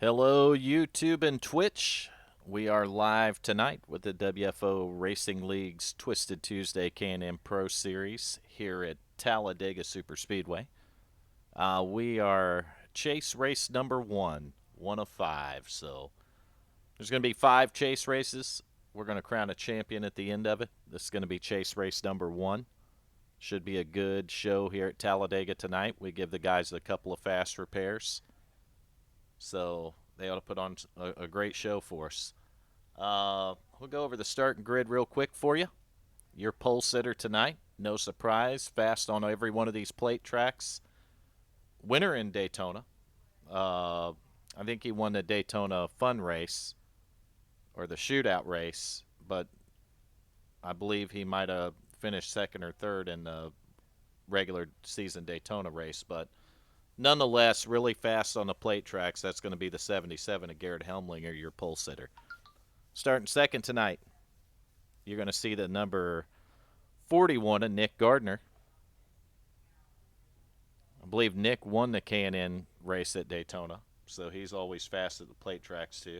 Hello, YouTube and Twitch. We are live tonight with the WFO Racing League's Twisted Tuesday Can-Am Pro Series here at Talladega Superspeedway. We are chase race number one of five. So there's going to be 5 chase races. We're going to crown a champion at the end of it. This is going to be chase race number 1. Should be a good show here at Talladega tonight. We give the guys a couple of fast repairs. So they ought to put on a great show for us. We'll go over the starting grid real quick for you. Your pole sitter tonight, no surprise, fast on every one of these plate tracks. Winner in Daytona. I think he won the Daytona Fun Race or the Shootout Race, but I believe he might have finished second or third in the regular season Daytona race, but nonetheless, really fast on the plate tracks. That's going to be the 77 of Garrett Helmlinger, your pole sitter. Starting second tonight, you're going to see the number 41 of Nick Gardner. I believe Nick won the K&N race at Daytona, so he's always fast at the plate tracks too.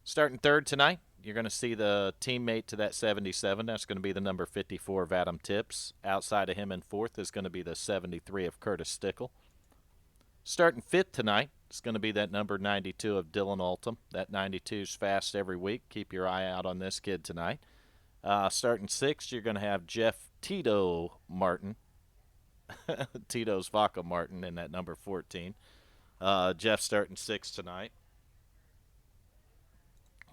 Starting third tonight, you're going to see the teammate to that 77. That's going to be the number 54 of Adam Tips. Outside of him in fourth is going to be the 73 of Curtis Stickle. Starting fifth tonight, it's going to be that number 92 of Dylan Altum. That 92's fast every week. Keep your eye out on this kid tonight. Starting sixth, you're going to have Jeff Tito Martin. Tito's Vaca Martin in that number 14. Jeff starting sixth tonight.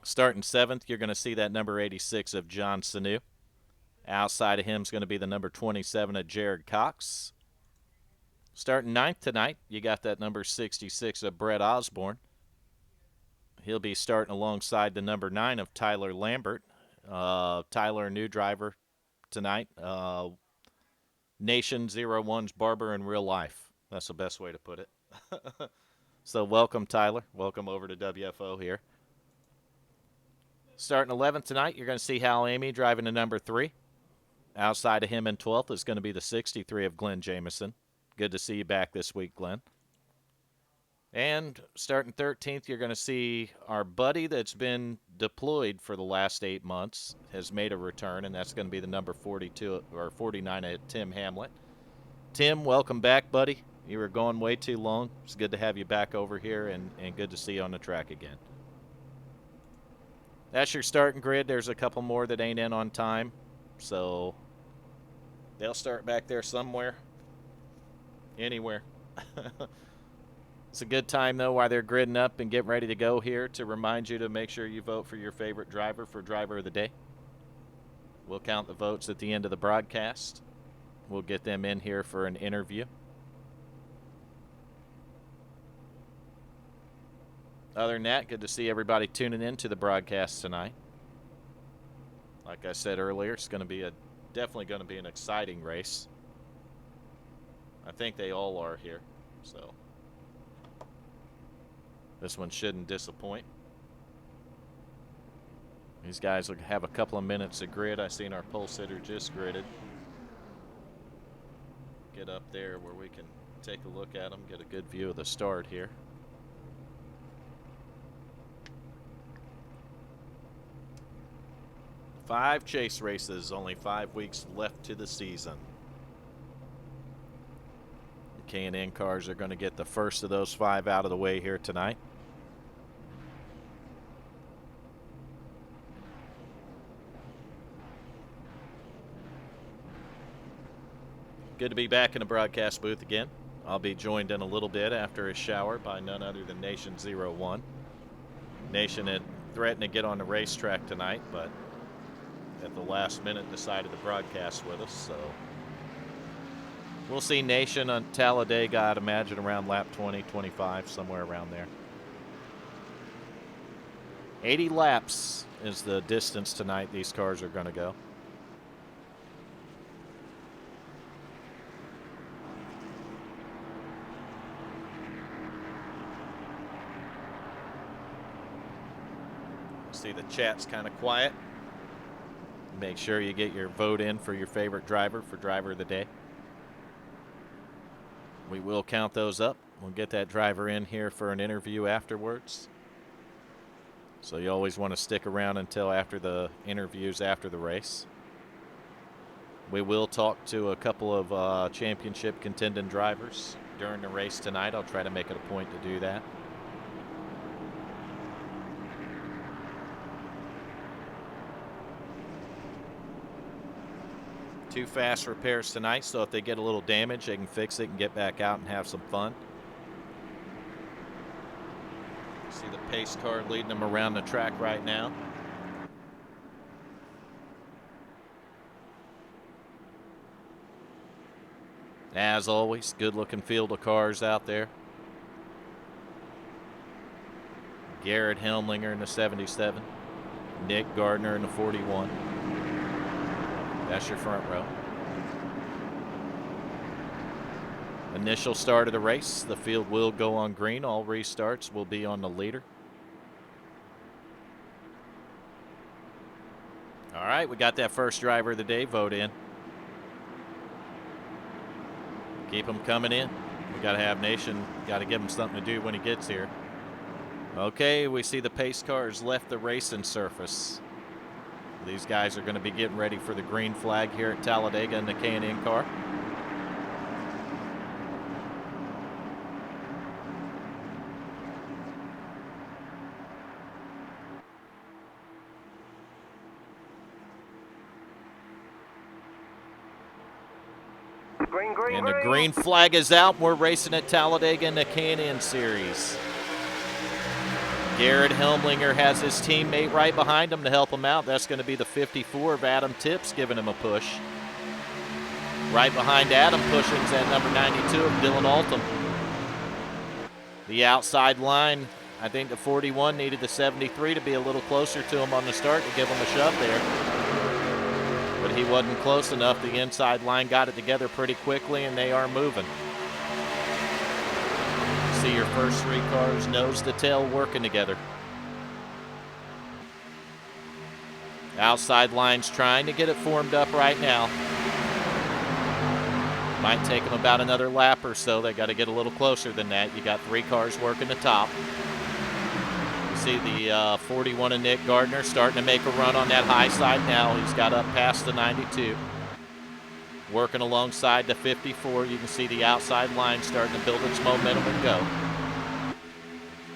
Starting seventh, you're going to see that number 86 of John Sanu. Outside of him is going to be the number 27 of Jared Cox. Starting ninth tonight, you got that number 66 of Brett Osborne. He'll be starting alongside the number 9 of Tyler Lambert. Tyler, a new driver tonight. Nation 01's barber in real life. That's the best way to put it. So welcome, Tyler. Welcome over to WFO here. Starting 11th tonight, you're going to see Hal Amy driving the number 3. Outside of him in 12th is going to be the 63 of Glenn Jamieson. Good to see you back this week, Glenn. And starting 13th, you're going to see our buddy that's been deployed for the last 8 months has made a return, and that's going to be the number 42 or 49 at Tim Hamlet. Tim, welcome back, buddy. You were gone way too long. It's good to have you back over here and good to see you on the track again. That's your starting grid. There's a couple more that ain't in on time, so they'll start back there somewhere, anywhere. It's a good time, though, while they're gridding up and getting ready to go here to remind you to make sure you vote for your favorite driver for Driver of the Day. We'll count the votes at the end of the broadcast. We'll get them in here for an interview. Other than that, good to see everybody tuning in to the broadcast tonight. Like I said earlier, it's going to be definitely going to be an exciting race. I think they all are here, so this one shouldn't disappoint. These guys will have a couple of minutes of grid. I seen our pole sitter just gridded. Get up there where we can take a look at them, get a good view of the start here. Five chase races, only 5 weeks left to the season. The K&N cars are going to get the first of those 5 out of the way here tonight. Good to be back in the broadcast booth again. I'll be joined in a little bit after a shower by none other than Nation 01. Nation had threatened to get on the racetrack tonight, but at the last minute decided to broadcast with us, so we'll see Nation on Talladega, I'd imagine around lap 20, 25, somewhere around there. 80 laps is the distance tonight these cars are going to go. See, the chat's kind of quiet. Make sure you get your vote in for your favorite driver for Driver of the Day. We will count those up We'll get that driver in here for an interview afterwards. So you always want to stick around until after the interviews after the race. We will talk to a couple of championship contending drivers during the race tonight. I'll try to make it a point to do that. Two fast repairs tonight, so if they get a little damage, they can fix it and get back out and have some fun. See the pace car leading them around the track right now. As always, good-looking field of cars out there. Garrett Helmlinger in the 77. Nick Gardner in the 41. That's your front row. Initial start of the race. The field will go on green. All restarts will be on the leader. All right, we got that first driver of the day vote in. Keep him coming in. We got to have Nation, got to give him something to do when he gets here. Okay, we see the pace cars left the racing surface. These guys are going to be getting ready for the green flag here at Talladega in the K&N car. And the green flag is out. We're racing at Talladega in the K&N Series. Garrett Helmlinger has his teammate right behind him to help him out. That's going to be the 54 of Adam Tips giving him a push. Right behind Adam pushing is that number 92 of Dylan Altum. The outside line, I think the 41 needed the 73 to be a little closer to him on the start to give him a shove there. But he wasn't close enough. The inside line got it together pretty quickly, and they are moving. See your first three cars nose to tail working together. Outside line's trying to get it formed up right now. Might take them about another lap or so. They got to get a little closer than that. You got three cars working the top. You see the 41 of Nick Gardner starting to make a run on that high side now. He's got up past the 92. Working alongside the 54. You can see the outside line starting to build its momentum and go.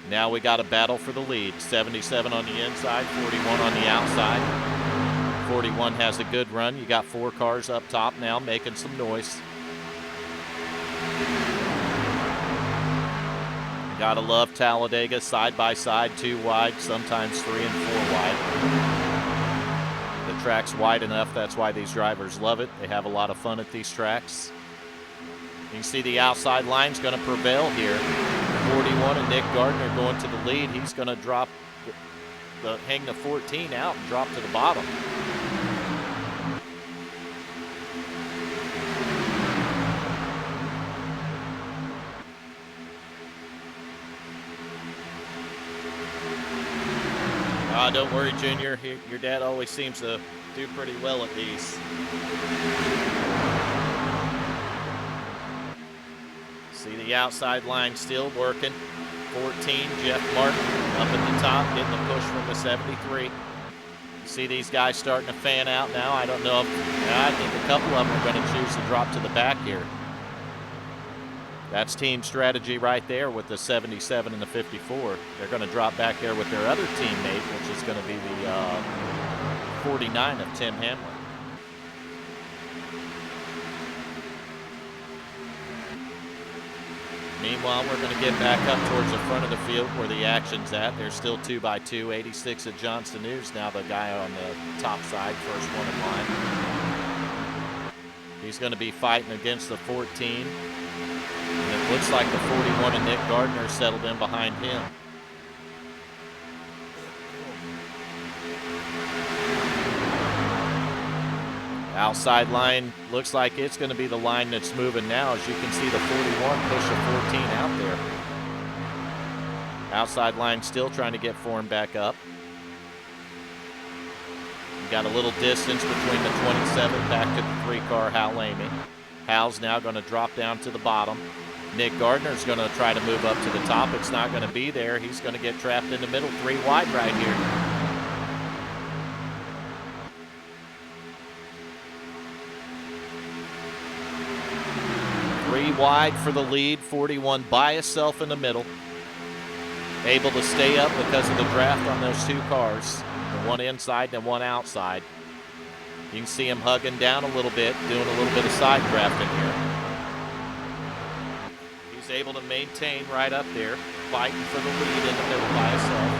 Now we got a battle for the lead. 77 on the inside, 41 on the outside. 41 has a good run. You got four cars up top now making some noise. Gotta love Talladega, side by side, 2 wide, sometimes 3 and 4 wide. The track's wide enough, that's why these drivers love it. They have a lot of fun at these tracks. You can see the outside line's gonna prevail here. 41 and Nick Gardner going to the lead. He's gonna drop, hang the 14 out and drop to the bottom. Don't worry, Junior. Your dad always seems to do pretty well at these. See the outside line still working. 14, Jeff Martin up at the top, getting the push from the 73. See these guys starting to fan out now. I don't know if, I think a couple of them are going to choose to drop to the back here. That's team strategy right there with the 77 and the 54. They're going to drop back there with their other teammate, which is going to be the 49 of Tim Hamlin. Meanwhile, we're going to get back up towards the front of the field where the action's at. There's still 2x2, 86 at Johnston News. Now the guy on the top side, first one in line. He's going to be fighting against the 14. And it looks like the 41 and Nick Gardner settled in behind him. Outside line looks like it's going to be the line that's moving now. As you can see, the 41 push the 14 out there. Outside line still trying to get formed back up. You got a little distance between the 27 back to the 3-car Hal Lamy. Hal's now going to drop down to the bottom. Nick Gardner's going to try to move up to the top. It's not going to be there. He's going to get trapped in the middle, 3 wide right here. Three wide for the lead. 41 by himself in the middle. Able to stay up because of the draft on those 2 cars. The one inside and one outside. You can see him hugging down a little bit, doing a little bit of side drafting here. He's able to maintain right up there, fighting for the lead in the middle by himself.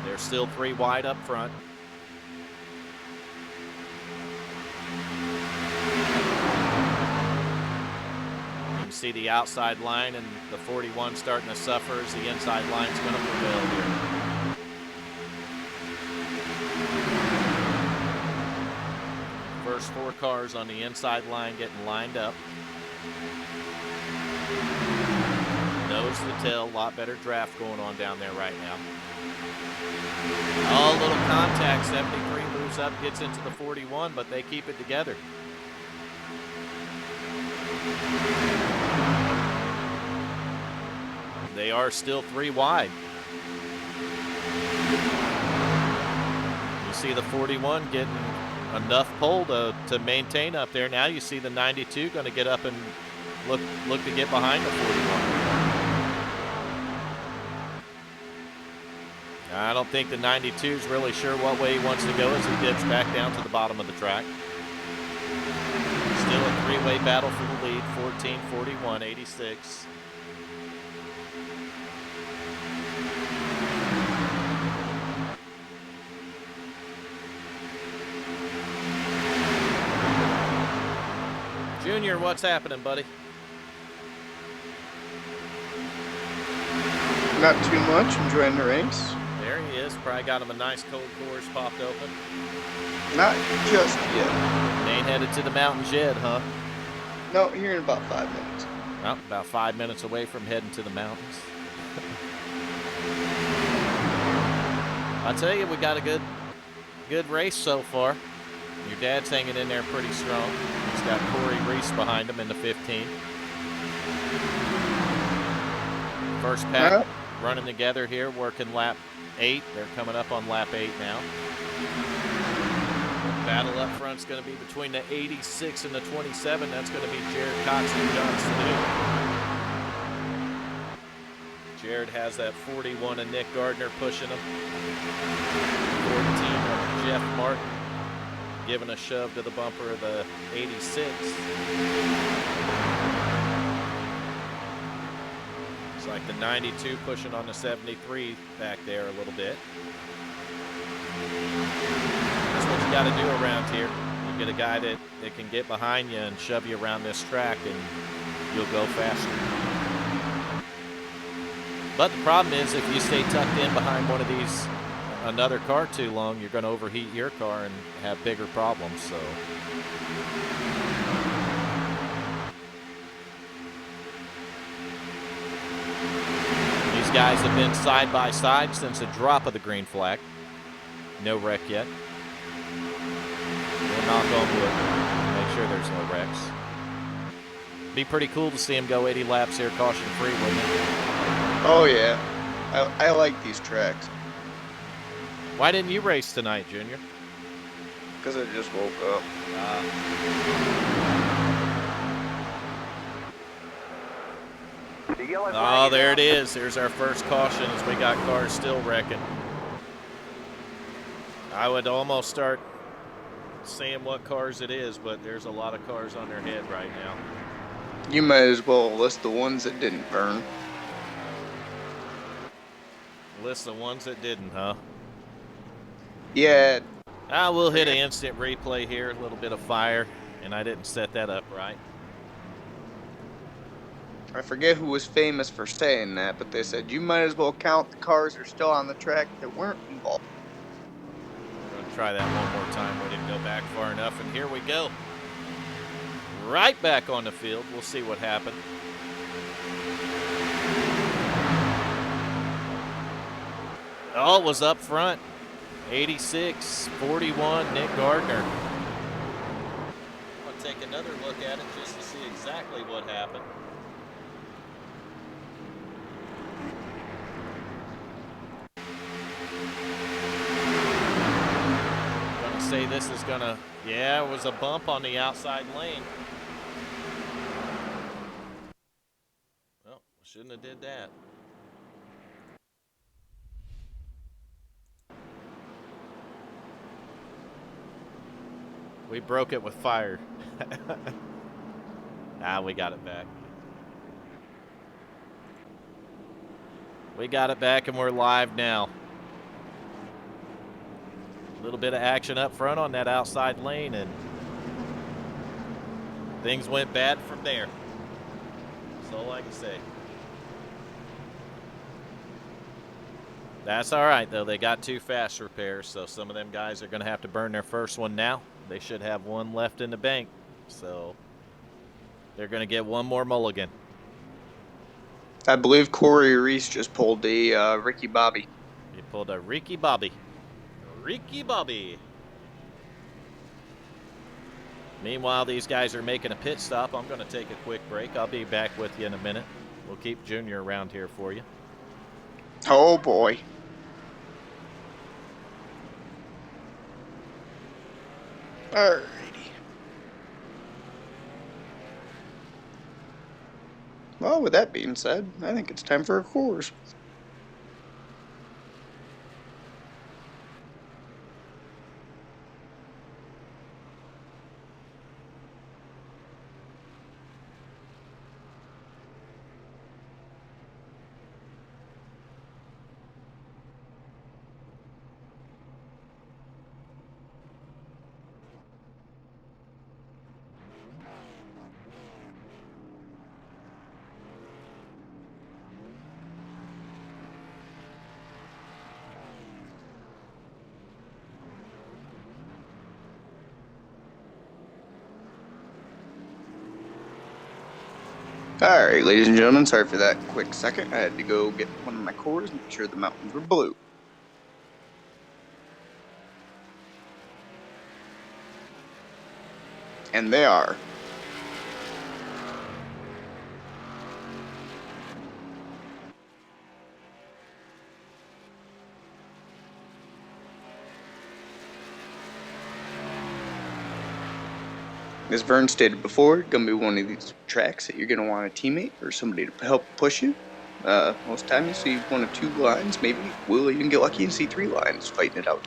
They're still 3 wide up front. You can see the outside line and the 41 starting to suffer as the inside line's going to prevail here. First 4 cars on the inside line getting lined up. Nose to tail, a lot better draft going on down there right now. Oh, little contact. 73 moves up, gets into the 41, but they keep it together. They are still 3 wide. You see the 41 getting enough pull to maintain up there. Now you see the 92 going to get up and look to get behind the 41. I don't think the 92 is really sure what way he wants to go as he dips back down to the bottom of the track. Still a 3-way battle for the lead, 14, 41, 86. Junior, what's happening, buddy? Not too much, enjoying the race. There he is. Probably got him a nice cold course popped open. Not just yet. Ain't headed to the mountains yet, huh? No, here in about 5 minutes. Well, about 5 minutes away from heading to the mountains. I tell you, we got a good race so far. Your dad's hanging in there pretty strong. He's got Corey Reese behind him in the 15. First pack running together here, working lap 8. They're coming up on lap 8 now. Battle up front's going to be between the 86 and the 27. That's going to be Jared Cox and John Sanu. Jared has that 41 and Nick Gardner pushing him. 14 of Jeff Martin giving a shove to the bumper of the 86. It's like the 92 pushing on the 73 back there a little bit. That's what you got to do around here. You get a guy that can get behind you and shove you around this track, and you'll go faster. But the problem is, if you stay tucked in behind one of these, another car too long, you're going to overheat your car and have bigger problems. So these guys have been side by side since the drop of the green flag. No wreck yet. We'll knock on wood. Make sure there's no wrecks. Be pretty cool to see him go 80 laps here caution free, wouldn't it? Oh yeah, I like these tracks. Why didn't you race tonight, Junior? Because I just woke up. Oh, there it is. Here's our first caution as we got cars still wrecking. I would almost start seeing what cars it is, but there's a lot of cars on their head right now. You might as well list the ones that didn't burn. List the ones that didn't, huh? Yeah. We'll hit an instant replay here, a little bit of fire, and I didn't set that up right. I forget who was famous for saying that, but they said you might as well count the cars that are still on the track that weren't involved. We're going to try that one more time. We didn't go back far enough, and here we go. Right back on the field. We'll see what happened. Oh, it was up front. 86, 41, Nick Gardner. I'll take another look at it just to see exactly what happened. I'm gonna say this is gonna. Yeah, it was a bump on the outside lane. Well, shouldn't have did that. We broke it with fire. We got it back. We got it back and we're live now. A little bit of action up front on that outside lane and things went bad from there. That's all I can say. That's all right, though. They got 2 fast repairs, so some of them guys are going to have to burn their first one now. They should have 1 left in the bank, so they're going to get 1 more mulligan. I believe Corey Reese just pulled a Ricky Bobby. He pulled a Ricky Bobby. Ricky Bobby. Meanwhile, these guys are making a pit stop. I'm going to take a quick break. I'll be back with you in a minute. We'll keep Junior around here for you. Oh, boy. Alrighty. Well, with that being said, I think it's time for a course. Alright, ladies and gentlemen, sorry for that quick second. I had to go get one of my cores and make sure the mountains were blue. And they are. As Vern stated before, gonna be one of these tracks that you're gonna want a teammate or somebody to help push you. Most time you see 1 of 2 lines, maybe we'll even get lucky and see 3 lines fighting it out.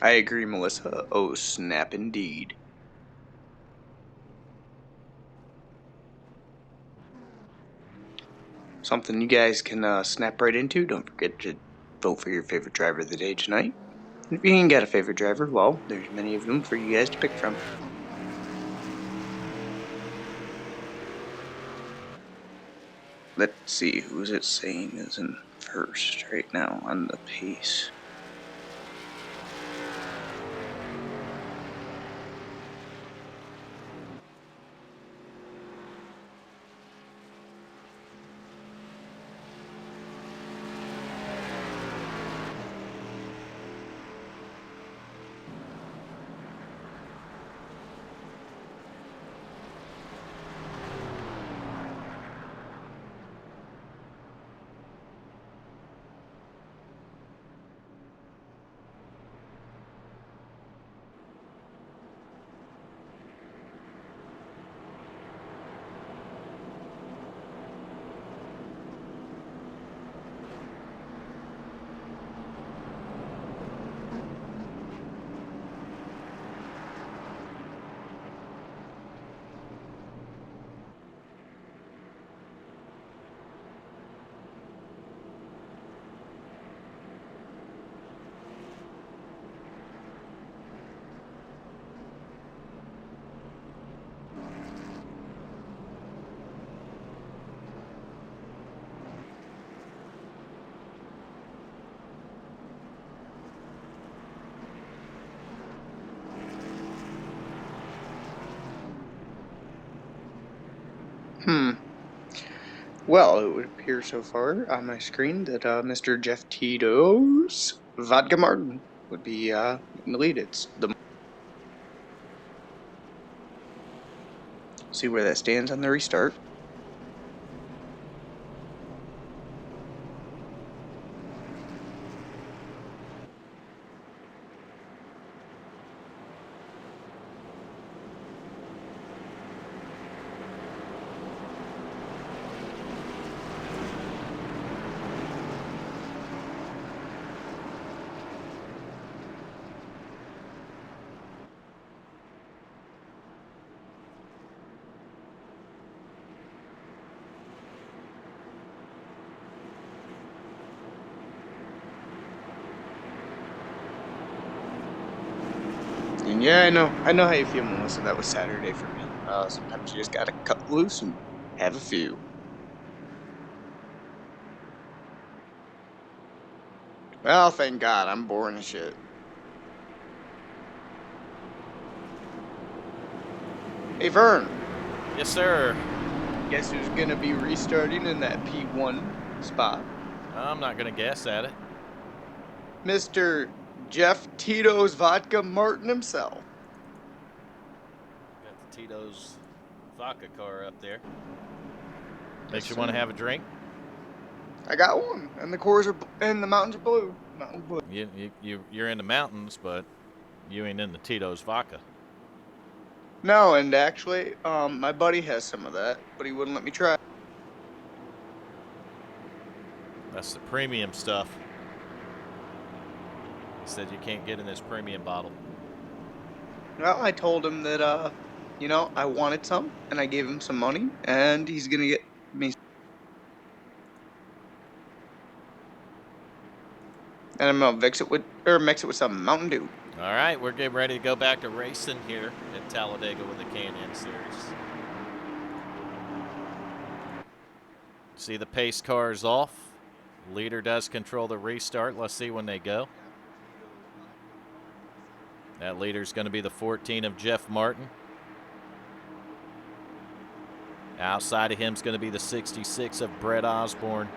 I agree, Melissa. Oh, snap indeed. Something you guys can snap right into. Don't forget to vote for your favorite driver of the day tonight. If you ain't got a favorite driver, well, there's many of them for you guys to pick from. Let's see, who's it saying is in first right now on the pace? Well, it would appear so far on my screen that Mr. Jeff Tito's Vodka Martin would be in the lead. It's the see where that stands on the restart. And yeah, I know how you feel, Melissa. That was Saturday for me. Sometimes you just gotta cut loose and have a few. Well, thank God, I'm boring as shit. Hey, Vern, Yes, sir. guess who's gonna be restarting in that P1 spot? I'm not going to guess at it. Mr. Jeff Tito's Vodka Martin himself. Got the Tito's vodka car up there. Yes, Makes you sir. want to have a drink? I got one, and the cores are and the mountains are blue. Mountain blue. You're in the mountains, but you ain't in the Tito's vodka. No, and actually, my buddy has some of that, but he wouldn't let me try. That's the premium stuff. He said you can't get in this premium bottle. Well, I told him that, I wanted some, and I gave him some money, and he's gonna get me. And I'm gonna mix it with some Mountain Dew. All right, we're getting ready to go back to racing here at Talladega with the Can-Am Series. See the pace cars off. Leader does control the restart. Let's see when they go. That leader's going to be the 14 of Jeff Martin. Outside of him is going to be the 66 of Brett Osborne.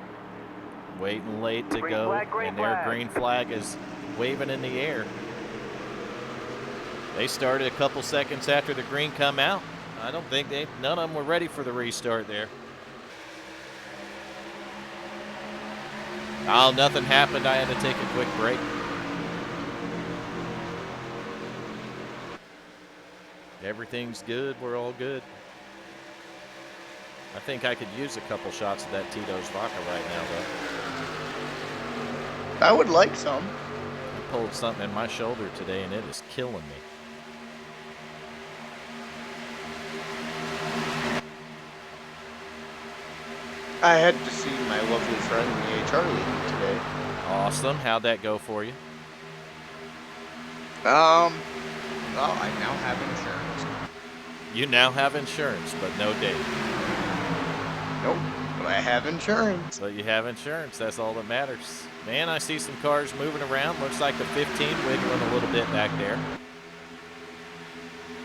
Waiting late to go, and their green flag is waving in the air. They started a couple seconds after the green come out. I don't think none of them were ready for the restart there. Oh, nothing happened. I had to take a quick break. Everything's good. We're all good. I think I could use a couple shots of that Tito's vodka right now, though. I would like some. I pulled something in my shoulder today, and it is killing me. I had to see my lovely friend, the HR lady, today. Awesome. How'd that go for you? Well, I now have insurance. You now have insurance, but no date. Nope, but I have insurance. But you have insurance. That's all that matters. Man, I see some cars moving around. Looks like the 15 wiggling a little bit back there.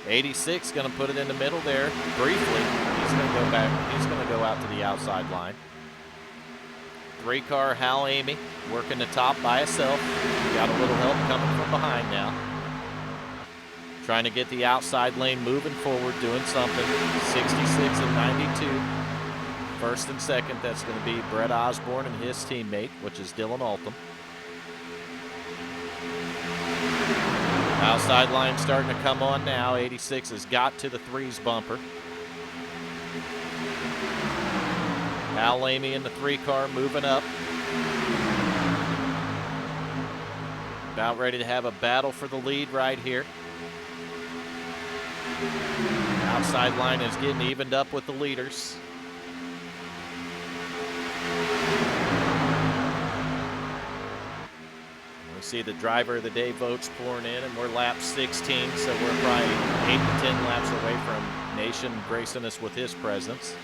86 going to put it in the middle there briefly. He's going to go back. He's going to go out to the outside line. 3-car Hal Amy working the top by himself. Got a little help coming from behind now. Trying to get the outside lane moving forward, doing something. 66 and 92. First and second, that's going to be Brett Osborne and his teammate, which is Dylan Altham. Outside line starting to come on now. 86 has got to the 3's bumper. Al Amy in the 3-car moving up. About ready to have a battle for the lead right here. Outside line is getting evened up with the leaders. We see the driver of the day votes pouring in, and we're lap 16, so we're probably 8 to 10 laps away from Nation gracing us with his presence.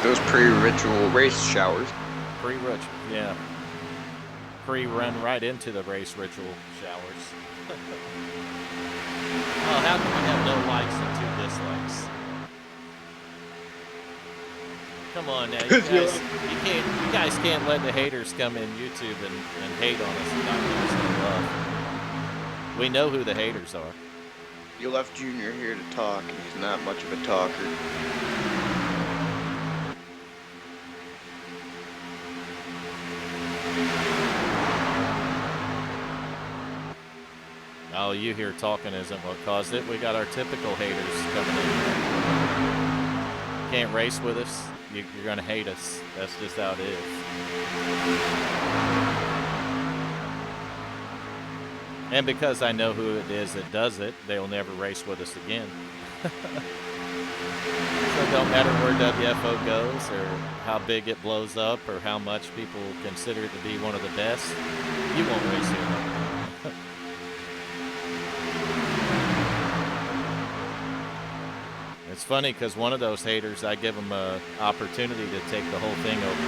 Those pre-ritual race showers. Pre-ritual, yeah. Pre-run right into the race ritual showers. Oh, how can we have no likes and 2 dislikes? Come on now, Because you're like, you guys can't let the haters come in YouTube and hate on us and not give us no love. We know who the haters are. you left Junior here to talk, and he's not much of a talker. Oh, you here talking isn't what caused it. We got our typical haters coming in. Can't race with us. You're going to hate us. That's just how it is. And because I know who it is that does it, they'll never race with us again. So it don't matter where WFO goes or how big it blows up or how much people consider it to be one of the best, you won't race here. It's funny because one of those haters, I give them an opportunity to take the whole thing over.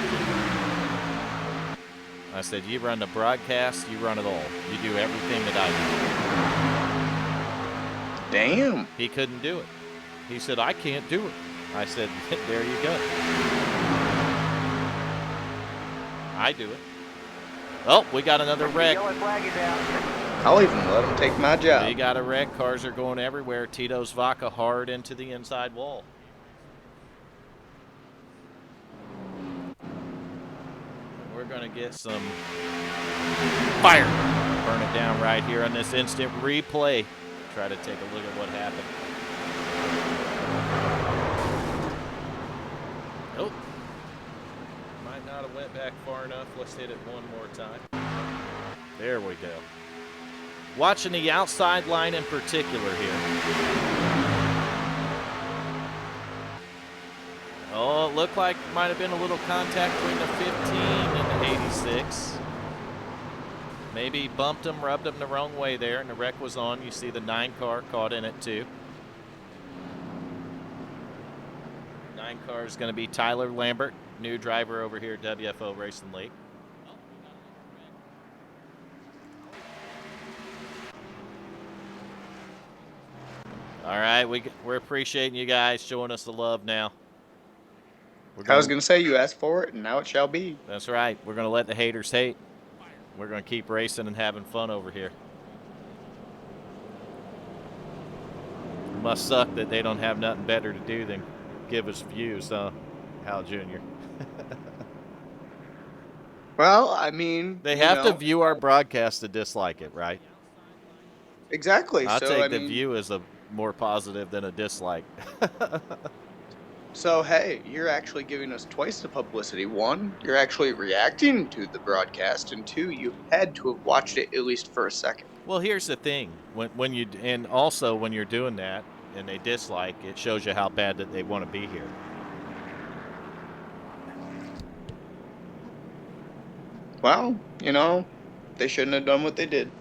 I said, you run the broadcast, you run it all. You do everything that I do. Damn. He couldn't do it. He said, I can't do it. I said, there you go. I do it. Oh, we got another wreck. I'll even let him take my job. We got a wreck. Cars are going everywhere. Tito's Vodka hard into the inside wall. We're going to get some fire. Burn it down right here on this instant replay. Try to take a look at what happened. Nope. Might not have went back far enough. Let's hit it one more time. There we go. Watching the outside line in particular here. Oh, it looked like might have been a little contact between the 15 and the 86. Maybe bumped him, rubbed him the wrong way there, and the wreck was on. You see the 9 car caught in it too. 9 car is going to be Tyler Lambert, new driver over here at WFO Racing League. All right, we're appreciating you guys showing us the love now. I was going to say, you asked for it, and now it shall be. That's right. We're going to let the haters hate. We're going to keep racing and having fun over here. It must suck that they don't have nothing better to do than give us views, huh, Hal Jr.? Well, I mean, they have to view our broadcast to dislike it, right? Exactly. I'll take the view as a more positive than a dislike. So, hey, you're actually giving us twice the publicity. 1, you're actually reacting to the broadcast, and 2, you had to have watched it at least for a second. Well, here's the thing. When you and also when you're doing that and they dislike, it shows you how bad that they want to be here. Well, you know, they shouldn't have done what they did.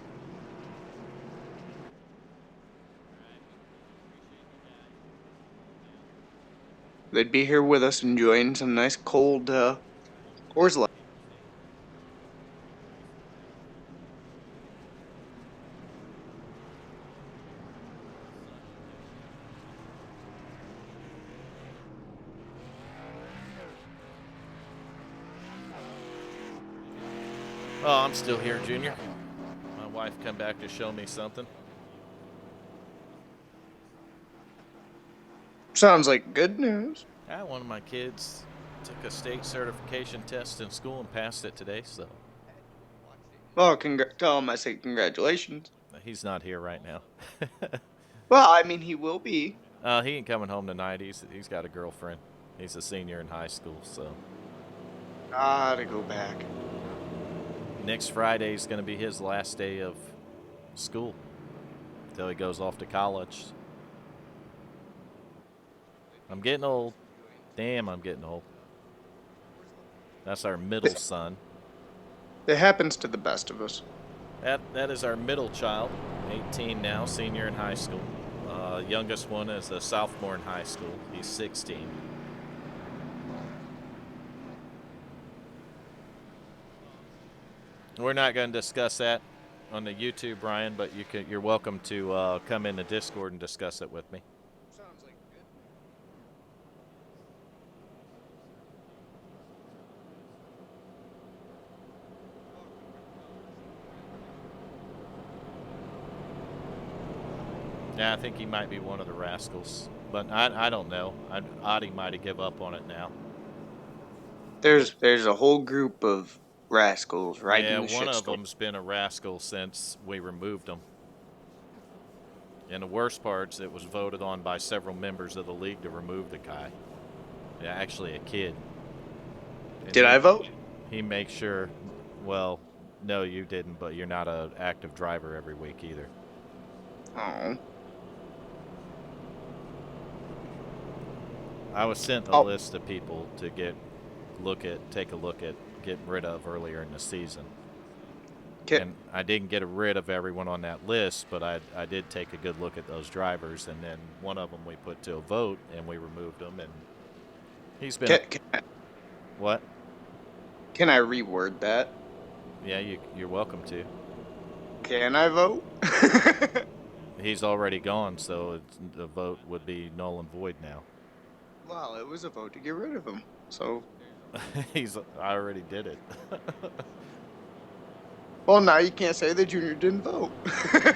They'd be here with us enjoying some nice cold Coors Light. Oh, I'm still here, Junior. My wife come back to show me something. Sounds like good news. Yeah, one of my kids took a state certification test in school and passed it today, so. Well, tell him I say congratulations. He's not here right now. Well, I mean, he will be. He ain't coming home tonight. He's got a girlfriend. He's a senior in high school, so. To go back. Next Friday is going to be his last day of school until he goes off to college. I'm getting old. Damn, I'm getting old. That's our middle son. It happens to the best of us. That is our middle child, 18 now, senior in high school. Youngest one is a sophomore in high school. He's 16. We're not going to discuss that on the YouTube, Brian, but you're welcome to come in the Discord and discuss it with me. Sounds like good. Yeah, I think he might be one of the rascals, but I don't know. Adi might have give up on it now. There's a whole group of rascals Yeah, riding the one of shitstorm. them's been a rascal since we removed him. And the worst part's it was voted on by several members of the league to remove the guy. Yeah, actually a kid. And Did he I vote? he makes sure. Well, no, you didn't, but you're not an active driver every week either. Oh. I was sent a Oh, list of people to take a look at getting rid of earlier in the season. can, And I didn't get rid of everyone on that list, but I did take a good look at those drivers, and then one of them we put to a vote, and we removed him, and he's been a can, can, what? can I reword that? Yeah, you're welcome to. Can I vote? He's already gone, so the vote would be null and void now. Well, it was a vote to get rid of him. So, I already did it. well, now you can't say the junior didn't vote.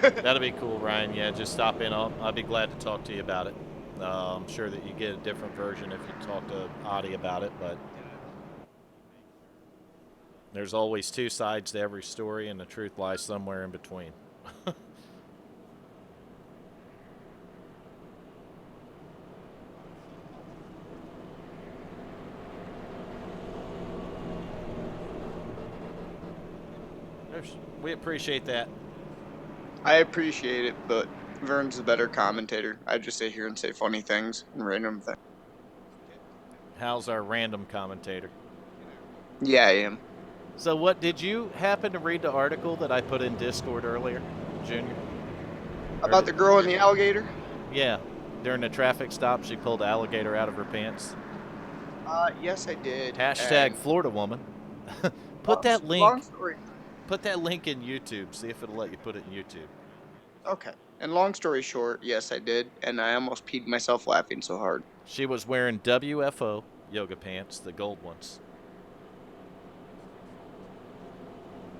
That'll be cool, Ryan. Yeah, just stop in. I'll be glad to talk to you about it. I'm sure that you get a different version if you talk to Adi about it, but there's always two sides to every story, and the truth lies somewhere in between. We appreciate that. I appreciate it, but Vern's the better commentator. I just sit here and say funny things and random things. How's our random commentator? Yeah, I am. So, what did you happen to read the article that I put in Discord earlier, Junior? About the girl and the alligator? Yeah, during the traffic stop, she pulled the alligator out of her pants. Yes, I did. Hashtag And Florida woman. Put that long link. story. Put that link in YouTube. See if it'll let you put it in YouTube. Okay. And long story short, yes, I did, and I almost peed myself laughing so hard. She was wearing WFO yoga pants, the gold ones.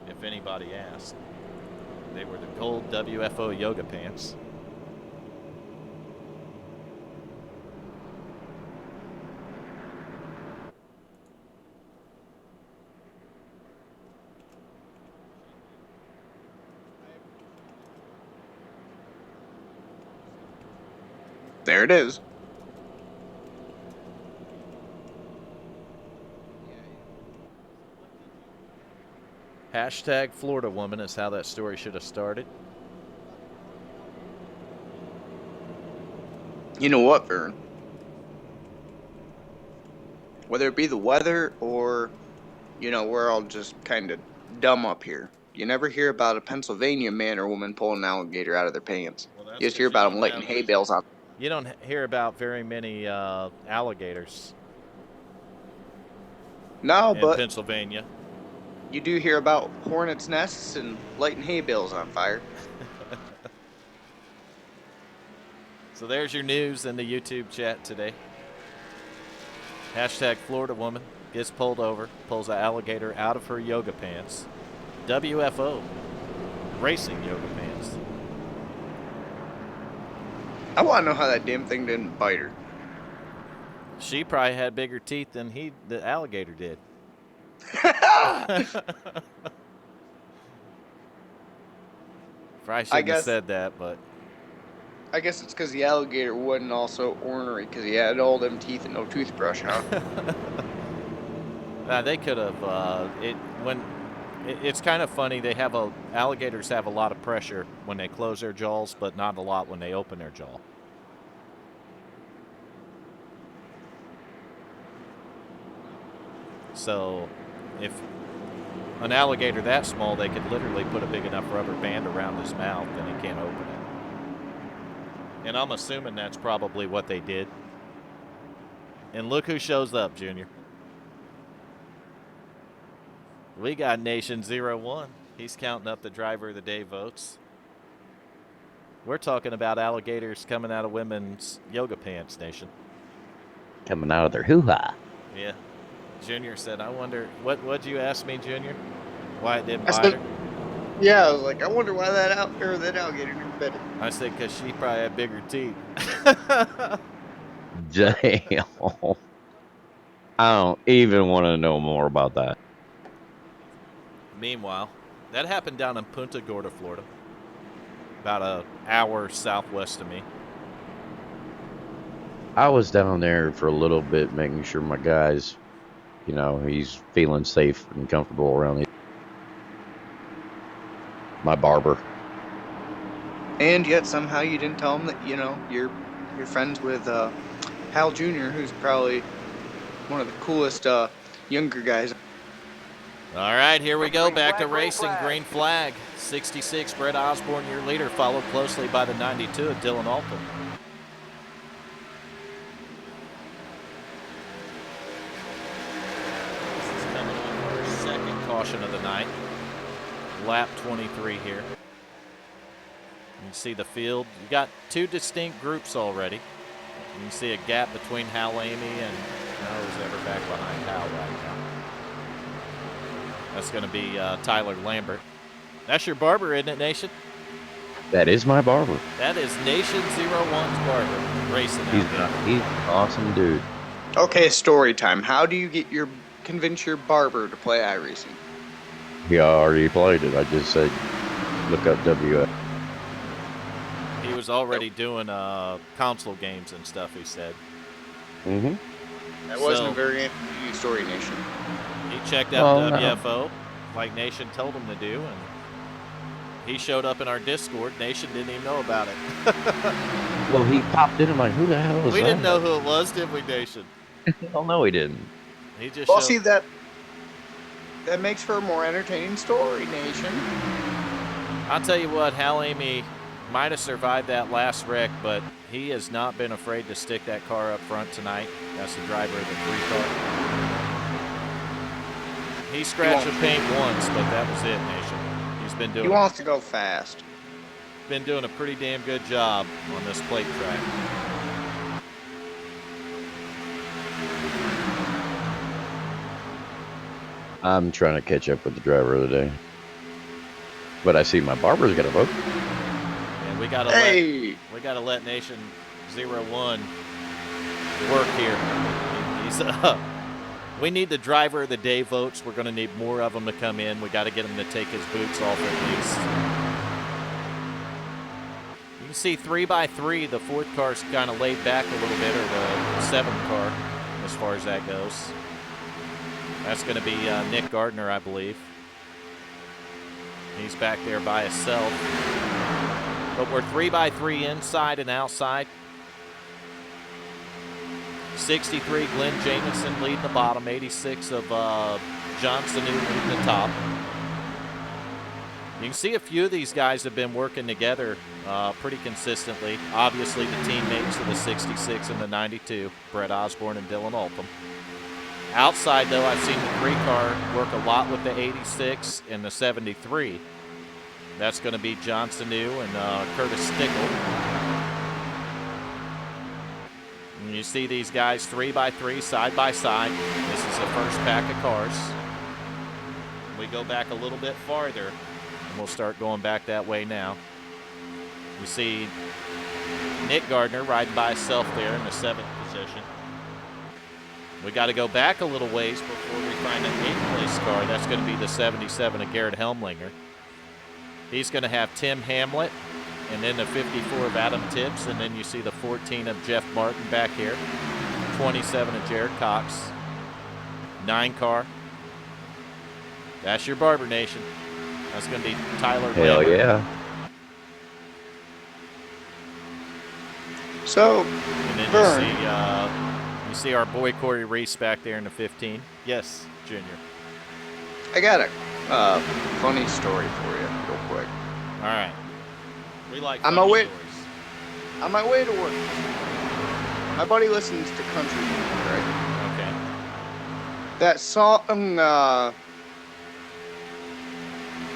If anybody asked, they were the gold WFO yoga pants. There it is. Hashtag Florida woman is how that story should have started. You know what, Vern? Whether it be the weather or, we're all just kind of dumb up here. You never hear about a Pennsylvania man or woman pulling an alligator out of their pants. Well, You that's just hear because you about don't them lighting have hay bales on. you don't hear about very many alligators No, in but Pennsylvania. you do hear about hornets' nests and lighting hay bales on fire. So there's your news in the YouTube chat today. Hashtag Florida woman gets pulled over, pulls an alligator out of her yoga pants. WFO, racing yoga pants. I want to know how that damn thing didn't bite her. She probably had bigger teeth than the alligator did. Probably shouldn't have said that, but I guess it's because the alligator wasn't also ornery because he had all them teeth and no toothbrush, huh? they could have. It's kind of funny. Alligators have a lot of pressure when they close their jaws, but not a lot when they open their jaw. So, if an alligator that small, they could literally put a big enough rubber band around his mouth and he can't open it. And I'm assuming that's probably what they did. And look who shows up, Junior. We got Nation 01. He's counting up the driver of the day votes. We're talking about alligators coming out of women's yoga pants, Nation. Coming out of their hoo-ha. Yeah. Junior said, I wonder, what'd you ask me, Junior? Why it didn't bite her? Yeah, I was like, I wonder why that alligator didn't better. I said because she probably had bigger teeth. Damn. I don't even want to know more about that. Meanwhile, that happened down in Punta Gorda, Florida, about an hour southwest of me. I was down there for a little bit, making sure my guys, he's feeling safe and comfortable around my barber. And yet somehow you didn't tell him that you're friends with Hal Jr., who's probably one of the coolest younger guys. All right, here we go. Green Back to flag, green racing. flag. Green flag. 66, Brett Osborne, your leader, followed closely by the 92 of Dylan Alton. This is coming on our second caution of the night. Lap 23 here. You can see the field. You got two distinct groups already. You can see a gap between Hal Amy and who's ever back behind Hal right now. That's going to be Tyler Lambert. That's your barber, isn't it, Nation? That is my barber. That is Nation 01's barber racing He's out there. he's an awesome dude. Okay, story time. How do you convince your barber to play iRacing? He already played it. I just said, look up WFO. He was already doing console games and stuff, he said. Mm-hmm. That wasn't a very interesting story, Nation. He checked out Well, no. WFO like Nation told him to do, and he showed up in our Discord. Nation didn't even know about it. Well, he popped in. I'm like, who the hell is that? We didn't know who it was, did we, Nation? Hell no, he didn't. He just Well, showed... see, that makes for a more entertaining story, Nation. I'll tell you what, Hal Amy might have survived that last wreck, but he has not been afraid to stick that car up front tonight. That's the driver of the 3-car. He scratched the paint once, but that was it, Nation. He's been He doing wants to go fast. a pretty damn good job on this plate track. I'm trying to catch up with the driver of the day. But I see my barber's got a vote. And we gotta let Nation 01 work here. He's we need the driver of the day votes. We're going to need more of them to come in. We got to get him to take his boots off at least. You can see 3x3. The 4th car's kind of laid back a little bit, or the 7th car, as far as that goes. That's going to be Nick Gardner, I believe. He's back there by himself. But we're 3x3 inside and outside. 63, Glenn Jamison leading the bottom. 86 of Johnson leading the top. You can see a few of these guys have been working together pretty consistently. Obviously, the teammates of the 66 and the 92, Brett Osborne and Dylan Alton. Outside, though, I've seen the 3-car work a lot with the 86 and the 73. That's going to be Johnson and Curtis Stickle. And you see these guys 3x3, side by side. This is the first pack of cars. We go back a little bit farther, and we'll start going back that way now. You see Nick Gardner riding by himself there in the 7th position. We got to go back a little ways before we find an 8th place car. That's going to be the 77 of Garrett Helmlinger. He's going to have Tim Hamlet, and then the 54 of Adam Tibbs, and then you see the 14 of Jeff Martin back here, 27 of Jared Cox, 9-car. That's your Barber Nation. That's going to be Tyler Hell Lambert. yeah. So, And then Vern. you see our boy Corey Reese back there in the 15. Yes, Junior. I got a funny story for you, real quick. All right. We like I'm funny away- stories. On my way to work, my buddy listens to country music, right? Okay. That song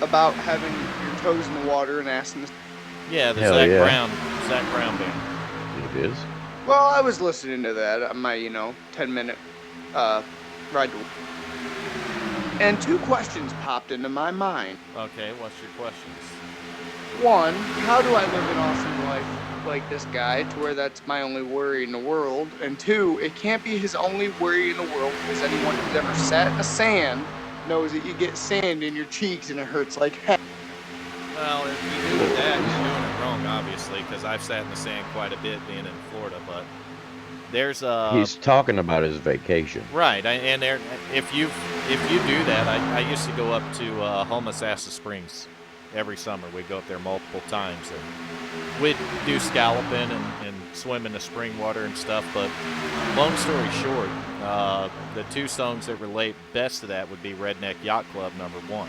about having your toes in the water and asking the... Yeah, the Hell Zach yeah. Brown band. It is. Well, I was listening to that on my, 10-minute ride to work. And 2 questions popped into my mind. Okay, what's your questions? one, how do I live an awesome life like this guy to where that's my only worry in the world? And two, it can't be his only worry in the world because anyone who's ever sat in the sand knows that you get sand in your cheeks and it hurts like heck. Well, if you do that, you're doing it wrong, obviously, because I've sat in the sand quite a bit being in Florida. But there's He's talking about his vacation. right, and there, if you do that, I used to go up to Homosassa Springs every summer. We'd go up there multiple times, and we'd do scalloping and swim in the spring water and stuff. But long story short, the two songs that relate best to that would be Redneck Yacht Club #1.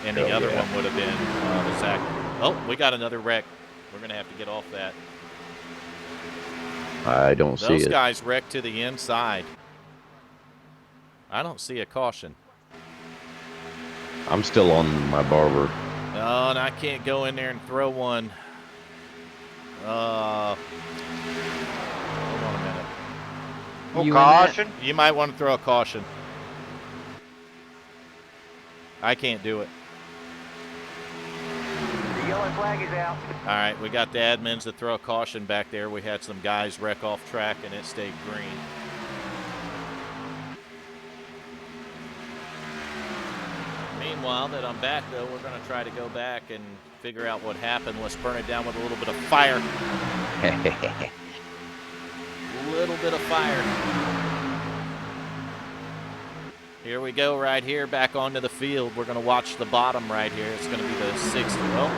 And the other one would have been the Zach. Oh, we got another wreck. We're going to have to get off that. I don't see it. Those guys wrecked to the inside. I don't see a caution. I'm still on my barber. Oh, and I can't go in there and throw one. Hold on a minute. Oh, caution. You might want to throw a caution. I can't do it. The yellow flag is out. All right, we got the admins to throw a caution back there. We had some guys wreck off track, and it stayed green. Meanwhile, that I'm back, though, we're going to try to go back and figure out what happened. Let's burn it down with a little bit of fire. A little bit of fire. Here we go right here, back onto the field. We're going to watch the bottom right here. It's going to be the 60. Well,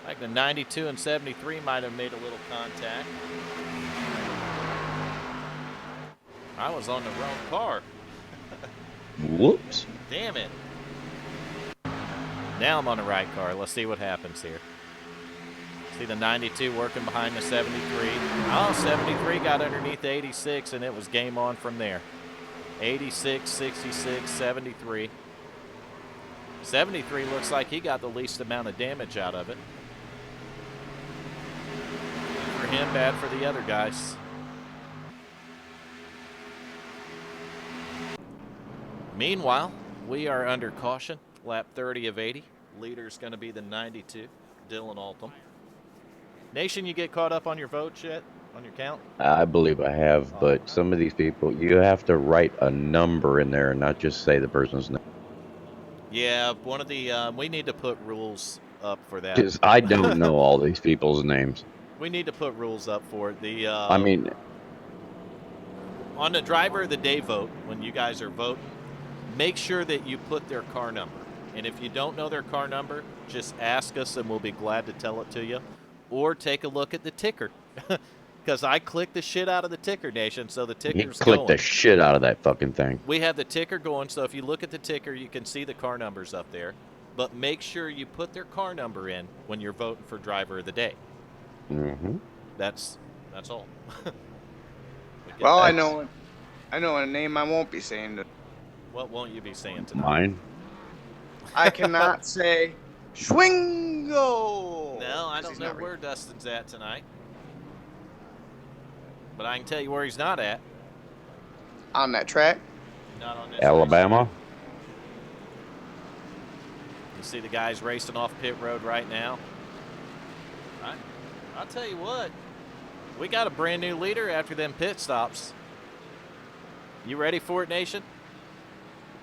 like the 92 and 73 might have made a little contact. I was on the wrong car. Whoops. Damn it. Now I'm on the right car. Let's see what happens here. See the 92 working behind the 73. Oh, 73 got underneath the 86, and it was game on from there. 86, 66, 73. 73 looks like he got the least amount of damage out of it. Good for him, bad for the other guys. Meanwhile, we are under caution. Lap 30 of 80. Leader's going to be the 92, Dylan Altum. Nation, you get caught up on your votes yet? On your count? I believe I have, but some of these people, you have to write a number in there and not just say the person's name. Yeah, one of the, we need to put rules up for that. Because I don't know all these people's names. We need to put rules up for it. The, I mean, on the driver of the day vote, when you guys are voting, make sure that you put their car number. And if you don't know their car number, just ask us and we'll be glad to tell it to you. Or take a look at the ticker. Because I clicked the shit out of the ticker, Nation, so the ticker's click going. the shit out of that fucking thing. We have the ticker going, so if you look at the ticker, you can see the car numbers up there. But make sure you put their car number in when you're voting for driver of the day. Mm-hmm. That's all. Well, I know a name I won't be saying. What won't you be saying tonight? Mine? I cannot say Schwingo. No, I don't know where Dustin's at tonight. But I can tell you where he's not at. On that track. Not on this Alabama? race. You see the guys racing off pit road right now. I'll tell you what. We got a brand new leader after them pit stops. You ready for it, Nation?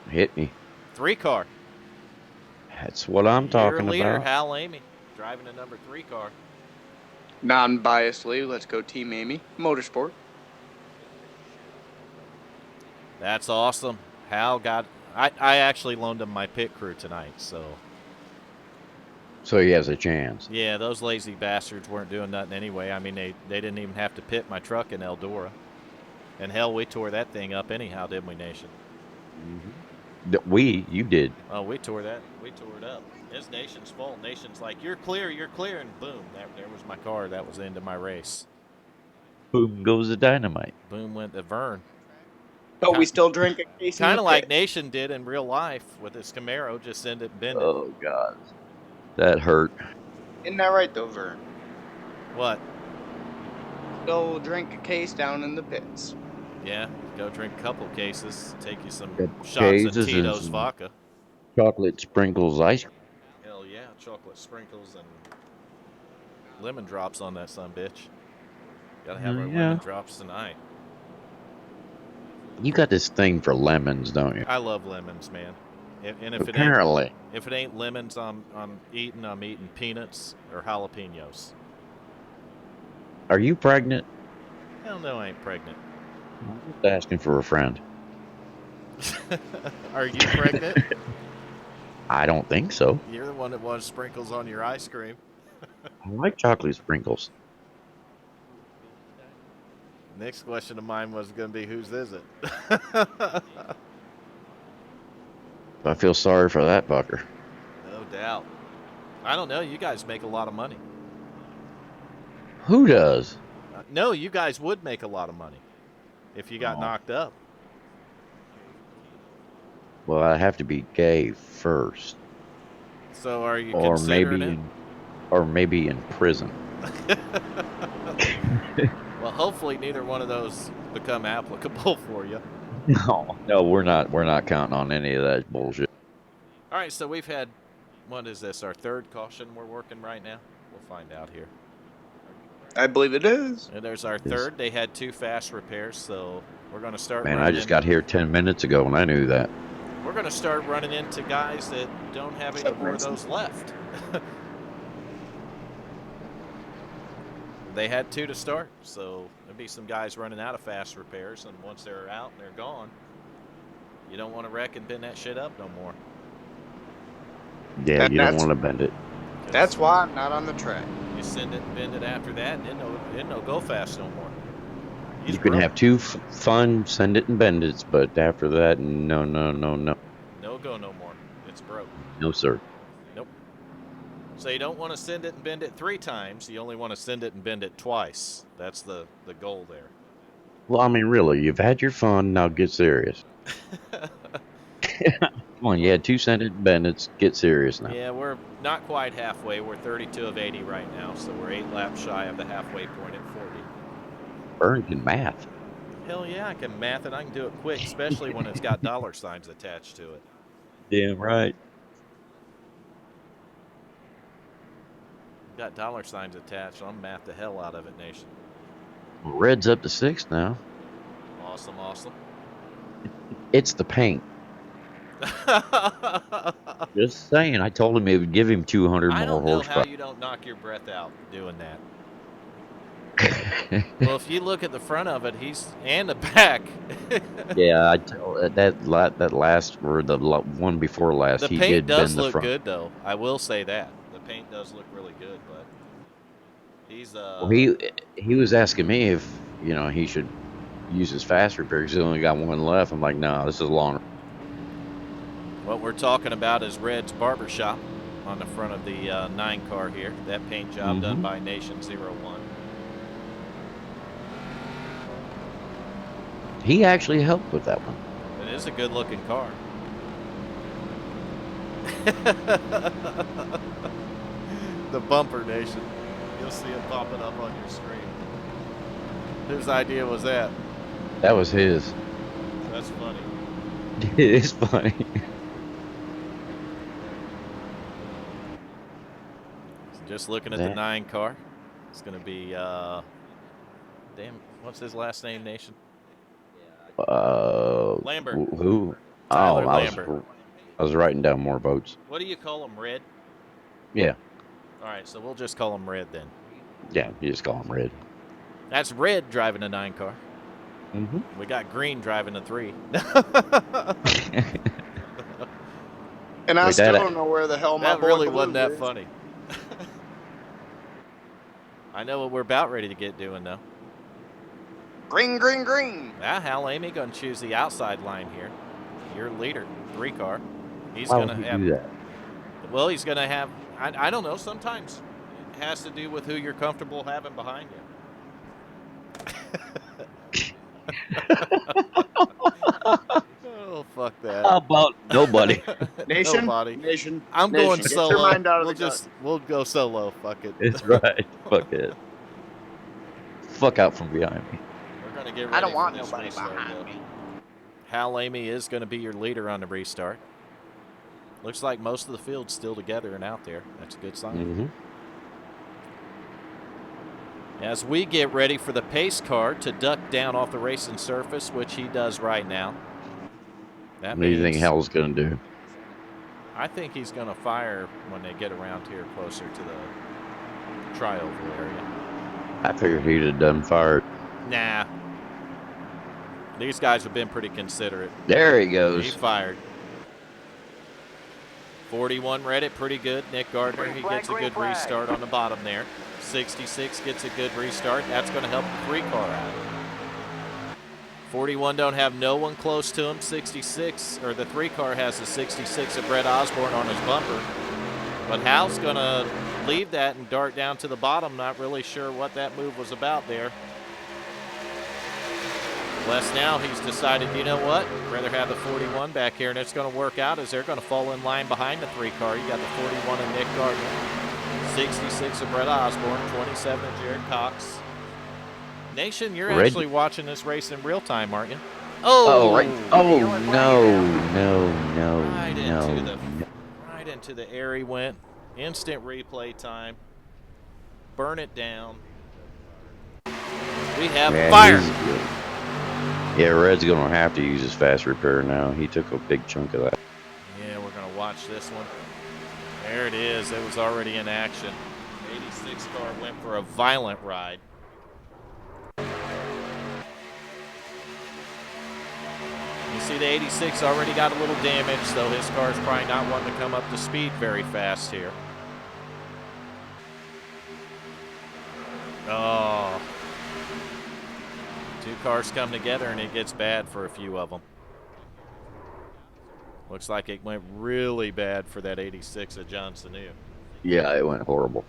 Hit me. 3-car. That's what I'm talking Your leader, about. Hal Amy, driving a number 3 car. Non-biasedly, let's go Team Amy. Motorsport. That's awesome. Hal got... I actually loaned him my pit crew tonight, so... So he has a chance. Yeah, those lazy bastards weren't doing nothing anyway. I mean, they didn't even have to pit my truck in Eldora. And hell, we tore that thing up anyhow, didn't we, Nation? Mm-hmm. You did. Oh, we tore it up. It's Nation's fault. Nation's like, you're clear, and boom, there was my car. That was the end of my race. Boom goes the dynamite. Boom went the Vern. But we still drink a case. Kind of like Nation did in real life with his Camaro, just ended up bending. Oh, God. That hurt. Isn't that right, though, Vern? What? Still drink a case down in the pits. Yeah, go drink a couple cases. Take you some Couple shots of cases Tito's and vodka. Chocolate sprinkles ice cream. Hell yeah, chocolate sprinkles and lemon drops on that sumbitch. Gotta have our Yeah. lemon drops tonight. You got this thing for lemons, don't you? I love lemons, man. And if Apparently. it ain't lemons, I'm eating peanuts or jalapenos. Are you pregnant? Hell no, I ain't pregnant. I'm just asking for a friend. Are you pregnant? I don't think so. You're the one that wants sprinkles on your ice cream. I like chocolate sprinkles. Next question of mine was going to be, whose is it? I feel sorry for that fucker. No doubt. I don't know. You guys make a lot of money. Who does? No, you guys would make a lot of money if you got Oh. knocked up. Well, I have to be gay first, So are you or considering maybe it? or maybe in prison. Well, hopefully neither one of those become applicable for you. No, we're not counting on any of that bullshit. All right, so we've had, what is this, our third caution we're working right now? We'll find out here. I believe it is. And there's our third. They had 2 fast repairs, so we're going to start Man, running I just got here 10 minutes ago and I knew that. We're going to start running into guys that don't have any more of those left. They had 2 to start, so there'll be some guys running out of fast repairs, and once they're out and they're gone, you don't want to wreck and bend that shit up no more. Yeah, And you don't want to bend it. That's why I'm not on the track. You send it and bend it after that, and it no go fast no more. You can have 2 fun send it and bend it, but after that, no. No go no more. It's broke. No, sir. Nope. So you don't want to send it and bend it 3 times. You only want to send it and bend it twice. That's the goal there. Well, I mean, really, you've had your fun, now get serious. Come on, you had 2 send it and bend it, get serious now. Yeah, we're not quite halfway. We're 32 of 80 right now, so we're 8 laps shy of the halfway point at 40. Burn can math. Hell yeah, I can math it. I can do it quick, especially when it's got dollar signs attached to it. Damn right. Got dollar signs attached, so I'm math the hell out of it, nation. Red's up to 6 now. Awesome, awesome. It's the paint. Just saying, I told him it would give him 200 I more don't know horsepower. how you don't knock your breath out doing that. Well, if you look at the front of it, and the back. Yeah, I tell that last or the one before last, The he paint did does bend the look front. good, though. I will say that the paint does look really good, but he's Well, he was asking me if he should use his fast repair because he only got 1 left. I'm like, no, this is long. What we're talking about is Red's Barbershop on the front of the 9 car here. That paint job done by Nation 01. He actually helped with that one. It is a good looking car. The bumper, Nation. You'll see it popping up on your screen. Whose idea was that? That was his. That's funny. It is funny. Just looking at the 9 car. It's going to be, damn, what's his last name, Nation? Lambert. Who? Tyler Oh, Lambert. I was writing down more votes. What do you call him, Red? Yeah. All right, so we'll just call him Red then. Yeah, you just call him Red. That's Red driving a 9 car. Mm-hmm. We got Green driving a 3. And I still don't know where the hell my That boy really Blue wasn't that is. funny. I know what we're about ready to get doing, though. Green, green, green. Now, Hal Amy going to choose the outside line here. Your leader, 3 car. He's Why going would to he have. do that? Well, he's going to have. I don't know. Sometimes it has to do with who you're comfortable having behind you. Oh, fuck that. How about nobody? Nation. Nobody. Nation. I'm Nation. going Get solo. your mind out of the gut. We'll go solo. Fuck it. It's right. Fuck it. Fuck out from behind me. We're gonna get ready I don't for want this nobody restart, behind though. me. Hal Amy is going to be your leader on the restart. Looks like most of the field's still together and out there. That's a good sign. Mm-hmm. As we get ready for the pace car to duck down off the racing surface, which he does right now. That What do you think means Hell's going to do? I think he's going to fire when they get around here closer to the tri-oval area. I figured he'd have done fired. Nah. These guys have been pretty considerate. There he He goes. fired. 41 read it pretty good. Nick Gardner, he gets a good restart on the bottom there. 66 gets a good restart. That's going to help the 3 car out. 41 don't have no one close to him. 66, or the 3 car has a 66 of Brett Osborne on his bumper. But Hal's going to leave that and dart down to the bottom. Not really sure what that move was about there. Unless now he's decided, you know what, rather have the 41 back here, and it's going to work out as they're going to fall in line behind the 3 car. You got the 41 of Nick Gardner, 66 of Brett Osborne, 27 of Jared Cox. Nation, you're actually watching this race in real time, aren't you? Oh, right. Oh, no. Right into the air he went. Instant replay time. Burn it down. We have fire. Yeah, Red's going to have to use his fast repair now. He took a big chunk of that. Yeah, we're going to watch this one. There it is. It was already in action. 86 car went for a violent ride. You see the 86 already got a little damage, so his car's probably not wanting to come up to speed very fast here. Oh. 2 cars come together and it gets bad for a few of them. Looks like it went really bad for that 86 of John Sanu. Yeah, it went horrible.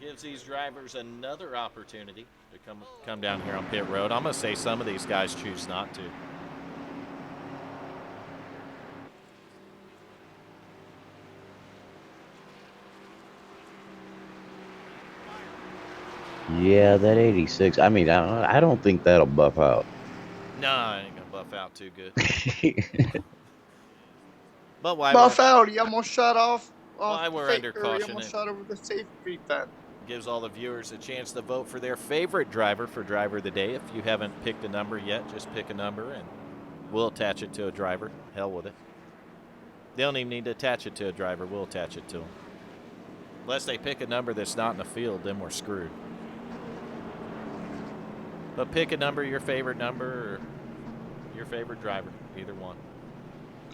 Gives these drivers another opportunity to come down here on pit road. I'm going to say some of these guys choose not to. Yeah, that 86. I mean, I don't think that'll buff out. Nah, I ain't going to buff out too good. But why Buff out, he almost shot off. Why we're under caution. He almost shot over the safety fence. Gives all the viewers a chance to vote for their favorite driver for driver of the day. If you haven't picked a number yet, just pick a number and we'll attach it to a driver. Hell with it. They don't even need to attach it to a driver. We'll attach it to them. Unless they pick a number that's not in the field, then we're screwed. But pick a number, your favorite number, or your favorite driver. Either one.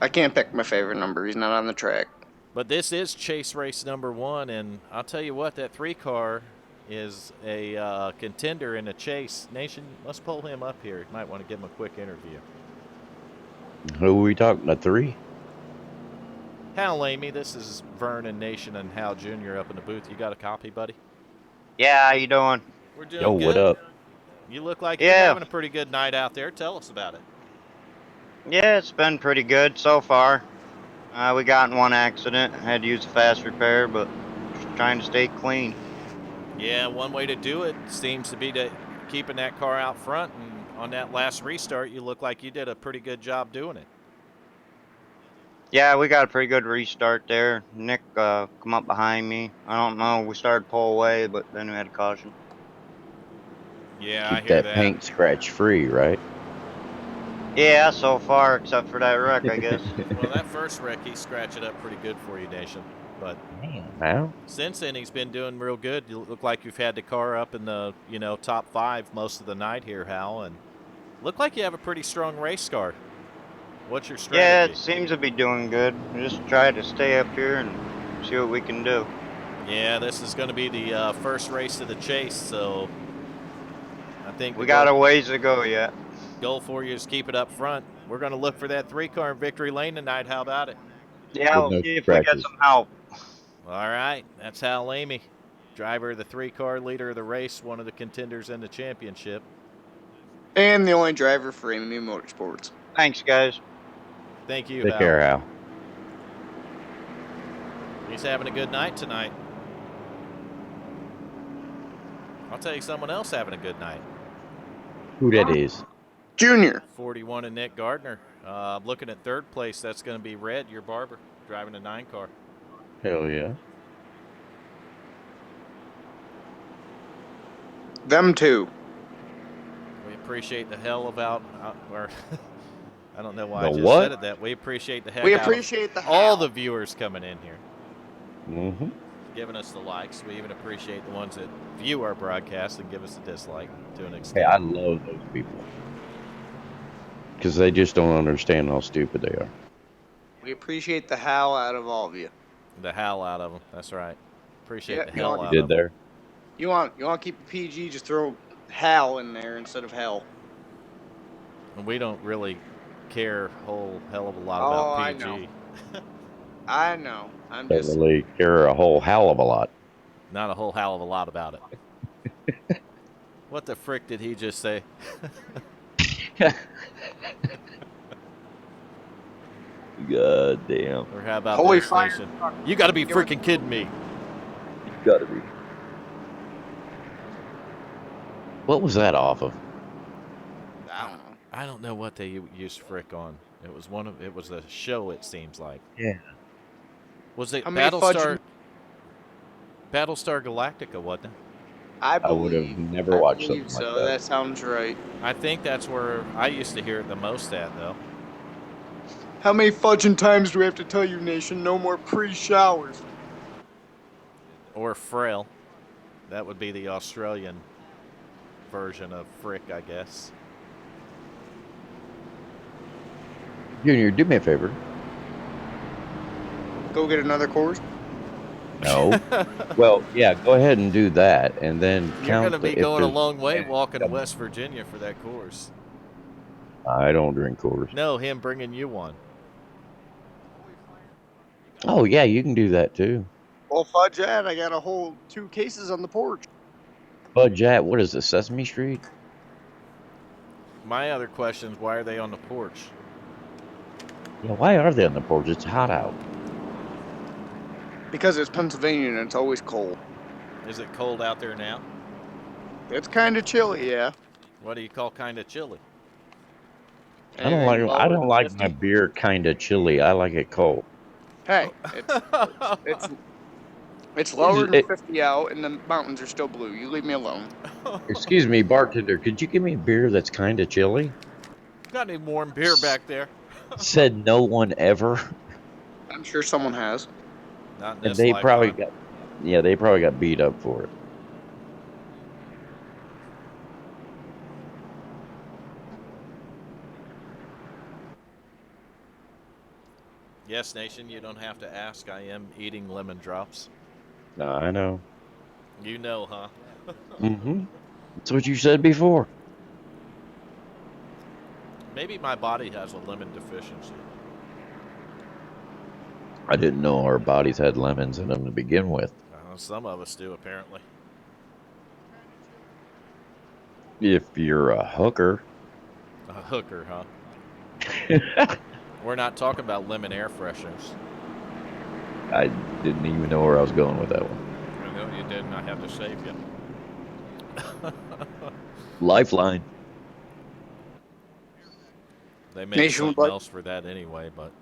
I can't pick my favorite number. He's not on the track. But this is chase race number 1, and I'll tell you what, that 3 car is a contender in a chase. Nation, let's pull him up here. You might want to give him a quick interview. Who are we talking about? 3? Hal Amy, this is Vern and Nation and Hal Jr. up in the booth. You got a copy, buddy? Yeah, how you doing? We're doing Yo, good. what up? You look like you're having a pretty good night out there. Tell us about it. Yeah, it's been pretty good so far. We got in one accident. Had to use a fast repair, but just trying to stay clean. Yeah, one way to do it seems to be to keeping that car out front, and on that last restart, you look like you did a pretty good job doing it. Yeah, we got a pretty good restart there. Nick come up behind me. I don't know. We started to pull away, but then we had a caution. Yeah, Keep I hear that paint scratch free, right? Yeah, so far, except for that wreck, I guess. Well, that first wreck, he scratched it up pretty good for you, Nation. But Now? Since then, he's been doing real good. You look like you've had the car up in the, top 5 most of the night here, Hal, and look like you have a pretty strong race car. What's your strategy? Yeah, it seems to be doing good. We just try to stay up here and see what we can do. Yeah, this is going to be the first race of the chase, so I think we got a ways to go yet. Goal for you is keep it up front. We're going to look for that 3-car in victory lane tonight. How about it? Yeah, we'll see if we get some help. All right, that's Hal Amy, driver of the 3-car, leader of the race, one of the contenders in the championship. And the only driver for Amy Motorsports. Thanks, guys. Thank you, Take Hal. care, Hal. He's having a good night tonight. I'll tell you someone else having a good night. Who that is? Junior. 41 and Nick Gardner. Looking at third place, that's going to be Red, your barber, driving a 9 car. Hell yeah. Them two. We appreciate the hell about, or I don't know why The I just what? said it that. We appreciate the heck We out appreciate of the all hell. the viewers coming in here, Mm-hmm. giving us the likes. We even appreciate the ones that view our broadcast and give us a dislike to an Hey, extent. I love those people. Because they just don't understand how stupid they are. We appreciate the hell out of all of you. The hell out of them. That's right. Appreciate Yeah, the you hell know, out You of did them. there? You want to keep it PG? Just throw hell in there instead of hell. And we don't really care a whole hell of a lot Oh, I about PG. I know. I'm Don't just. really care a whole hell of a lot. Not a whole hell of a lot about it. What the frick did he just say? God damn. Or how about Holy this, fire Nation? truck. You got to be Give us- freaking kidding me. You gotta be. What was that off of? I don't know. I don't know what they used frick on. It was it was a show, it seems like. Yeah. Was it How many Battlestar Galactica, wasn't it? I would have believe. never I watched believe something like so. that. That sounds right. I think that's where I used to hear it the most at, though. How many fudging times do we have to tell you, Nation? No more pre-showers. Or Frail. That would be the Australian version of frick, I guess. Junior, do me a favor. Go get another course. No. Well, yeah, go ahead and do that, and then You're count. going to be if going a there's- long way walking to West Virginia for that course. I don't drink Coors. No, him bringing you one. Oh yeah, you can do that too. Well, fudge that. I got a whole 2 cases on the porch. Fudge at what is it, Sesame Street? My other question is, why are they on the porch? Yeah, why are they on the porch? It's hot out. Because it's Pennsylvania and it's always cold. Is it cold out there now? It's kind of chilly, yeah. What do you call kind of chilly? I don't Anything like. I lower don't than like 50. my beer kind of chilly. I like it cold. Hey, it's lower than It- 50 out, and the mountains are still blue. You leave me alone. Excuse me, bartender. Could you give me a beer that's kind of chilly? Got any warm beer back there? Said no one ever. I'm sure someone has. Not in And this they lifetime. probably got. Yeah, they probably got beat up for it. Yes, Nation, you don't have to ask. I am eating lemon drops. No, I know. You know, huh? Mm-hmm. That's what you said before. Maybe my body has a lemon deficiency. I didn't know our bodies had lemons in them to begin with. Some of us do, apparently. If you're a hooker. A hooker, huh? We're not talking about lemon air fresheners. I didn't even know where I was going with that one. I know you didn't. I have to save you. Lifeline. They make Nation would something like- else for that anyway, but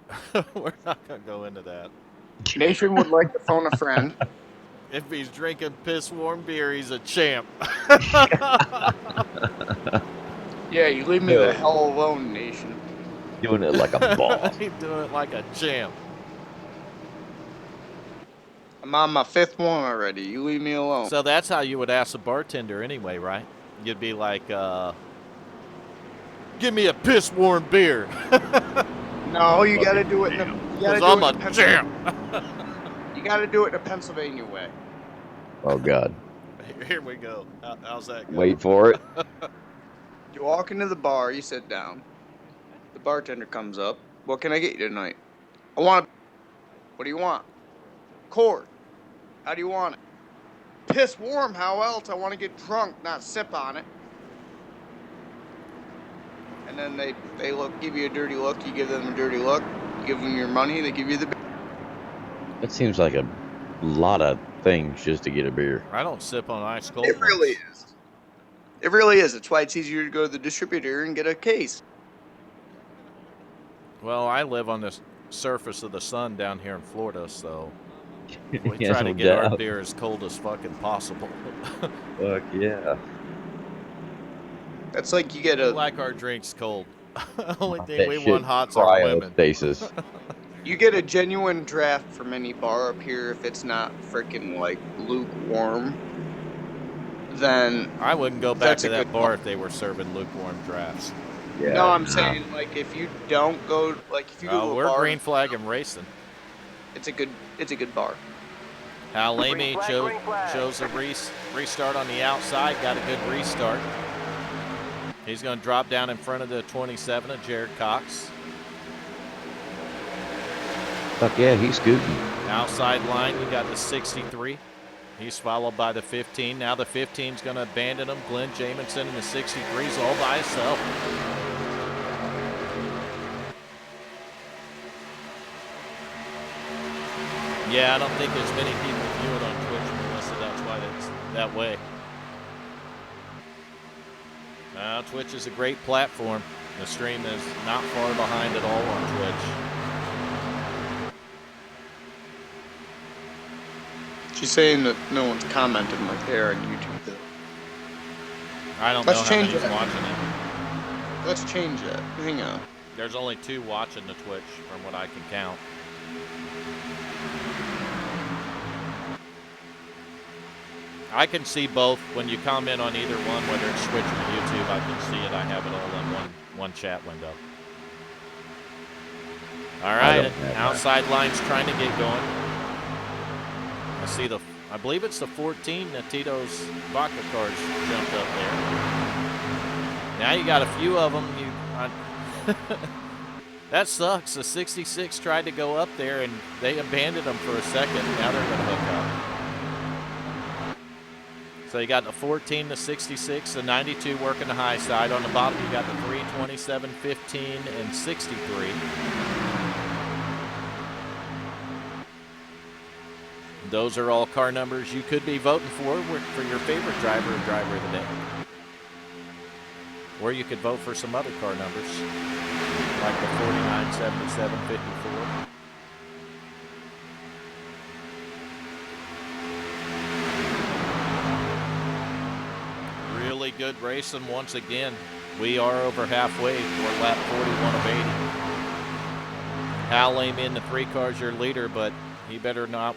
we're not going to go into that. Nation would like to phone a friend. If he's drinking piss warm beer, he's a champ. Yeah, you leave me the hell alone, Nation. Doing it like a boss. He's doing it like a champ. I'm on my 5th one already. You leave me alone. So that's how you would ask a bartender anyway, right? You'd be like, give me a piss warm beer. No, you gotta do it in the. You gotta Because do I'm it in a Pennsylvania. champ. You gotta do it the Pennsylvania way. Oh, God. Here we go. How's that go? Wait for it. You walk into the bar, you sit down. The bartender comes up. What can I get you tonight? I want. What do you want? Cord. How do you want it? Piss warm. How else? I want to get drunk, not sip on it. And then they give you a dirty look. You give them a dirty look. You give them your money. They give you the. That seems like a lot of things just to get a beer. I don't sip on ice cold It really ones. is. It really is. That's why it's easier to go to the distributor and get a case. Well, I live on the surface of the sun down here in Florida, so we Yeah, try to no get our doubt. beer as cold as fucking possible. Fuck yeah. That's like you get We a like our drinks cold. Only thing That we shit want hot's our women. cryostasis. genuine draft from any bar up here if it's not freaking like lukewarm. Then I wouldn't go back that's to a good that bar. bar if they were serving lukewarm drafts. No, Yeah, I'm nah. saying like if you don't go like if you go to a We're bar, green flag and racing. it's a good bar. Hal Amy chose a restart on the outside, got a good restart. He's going to drop down in front of the 27 of Jared Cox. Fuck yeah, he's scooting. Outside line, you got the 63. He's followed by the 15. Now the 15's going to abandon him. Glenn Jamison and the 63's all by himself. Yeah, I don't think there's many people view it on Twitch, Melissa. That's why it's that way. Twitch is a great platform. The stream is not far behind at all on Twitch. She's saying that no one's commenting like they are on YouTube though. I don't know Let's how change many's that. watching it. Let's change that. Hang on. There's only 2 watching the Twitch from what I can count. I can see both. When you comment on either one, whether it's Twitch or YouTube, I can see it. I have it all in one chat window. All right, outside line's trying to get going. I see I believe it's the 14. Tito's vodka cars jumped up there. Now you got a few of them. That sucks. The 66 tried to go up there and they abandoned them for a second. Now they're going to hook up. So you got the 14, the 66, the 92 working the high side. On the bottom, you got the 3, 27, 15, and 63. Those are all car numbers you could be voting for your favorite driver or driver of the day. Or you could vote for some other car numbers, like the 49, 77, 54. Really good racing once again. We are over halfway. We're lap 41 of 80. Hal Lame in the 3 car's your leader, but he better not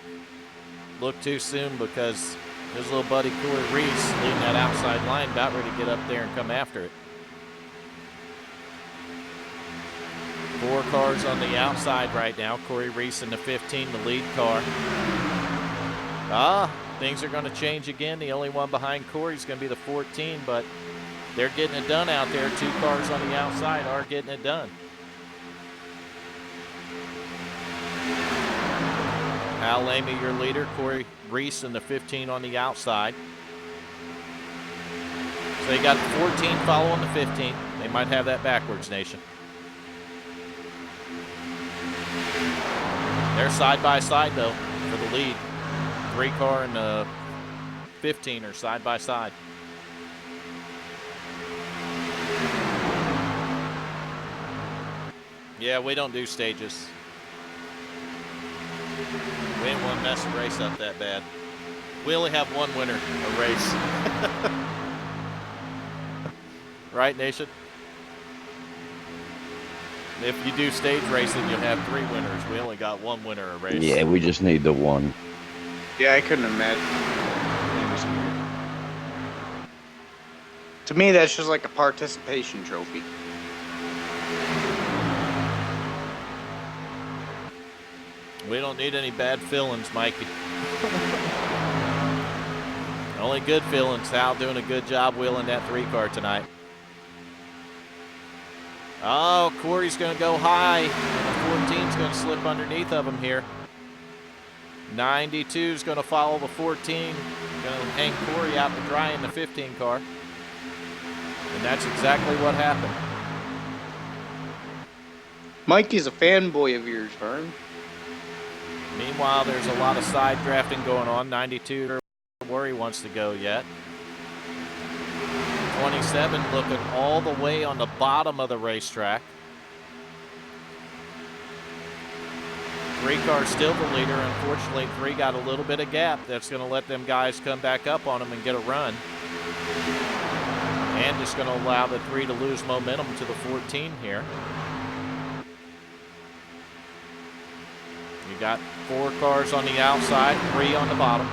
look too soon because his little buddy Corey Reese leading that outside line, about ready to get up there and come after it. 4 cars on the outside right now. Corey Reese in the 15, the lead car. Things are going to change again. The only one behind Corey is going to be the 14, but they're getting it done out there. 2 cars on the outside are getting it done. Hal Lamy, your leader. Corey Reese in the 15 on the outside. So you got the 14 following the 15. They might have that backwards, Nation. They're side by side, though, for the lead. 3 car and the 15 are side by side. Yeah, we don't do stages. We didn't want to mess the race up that bad. We only have one winner a race. Right, Nation? If you do stage racing, you'll have 3 winners. We only got 1 winner a race. Yeah, we just need the one. Yeah, I couldn't imagine. To me, that's just like a participation trophy. We don't need any bad feelings, Mikey. Only good feelings. Hal doing a good job wheeling that 3 car tonight. Oh, Corey's going to go high. And the 14's going to slip underneath of him here. 92's going to follow the 14. Going to hang Corey out to dry in the 15 car. And that's exactly what happened. Mikey's a fanboy of yours, Vern. Meanwhile, there's a lot of side drafting going on. 92 where he wants to go yet. 27 looking all the way on the bottom of the racetrack. 3 car still the leader. Unfortunately, 3 got a little bit of gap. That's going to let them guys come back up on them and get a run. And it's going to allow the 3 to lose momentum to the 14 here. You got 4 cars on the outside, 3 on the bottom.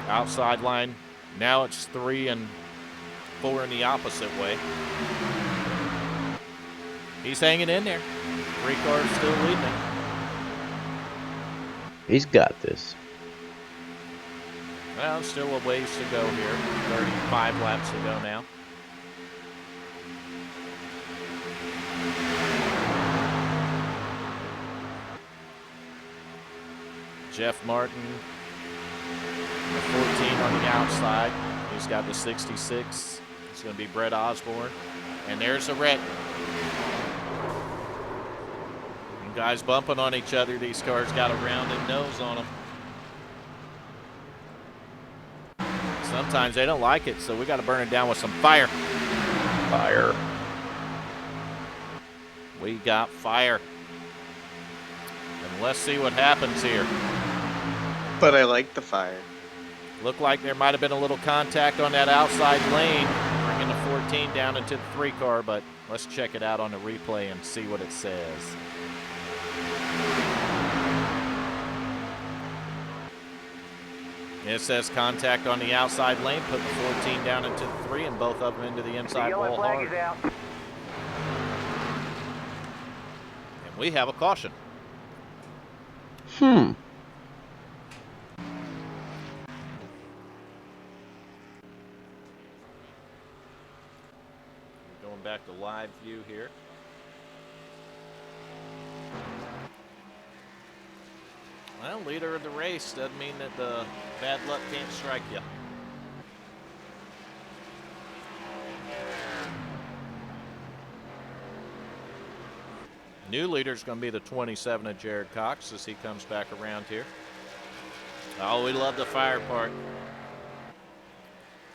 Outside line. Now it's 3 and 4 in the opposite way. He's hanging in there. 3 cars still leading. He's got this. Well, still a ways to go here. 35 laps to go now. Jeff Martin, the 14 on the outside. He's got the 66. It's going to be Brett Osborne. And there's a wreck. And guys bumping on each other. These cars got a rounded nose on them. Sometimes they don't like it, so we got to burn it down with some fire. Fire. We got fire. And let's see what happens here. But I like the fire. Looked like there might have been a little contact on that outside lane, bringing the 14 down into the 3 car, but let's check it out on the replay and see what it says. It says contact on the outside lane, put the 14 down into the 3 and both of them into the inside wall hard. And we have a caution. Hmm. Going back to live view here. Well, leader of the race doesn't mean that the bad luck can't strike you. New leader is going to be the 27 of Jared Cox as he comes back around here. Oh, we love the fire part.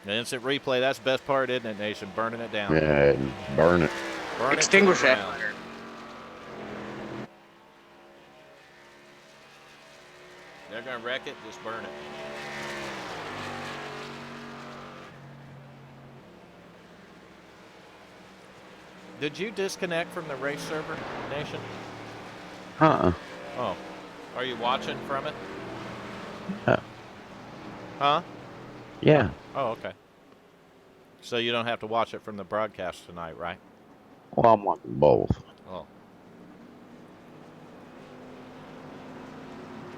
The instant replay, that's the best part, isn't it, Nation? Burning it down. Yeah, burn it. Burn Extinguish it to the that ground. fire. They're going to wreck it, just burn it. Did you disconnect from the race server, Nation? Uh-uh. Oh. Are you watching from it? Yeah. Huh? Yeah. Oh, okay. So you don't have to watch it from the broadcast tonight, right? Well, I'm watching both. Oh.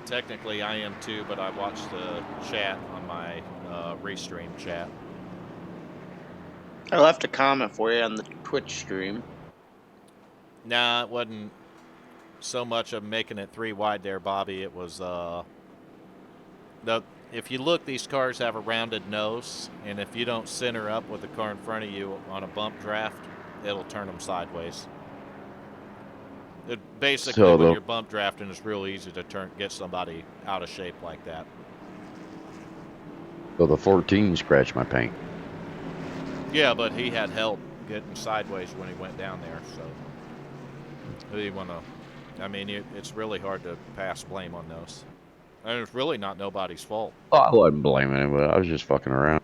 Technically, I am too, but I watch the chat on my restream chat. I left a comment for you on the Twitch stream. Nah, it wasn't so much of making it 3 wide there, Bobby. It was if you look, these cars have a rounded nose, and if you don't center up with the car in front of you on a bump draft, it'll turn them sideways. Basically, So when you're bump drafting, it's real easy to get somebody out of shape like that. So the 14 scratched my paint. Yeah, but he had help getting sideways when he went down there, so who do you want to? I mean, it's really hard to pass blame on those. And it's really not nobody's fault. Oh, I wasn't blaming him, but I was just fucking around.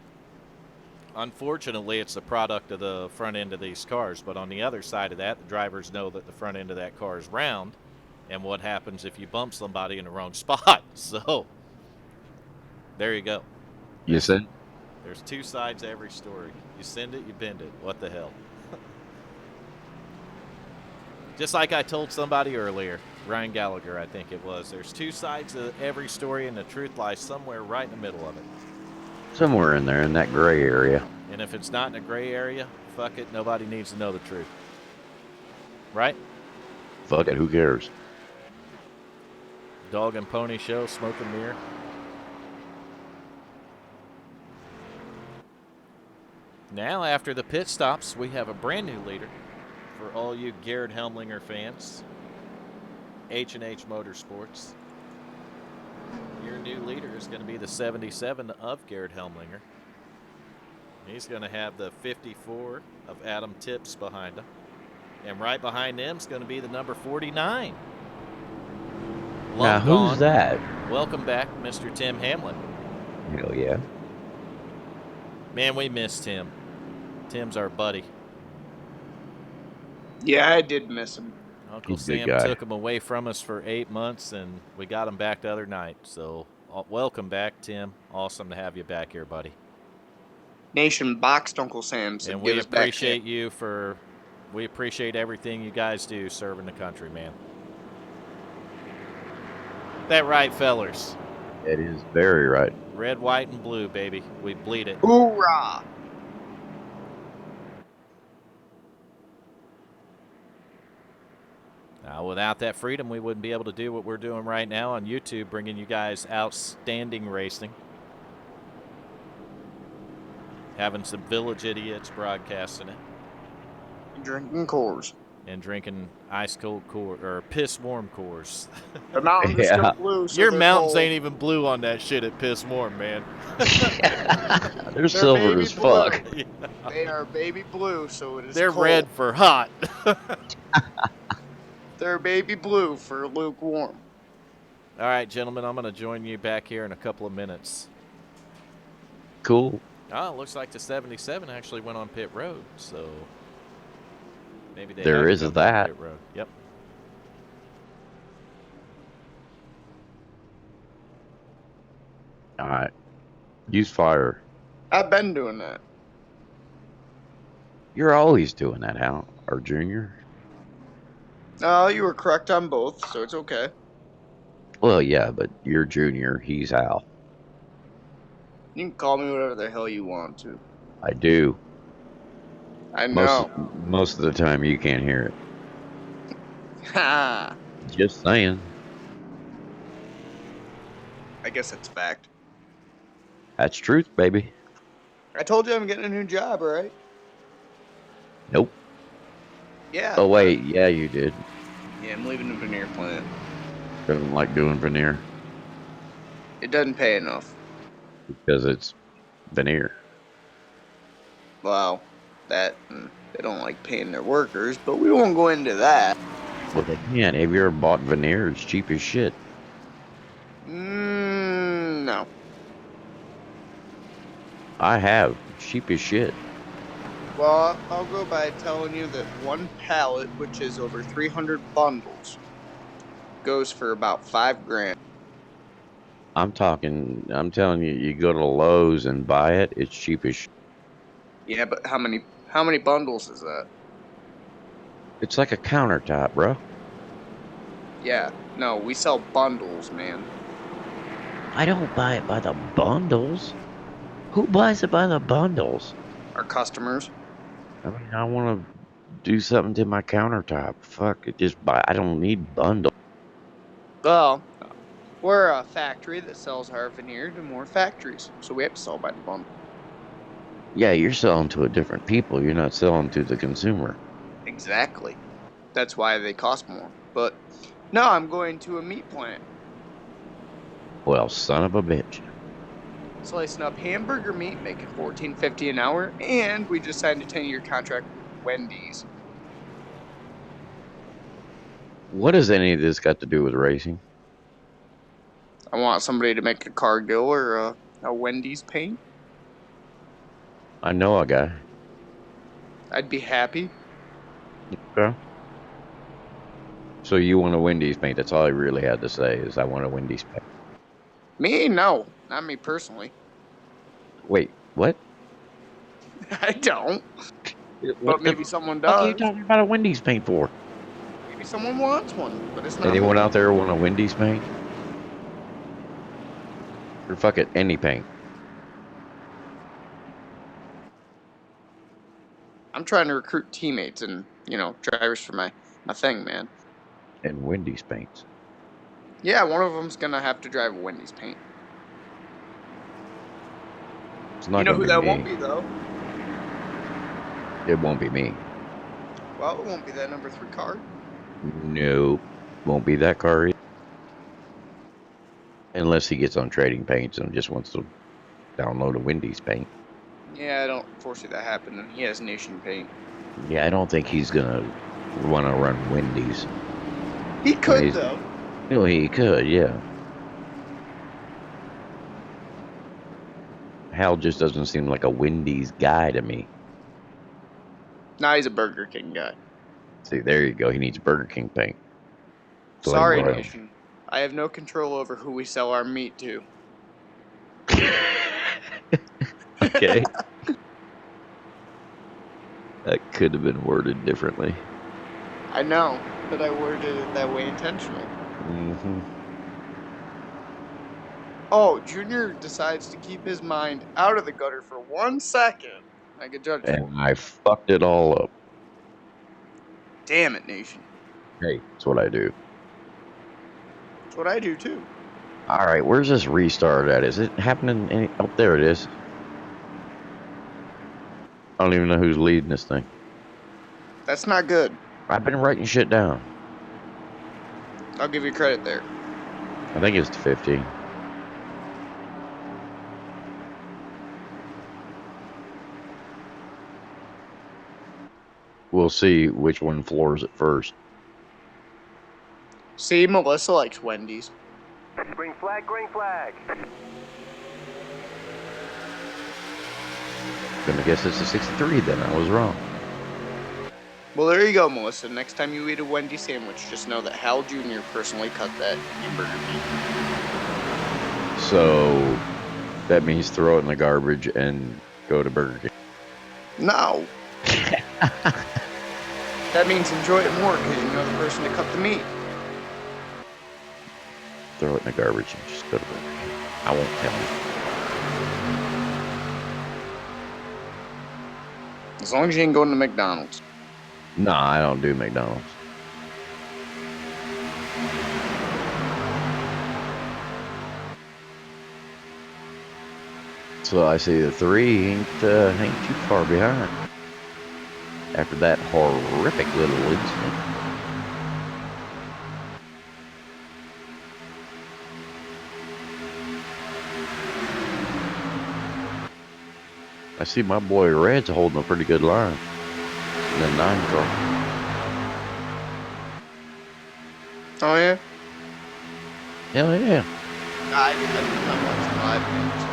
Unfortunately, it's the product of the front end of these cars, but on the other side of that, the drivers know that the front end of that car is round, and what happens if you bump somebody in the wrong spot. So, there you go. You said? There's 2 sides to every story. You send it, you bend it. What the hell? Just like I told somebody earlier, Ryan Gallagher, I think it was. There's 2 sides to every story, and the truth lies somewhere right in the middle of it. Somewhere in there, in that gray area. And if it's not in a gray area, fuck it, nobody needs to know the truth. Right? Fuck it, who cares? Dog and Pony Show, Smoke and Mirror. Now, after the pit stops, we have a brand new leader for all you Garrett Helmlinger fans. H&H Motorsports. Your new leader is going to be the 77 of Garrett Helmlinger. He's going to have the 54 of Adam Tips behind him. And right behind him is going to be the number 49. Now, Long who's gone. that? Welcome back, Mr. Tim Hamlin. Hell yeah. Man, we missed Tim. Tim's our buddy. Yeah, I did miss him. Uncle He's a good Sam guy. took him away from us for 8 months, and we got him back the other night. So, welcome back, Tim. Awesome to have you back here, buddy. Nation boxed Uncle Sam, so And give we us back appreciate you for. We appreciate everything you guys do serving the country, man. That right, fellers? It is very right. Red, white, and blue, baby. We bleed it. Hoorah! Now, without that freedom, we wouldn't be able to do what we're doing right now on YouTube, bringing you guys outstanding racing. Having some village idiots broadcasting it. Drinking Coors. And drinking ice cold Coors, or piss warm Coors. The mountains are Yeah. still blue, so Your they're mountains cold. ain't even blue on that shit at piss warm, man. They're silver baby as fuck. blue. They are baby blue, so it is They're cold. red for hot. They're baby blue for lukewarm. All right, gentlemen, I'm going to join you back here in a couple of minutes. Cool. Oh, it looks like the 77 actually went on pit road, so maybe they There have to is come that. on pit road. Yep. All right. Use fire. I've been doing that. You're always doing that, Hal, or Junior. No, you were correct on both, so it's okay. Well, yeah, but you're Junior. He's Hal. You can call me whatever the hell you want to. I do. I know. Most of the time, you can't hear it. Ha! Just saying. I guess it's fact. That's truth, baby. I told you I'm getting a new job, right? Nope. Yeah. Oh, wait. Yeah, you did. Yeah, I'm leaving the veneer plant. Doesn't like doing veneer It doesn't pay enough. because it's veneer. Well, that they don't like paying their workers, but we won't go into that. Well, they can't. Have you ever bought veneer? It's cheap as shit. No. I have. Cheap as shit. Well, I'll go by telling you that one pallet, which is over 300 bundles, goes for about $5,000. I'm telling you, you go to Lowe's and buy it, it's cheap as shit. Yeah, but how many bundles is that? It's like a countertop, bro. Yeah, no, we sell bundles, man. I don't buy it by the bundles. Who buys it by the bundles? Our customers. I mean, I want to do something to my countertop. Fuck it, I don't need bundles. Well, we're a factory that sells our veneer to more factories, so we have to sell by the bundle. Yeah, you're selling to a different people. You're not selling to the consumer. Exactly. That's why they cost more. But no, I'm going to a meat plant. Well, son of a bitch. Slicing up hamburger meat, making $14.50 an hour, and we just signed a 10-year contract with Wendy's. What does any of this got to do with racing? I want somebody to make a Cargill or a Wendy's paint. I know a guy. I'd be happy. Okay. So you want a Wendy's paint? That's all I really had to say is I want a Wendy's paint. Me? No. Not me personally. Wait, what? I don't. What But the maybe someone fuck are you does. talking about a Wendy's paint for? Maybe someone wants one, but it's not. Anyone out there want a Wendy's paint? Or fuck it, any paint. I'm trying to recruit teammates and, drivers for my thing, man. And Wendy's paints. Yeah, one of them's going to have to drive a Wendy's paint. It's not You know gonna who be that me. won't be, though? It won't be me. Well, it won't be that number 3 car. No, won't be that car either. Unless he gets on Trading Paints and just wants to download a Wendy's paint. Yeah, I don't foresee that happening. He has nation paint. Yeah, I don't think he's gonna want to run Wendy's. He I mean, could, though. he could, yeah. Hal just doesn't seem like a Wendy's guy to me. Nah, he's a Burger King guy. See, there you go. He needs Burger King paint. So they can Sorry, go ahead. Nation. I have no control over who we sell our meat to. Okay. That could have been worded differently. I know, but I worded it that way intentionally. Mm-hmm. Oh, Junior decides to keep his mind out of the gutter for 1 second. I could judge for it. And I fucked it all up. Damn it, Nation. Hey, that's what I do. That's what I do, too. All right, where's this restart at? Is it happening? Oh, there it is. I don't even know who's leading this thing. That's not good. I've been writing shit down. I'll give you credit there. I think it's 50. We'll see which one floors it first. See, Melissa likes Wendy's. Green flag, green flag. Gonna guess it's a 63 then. I was wrong. Well, there you go, Melissa. Next time you eat a Wendy's sandwich, just know that Hal Jr. personally cut that hamburger meat. So that means throw it in the garbage and go to Burger King. No. That means enjoy it more because you know the person to cut the meat. Throw it in the garbage and just go to Burger King. I won't tell you. As long as you ain't going to McDonald's. Nah, I don't do McDonald's. So I see the 3 ain't too far behind. After that horrific little incident. I see my boy Red's holding a pretty good line. In the 9 car. Oh, yeah? Hell yeah. I did not watch 5 minutes.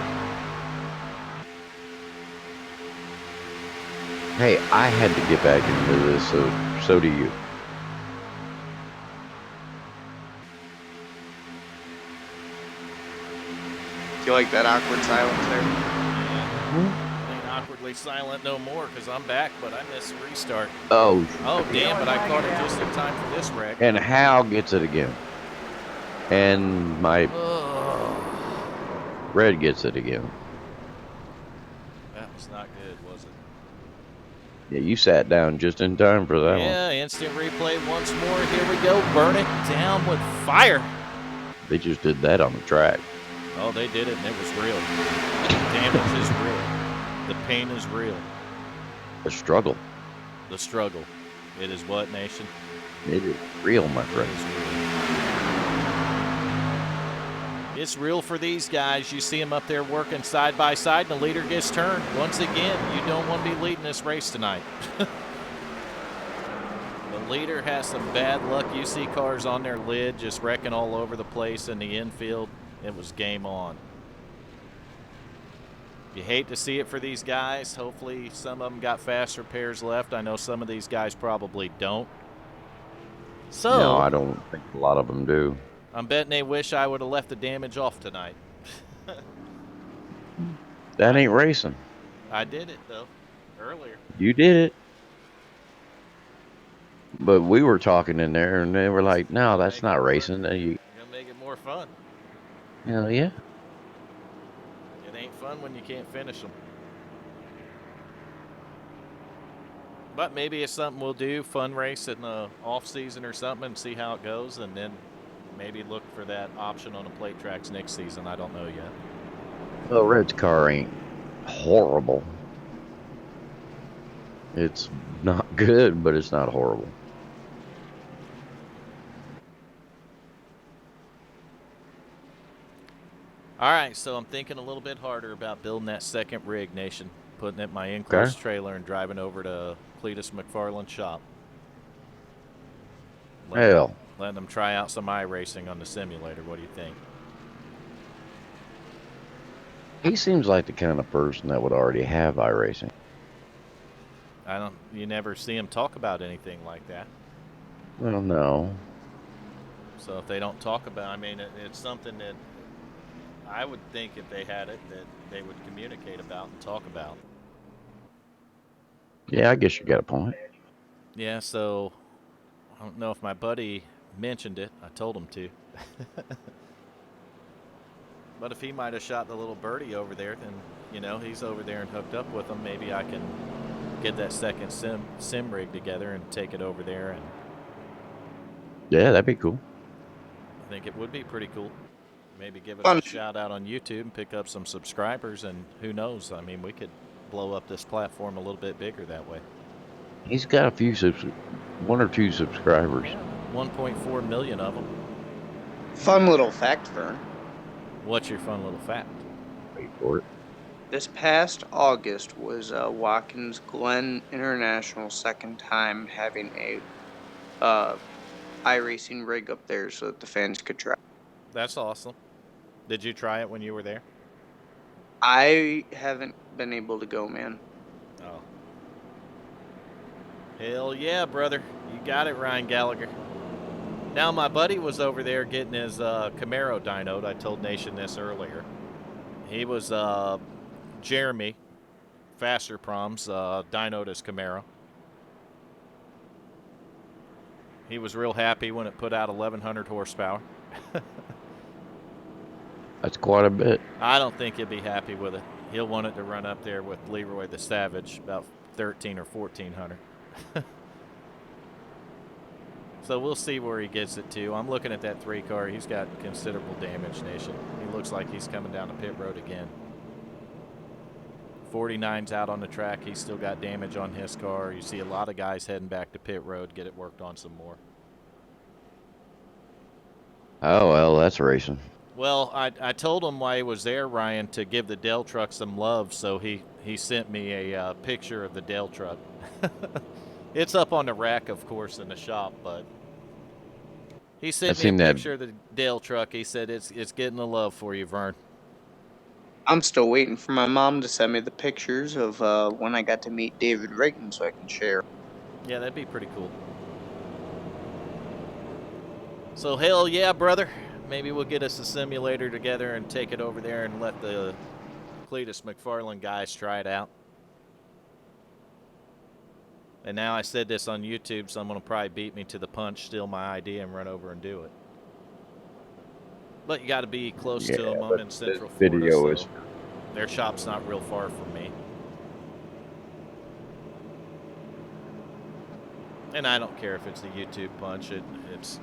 Hey, I had to get back into this, so do you. Do you like that awkward silence there? Yeah. Ain't awkwardly silent no more because I'm back, but I missed the restart. Oh, Oh, damn, but I caught it just in time for this wreck. and Hal gets it again. And my Red gets it again. That was not good, was it? Yeah, you sat down just in time for that one. Yeah, instant replay once more. Here we go. Burn it down with fire. They just did that on the track. Oh, they did it, and it was real. The damage is real. The pain is real. The struggle. The struggle. It is what, Nation? It is real, my It friend. is real. It's real for these guys. You see them up there working side by side, and the leader gets turned. Once again, you don't want to be leading this race tonight. The leader has some bad luck. You see cars on their lid just wrecking all over the place in the infield. It was game on. You hate to see it for these guys. Hopefully some of them got fast repairs left. I know some of these guys probably don't. So No, I don't think a lot of them do. I'm betting they wish I would have left the damage off tonight. That ain't racing. I did it, though, earlier. You did it. But we were talking in there, and they were like, no, that's not racing. You're going to make it more fun. Hell yeah. It ain't fun when you can't finish them. But maybe it's something we'll do, fun race in the off season or something, and see how it goes, and then maybe look for that option on the plate tracks next season. I don't know yet. Well, Red's car ain't horrible. It's not good, but it's not horrible. All right, so I'm thinking a little bit harder about building that second rig, Nation. putting it in my enclosed Okay. trailer and driving over to Cletus McFarland's shop. Hell, Letting them try out some iRacing on the simulator. What do you think? he seems like the kind of person that would already have iRacing. You never see him talk about anything like that. Well, no. So if they don't talk about, I mean, it's something that I would think if they had it that they would communicate about and talk about. Yeah, I guess you got a point. Yeah, so I don't know if my buddy mentioned it. I told him to. But if he might have shot the little birdie over there, then, he's over there and hooked up with him. Maybe I can get that second sim rig together and take it over there. And Yeah, that'd be cool. I think it would be pretty cool. Maybe give us Fun. a shout out on YouTube and pick up some subscribers. And who knows? I mean, we could blow up this platform a little bit bigger that way. He's got a few, 1 or 2 subscribers. 1.4 million of them. Fun little fact, Vern. What's your fun little fact? Wait for it. This past August was Watkins Glen International's second time having a iRacing rig up there so that the fans could try. That's awesome. Did you try it when you were there? I haven't been able to go, man. Oh. Hell yeah, brother. You got it, Ryan Gallagher. Now, my buddy was over there getting his Camaro dynoed. I told Nation this earlier. He was Jeremy, Faster Proms, dynoed his Camaro. He was real happy when it put out 1,100 horsepower. That's quite a bit. I don't think he'll be happy with it. He'll want it to run up there with Leroy the Savage, about 1,300 or 1,400. So we'll see where he gets it to. I'm looking at that 3 car. He's got considerable damage, Nation. He looks like he's coming down the pit road again. 49's out on the track. He's still got damage on his car. You see a lot of guys heading back to pit road, get it worked on some more. Oh, well, that's racing. Well, I told him while he was there, Ryan, to give the Dell truck some love, so he sent me a picture of the Dell truck. It's up on the rack, of course, in the shop, but he sent me a picture of the Dell truck. He said, it's getting the love for you, Vern. I'm still waiting for my mom to send me the pictures of when I got to meet David Reagan so I can share. Yeah, that'd be pretty cool. So, hell yeah, brother. Maybe we'll get us a simulator together and take it over there and let the Cletus McFarland guys try it out. And now I said this on YouTube, someone will probably beat me to the punch, steal my idea, and run over and do it. But you got to be close to them. I'm in Central Florida, so their shop's not real far from me. And I don't care if it's a YouTube punch. It's,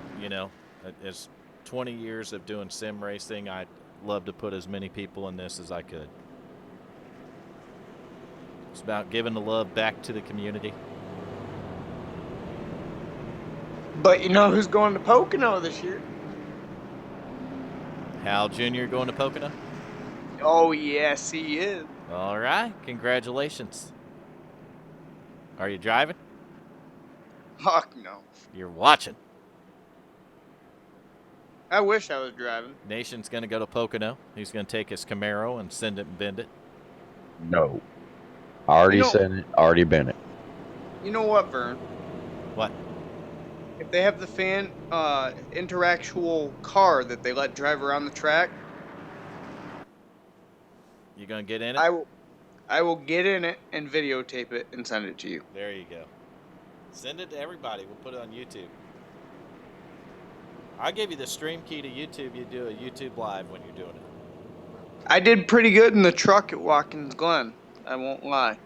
it's 20 years of doing sim racing. I'd love to put as many people in this as I could. It's about giving the love back to the community. But you know who's going to Pocono this year? Hal Jr. going to Pocono? Oh, yes, he is. All right. Congratulations. Are you driving? Fuck no. You're watching. I wish I was driving. Nation's going to go to Pocono. He's going to take his Camaro and send it and bend it. No. Already sent it. Already been it. You know what, Vern? What? If they have the fan interactual car that they let drive around the track, You going to get in it? I will get in it and videotape it and send it to you. There you go. Send it to everybody. We'll put it on YouTube. I give you the stream key to YouTube. You do a YouTube live when you're doing it. I did pretty good in the truck at Watkins Glen. I won't lie.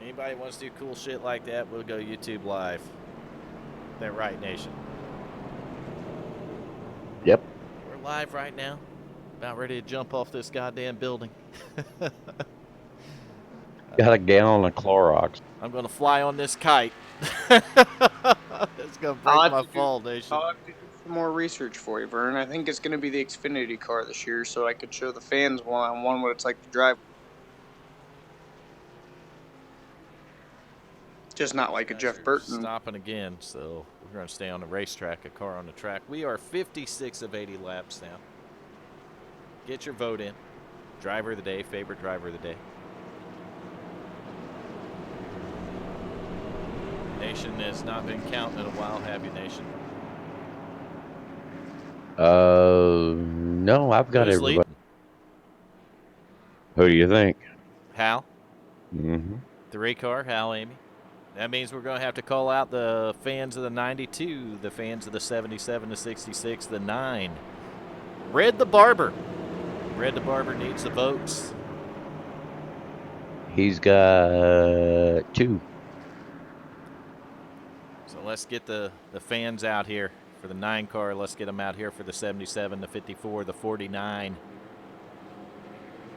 Anybody wants to do cool shit like that, we'll go YouTube live. That right, Nation? Yep. We're live right now. About ready to jump off this goddamn building. Got a gallon of Clorox. I'm going to fly on this kite. It's going to break my fall, Nation. I'll have to do some more research for you, Vern. I think it's going to be the Xfinity car this year, so I could show the fans one-on-one what it's like to drive. Just not like a Guys Jeff are Burton. stopping again, so we're going to stay on the racetrack, a car on the track. We are 56 of 80 laps now. Get your vote in. Driver of the day, favorite driver of the day. Nation has not been counting in a while, have you, Nation? No, I've got Who's everybody. leading? Who do you think? Hal? Mm-hmm. 3-car, Hal, Amy. That means we're going to have to call out the fans of the 92, the fans of the 77 to 66, the 9. Red the Barber. Red the Barber needs the votes. He's got 2. So let's get the fans out here for the 9-car. Let's get them out here for the 77, the 54, the 49.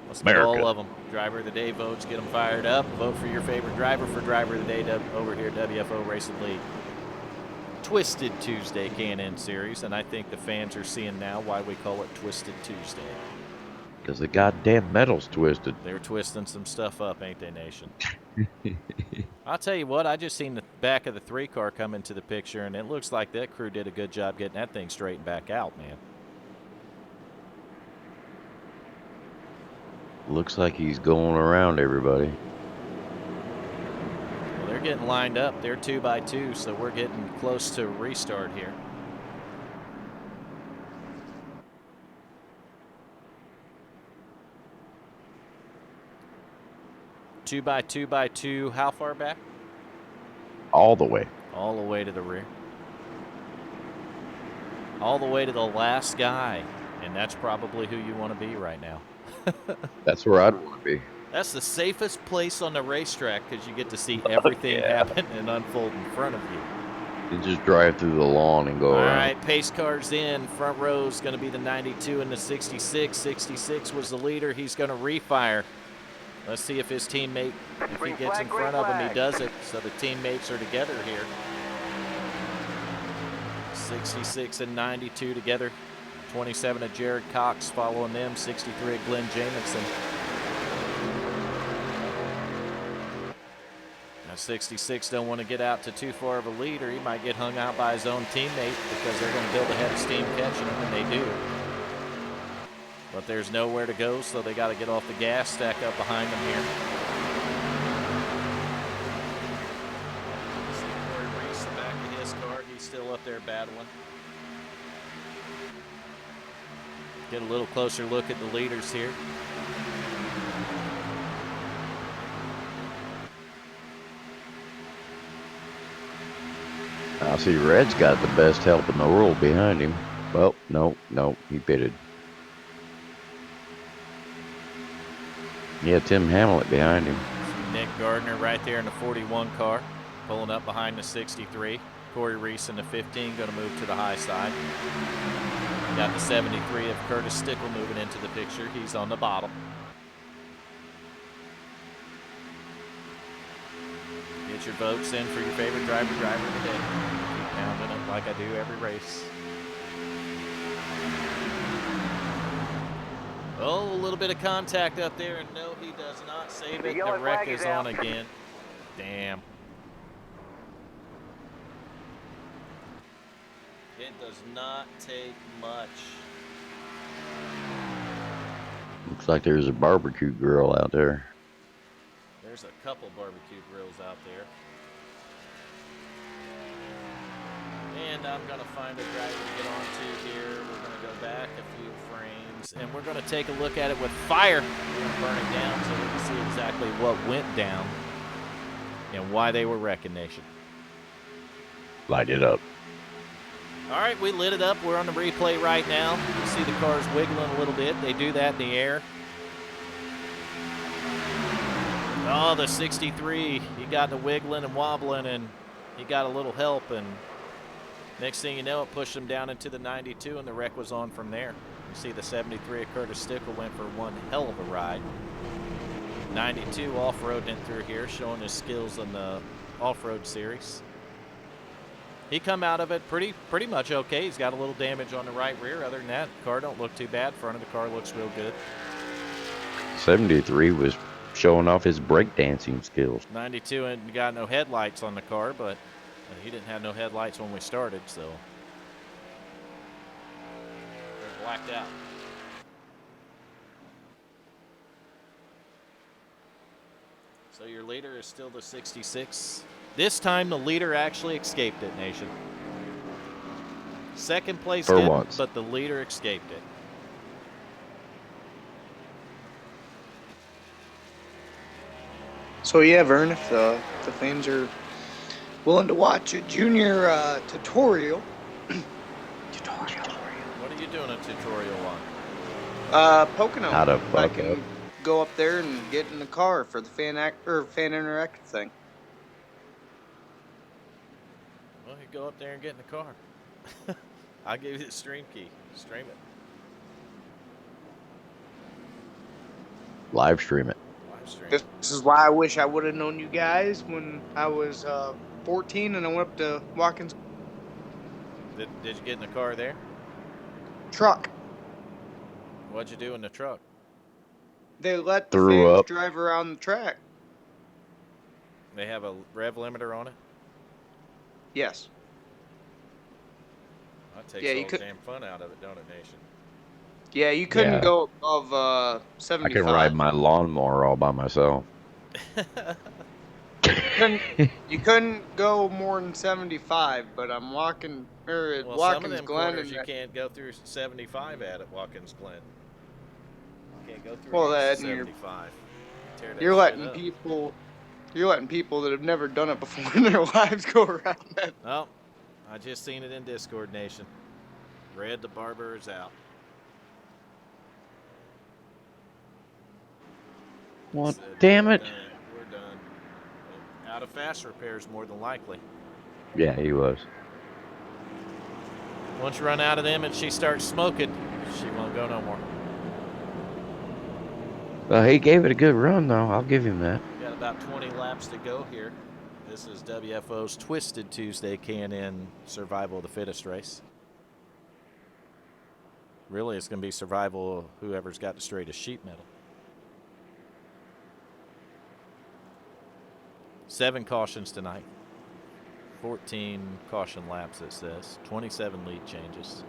Let's get all of them. Driver of the day votes. Get them fired up. Vote for your favorite driver for driver of the day over here at WFO Racing League. Twisted Tuesday Can-In Series, and I think the fans are seeing now why we call it Twisted Tuesday. Because the goddamn metal's twisted. They're twisting some stuff up, ain't they, Nation? I'll tell you what, I just seen the back of the 3-car come into the picture, and it looks like that crew did a good job getting that thing straightened back out, man. Looks like he's going around everybody. Well, they're getting lined up. They're 2 by 2, so we're getting close to a restart here. Two by two. How far back? All the way. All the way to the rear. All the way to the last guy. And that's probably who you want to be right now. That's where I'd want to be. That's the safest place on the racetrack because you get to see everything happen and unfold in front of you. You just drive through the lawn and go All around. right, pace cars in. Front row is going to be the 92 and the 66. 66 was the leader. He's going to refire. Let's see if his teammate, if he gets in front of him, he does it. So the teammates are together here. 66 and 92 together. 27 of Jared Cox following them. 63 of Glenn Jamison. Now 66 don't want to get out to too far of a lead, or he might get hung out by his own teammate because they're going to build a head of steam catching him, and they do. But there's nowhere to go, so they got to get off the gas, stack up behind them here. See Corey Reese, the back of his car. He's still up there battling. Get a little closer look at the leaders here. I see Red's got the best help in the world behind him. Well, no, he pitted. Yeah, Tim Hamlet behind him. Nick Gardner right there in the 41 car, pulling up behind the 63. Corey Reese in the 15, going to move to the high side. Got the 73 of Curtis Stickle moving into the picture. He's on the bottom. Get your votes in for your favorite driver of the day. Keep pounding it like I do every race. Oh, a little bit of contact up there, and no, he does not save it. The wreck is on again. Damn. It does not take much. Looks like there's a barbecue grill out there. There's a couple barbecue grills out there. And I'm going to find a driver to get onto here. We're going to go back a few frames, and we're going to take a look at it with fire. We're going to burn it down so we can see exactly what went down and why they were wrecking, Nation. Light it up. All right, we lit it up. We're on the replay right now. You see the cars wiggling a little bit. They do that in the air. Oh, the 63, he got the wiggling and wobbling, and he got a little help, and next thing you know, it pushed him down into the 92, and the wreck was on from there. You see the 73 of Curtis Stickle went for one hell of a ride. 92 off-roading it through here, showing his skills in the off-road series. He come out of it pretty much okay. He's got a little damage on the right rear. Other than that, car don't look too bad. Front of the car looks real good. 73 was showing off his breakdancing skills. 92 and got no headlights on the car, but he didn't have no headlights when we started, so they're blacked out. So your leader is still the 66. This time the leader actually escaped it, Nation. Second place For didn't, once. but the leader escaped it. So yeah, Vern, if the fans are willing to watch a junior tutorial. What are you doing a tutorial on? Pocono. How to If I fuck can up. go up there and get in the car for the fan interactive thing. Well, you go up there and get in the car. I'll give you the stream key. Stream it. Live stream it. Live stream. This is why I wish I would have known you guys when I was 14 and I went up to Watkins Did you get in the car there? truck. What'd you do in the truck? They let the Threw fans up. drive around the track. They have a rev limiter on it? Yes. That takes Yeah, all you the could- damn fun out of it, don't it, Nation? Yeah, you couldn't Yeah. go above I 75. can ride my lawnmower all by myself. You couldn't go more than 75, but I'm walking at Well, Watkins some of them Glen corners and you can't go through 75 at Watkins Glen. You can't go through Well, that and 75. Tear that you're shit letting up. people that have never done it before in their lives go around that. Oh, I just seen it in Discord Nation. Red the barber is out. What? Said, Damn it. We're done. Out of fast repairs, more than likely. Yeah, he was. Once you run out of them and she starts smoking, she won't go no more. Well, he gave it a good run, though. I'll give him that. We got about 20 laps to go here. This is WFO's Twisted Tuesday K&N Survival of the Fittest race. Really, it's going to be survival of whoever's got the straightest sheet metal. 7 cautions tonight. 14 caution laps, it says. 27 lead changes.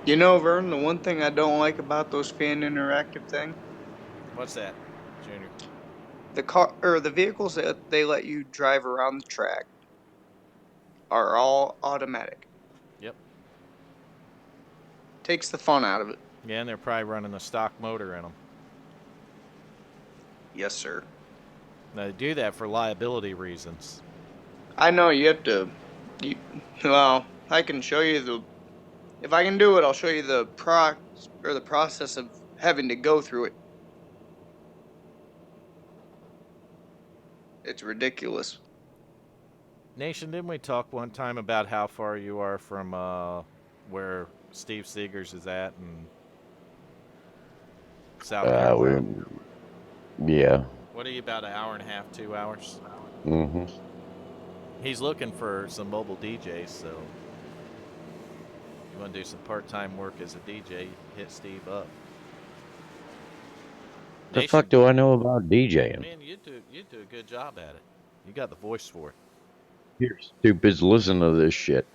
You know, Vern, the one thing I don't like about those fan interactive thing, What's that, Junior? the vehicles that they let you drive around the track are all automatic. Yep. Takes the fun out of it. Yeah, and they're probably running a stock motor in them. Yes, sir. Now, they do that for liability reasons. I know you have to. Well, I can show you if I can do it, I'll show you the process of having to go through it. It's ridiculous. Nation, didn't we talk one time about how far you are from where Steve Seegers is at in South Carolina? Yeah. What are you, about an hour and a half, 2 hours? Mm-hmm. He's looking for some mobile DJs, so you want to do some part-time work as a DJ, hit Steve up. The Nation, fuck do I know about DJing? man, you do a good job at it. You got the voice for it. You're stupid. Listen to this shit.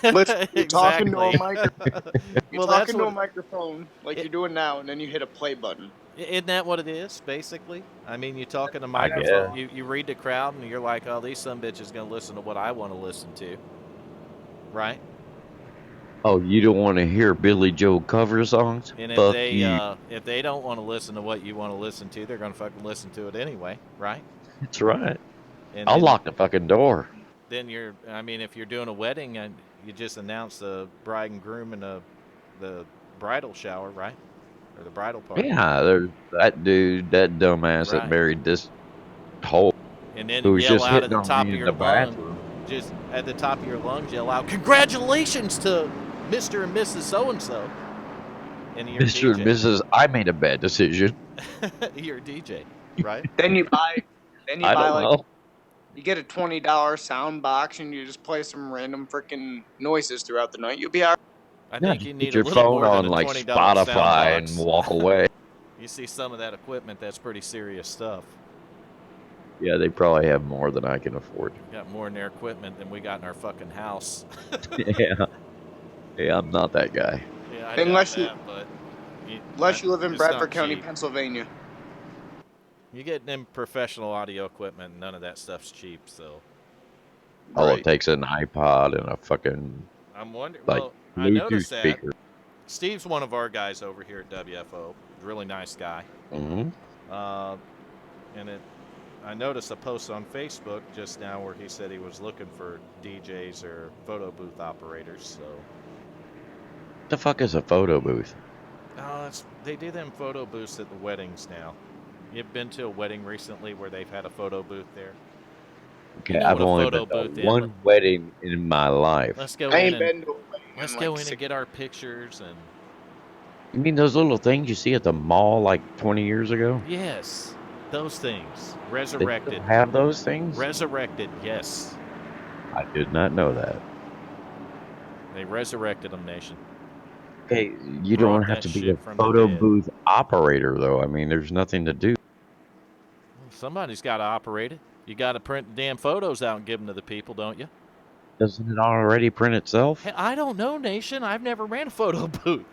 Listen, you're talking to a Exactly. You're talking to a microphone like you're doing now, and then you hit a play button. Isn't that what it is, basically? I mean, you talk in a I microphone, guess. you read the crowd, and you're like, oh, these some bitches going to listen to what I want to listen to. Right? Oh, you don't want to hear Billy Joe cover songs? And Fuck if they don't want to listen to what you want to listen to, they're going to fucking listen to it anyway, right? That's right. And I'll then, lock the fucking door. Then if you're doing a wedding and you just announce the bride and groom and the bridal shower, right? Or the bridal party. Yeah, there's that dude, that dumbass Right. that married this hoe And then who was yell just out at hitting the on top me of in your the lung, bathroom. just at the top of your lungs, yell out, "Congratulations to Mr. and Mrs. So-and-so." And you're Mr. and Mrs. I made a bad decision. You're a DJ, right? Then you buy I don't know. you get a $20 sound box and you just play some random freaking noises throughout the night. You'll be all right. I No, think you just need put a your little phone more than on a like $20 sound Spotify and box. walk away. You see some of that equipment, that's pretty serious stuff. Yeah, they probably have more than I can afford. Got more in their equipment than we got in our fucking house. Yeah, yeah, I'm not that guy. Yeah, I doubt Unless you that, but unless you live in it's Bradford not County, cheap. Pennsylvania. You get them professional audio equipment, and none of that stuff's cheap. So All it Right. takes is an iPod and a fucking I'm wondering. like Well, I Bluetooth noticed that speaker. Steve's one of our guys over here at WFO. Really nice guy. Hmm. Uh, and I noticed a post on Facebook just now where he said he was looking for DJs or photo booth operators. So, The fuck is a photo booth? they do them photo booths at the weddings now. You've been to a wedding recently where they've had a photo booth there? You Okay, know I've what a only been photo to booth is. one wedding in my life. Let's go I in ain't and been to a wedding let's in go like in and 6. get our pictures and You mean those little things you see at the mall like 20 years ago? yes, those things They resurrected. still have those things? Resurrected, yes. I did not know that. They resurrected them, nation. Okay, you don't Brought have that to be a shit from the photo dead. booth operator, though. I mean, there's nothing to do. Somebody's got to operate it. You got to print the damn photos out and give them to the people, don't you? Doesn't it already print itself? Hey, I don't know, nation. I've never ran a photo booth.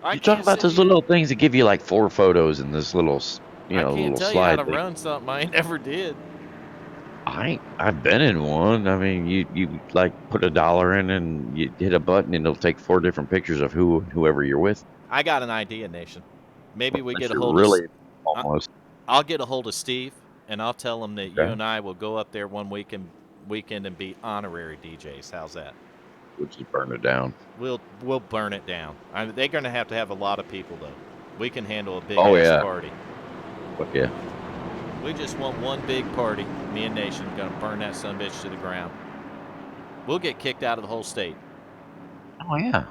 I You talk can't about sit those here. little things that give you like 4 photos in this little, I can't little tell you how to slide thing. run something I never did. I've been in one. I mean, you like put $1 in and you hit a button and it'll take 4 different pictures of whoever you're with. I got an idea, nation. Maybe we Unless get a you're hold of. really I- almost I'll get a hold of Steve, and I'll tell him that you okay. and I will go up there one weekend and be honorary DJs. How's that? We'll just burn it down. We'll burn it down. They're going to have a lot of people though. We can handle a big Oh ass yeah, party. but yeah. We just want one big party. Me and Nation going to burn that son bitch to the ground. We'll get kicked out of the whole state. Oh yeah.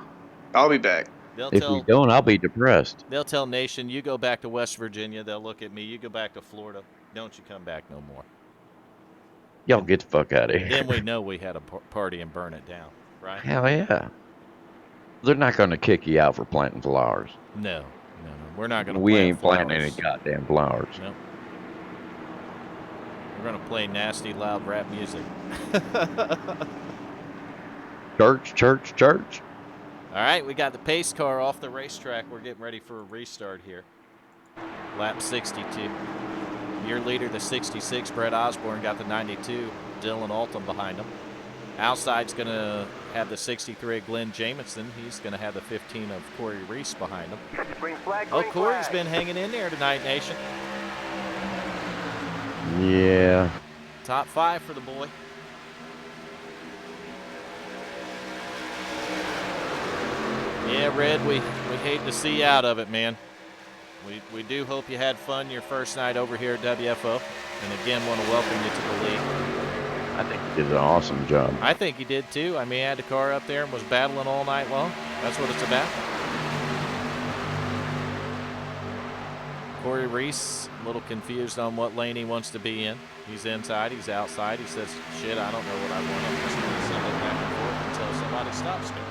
I'll be back. They'll If we tell don't, I'll be depressed. they'll tell Nation, you go back to West Virginia. They'll look at me. You go back to Florida. Don't you come back no more. Y'all get the fuck out of here. Then we know we had a party and burn it down, right? Hell yeah. They're not going to kick you out for planting flowers. No. We're not going to We plant ain't planting any flowers. goddamn flowers. Nope. We're going to play nasty, loud rap music. Church, church, church. All right, we got the pace car off the racetrack. We're getting ready for a restart here. Lap 62. Your leader, the 66, Brett Osborne, got the 92, Dylan Alton behind him. Outside's going to have the 63 Glenn Jamison. He's going to have the 15 of Corey Reese behind him. Green flag, Oh, green Corey's flag. been hanging in there tonight, Nation. Yeah. Top 5 for the boy. Yeah, Red, we hate to see you out of it, man. We do hope you had fun your first night over here at WFO. And again, want to welcome you to the league. I think he did an awesome job. I think he did too. I mean, he had the car up there and was battling all night long. That's what it's about. Corey Reese, a little confused on what lane he wants to be in. He's inside, he's outside. He says, shit, I don't know what I want. I'm just going to send it back and forth until somebody stops me.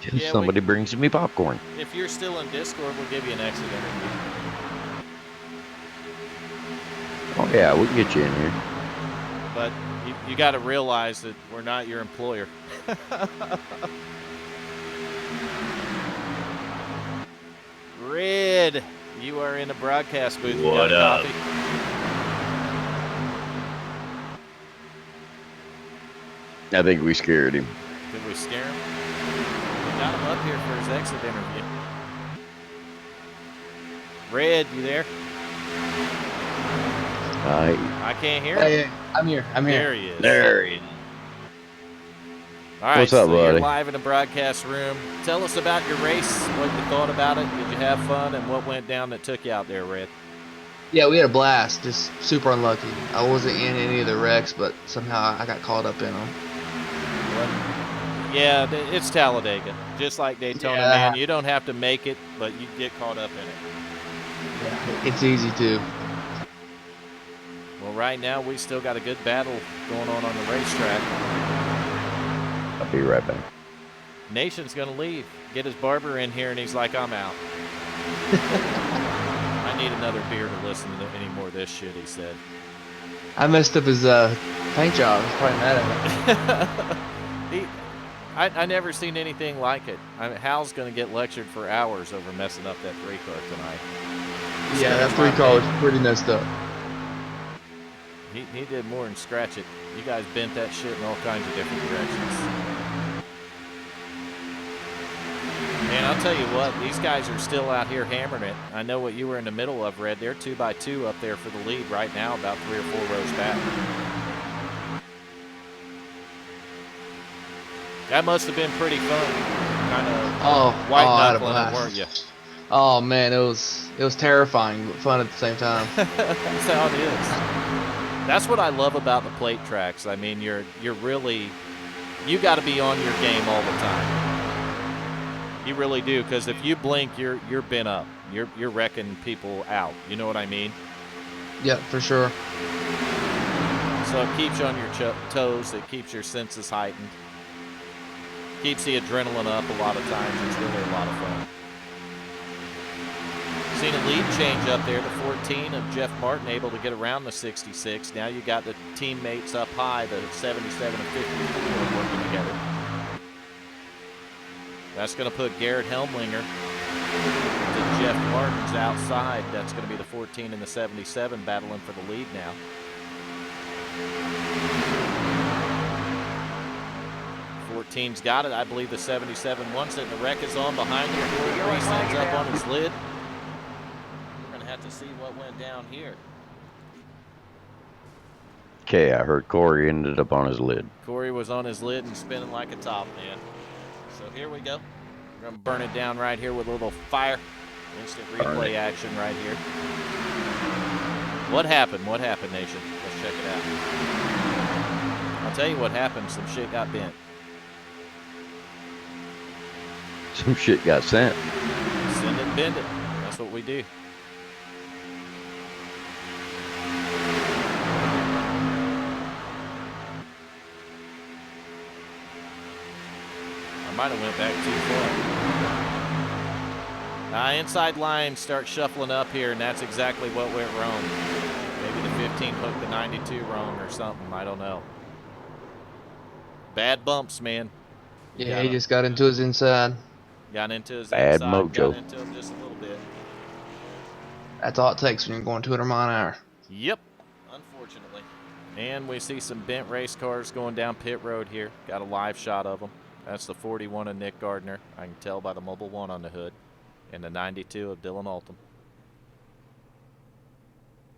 Till Yeah, somebody brings me popcorn. If you're still in Discord, we'll give you an exit interview. Oh yeah, we can get you in here. But you got to realize that we're not your employer. Red, you are in the broadcast booth. You What got a up? coffee? I think we scared him. Did we scare him? We got him up here for his exit interview. Red, you there? I can't hear him. Hey, I'm here. There he is. There he is. All right, What's up, so you're buddy? live in the broadcast room. Tell us about your race, what you thought about it. Did you have fun, and what went down that took you out there, Red? Yeah, we had a blast. Just super unlucky. I wasn't in any of the wrecks, but somehow I got caught up in them. Yeah, it's Talladega. Just like Daytona, Yeah. man. You don't have to make it, but you get caught up in it. Yeah, it's easy too. Well, right now, we still got a good battle going on the racetrack. A Be right back. Nation's going to leave. Get his barber in here, and he's like, I'm out. I need another beer to listen to any more of this shit, he said. I messed up his paint job. He's probably mad at me. I never seen anything like it. Hal's going to get lectured for hours over messing up that 3-car tonight. Yeah, that 3-car was pretty messed up. He did more than scratch it. You guys bent that shit in all kinds of different directions. Man, I'll tell you what, these guys are still out here hammering it. I know what you were in the middle of, Red. They're 2x2 up there for the lead right now, about 3 or 4 rows back. That must have been pretty fun. Kind of white knuckling it, weren't you? Oh man, it was terrifying but fun at the same time. That's how it is. That's what I love about the plate tracks. I mean, you're really, you got to be on your game all the time. You really do, because if you blink, you're bent up. You're wrecking people out. You know what I mean? Yeah, for sure. So it keeps you on your toes. It keeps your senses heightened. Keeps the adrenaline up a lot of times. It's really a lot of fun. Seen a lead change up there, the 14 of Jeff Martin able to get around the 66. Now you got the teammates up high, the 77 and 54 working together. That's going to put Garrett Helmlinger to Jeff Martin's outside. That's going to be the 14 and the 77 battling for the lead now. Team's got it. I believe the 77 wants it. And the wreck is on behind him. Corey stands up on his lid. We're going to have to see what went down here. Okay, I heard Corey ended up on his lid. Corey was on his lid and spinning like a top man. So here we go. We're going to burn it down right here with a little fire. Instant replay action right here. What happened? What happened, Nation? Let's check it out. I'll tell you what happened. Some shit got bent. Some shit got sent. Send it, bend it. That's what we do. I might have went back too far. Inside lines start shuffling up here, and that's exactly what went wrong. Maybe the 15 hooked the 92 wrong or something. I don't know. Bad bumps, man. Yeah, he just got into his inside. Got into his bad inside, mojo. got into him just a little bit. That's all it takes when you're going 200 mile an hour. Yep, unfortunately. And we see some bent race cars going down pit road here. Got a live shot of them. That's the 41 of Nick Gardner. I can tell by the Mobile 1 on the hood. And the 92 of Dylan Alton.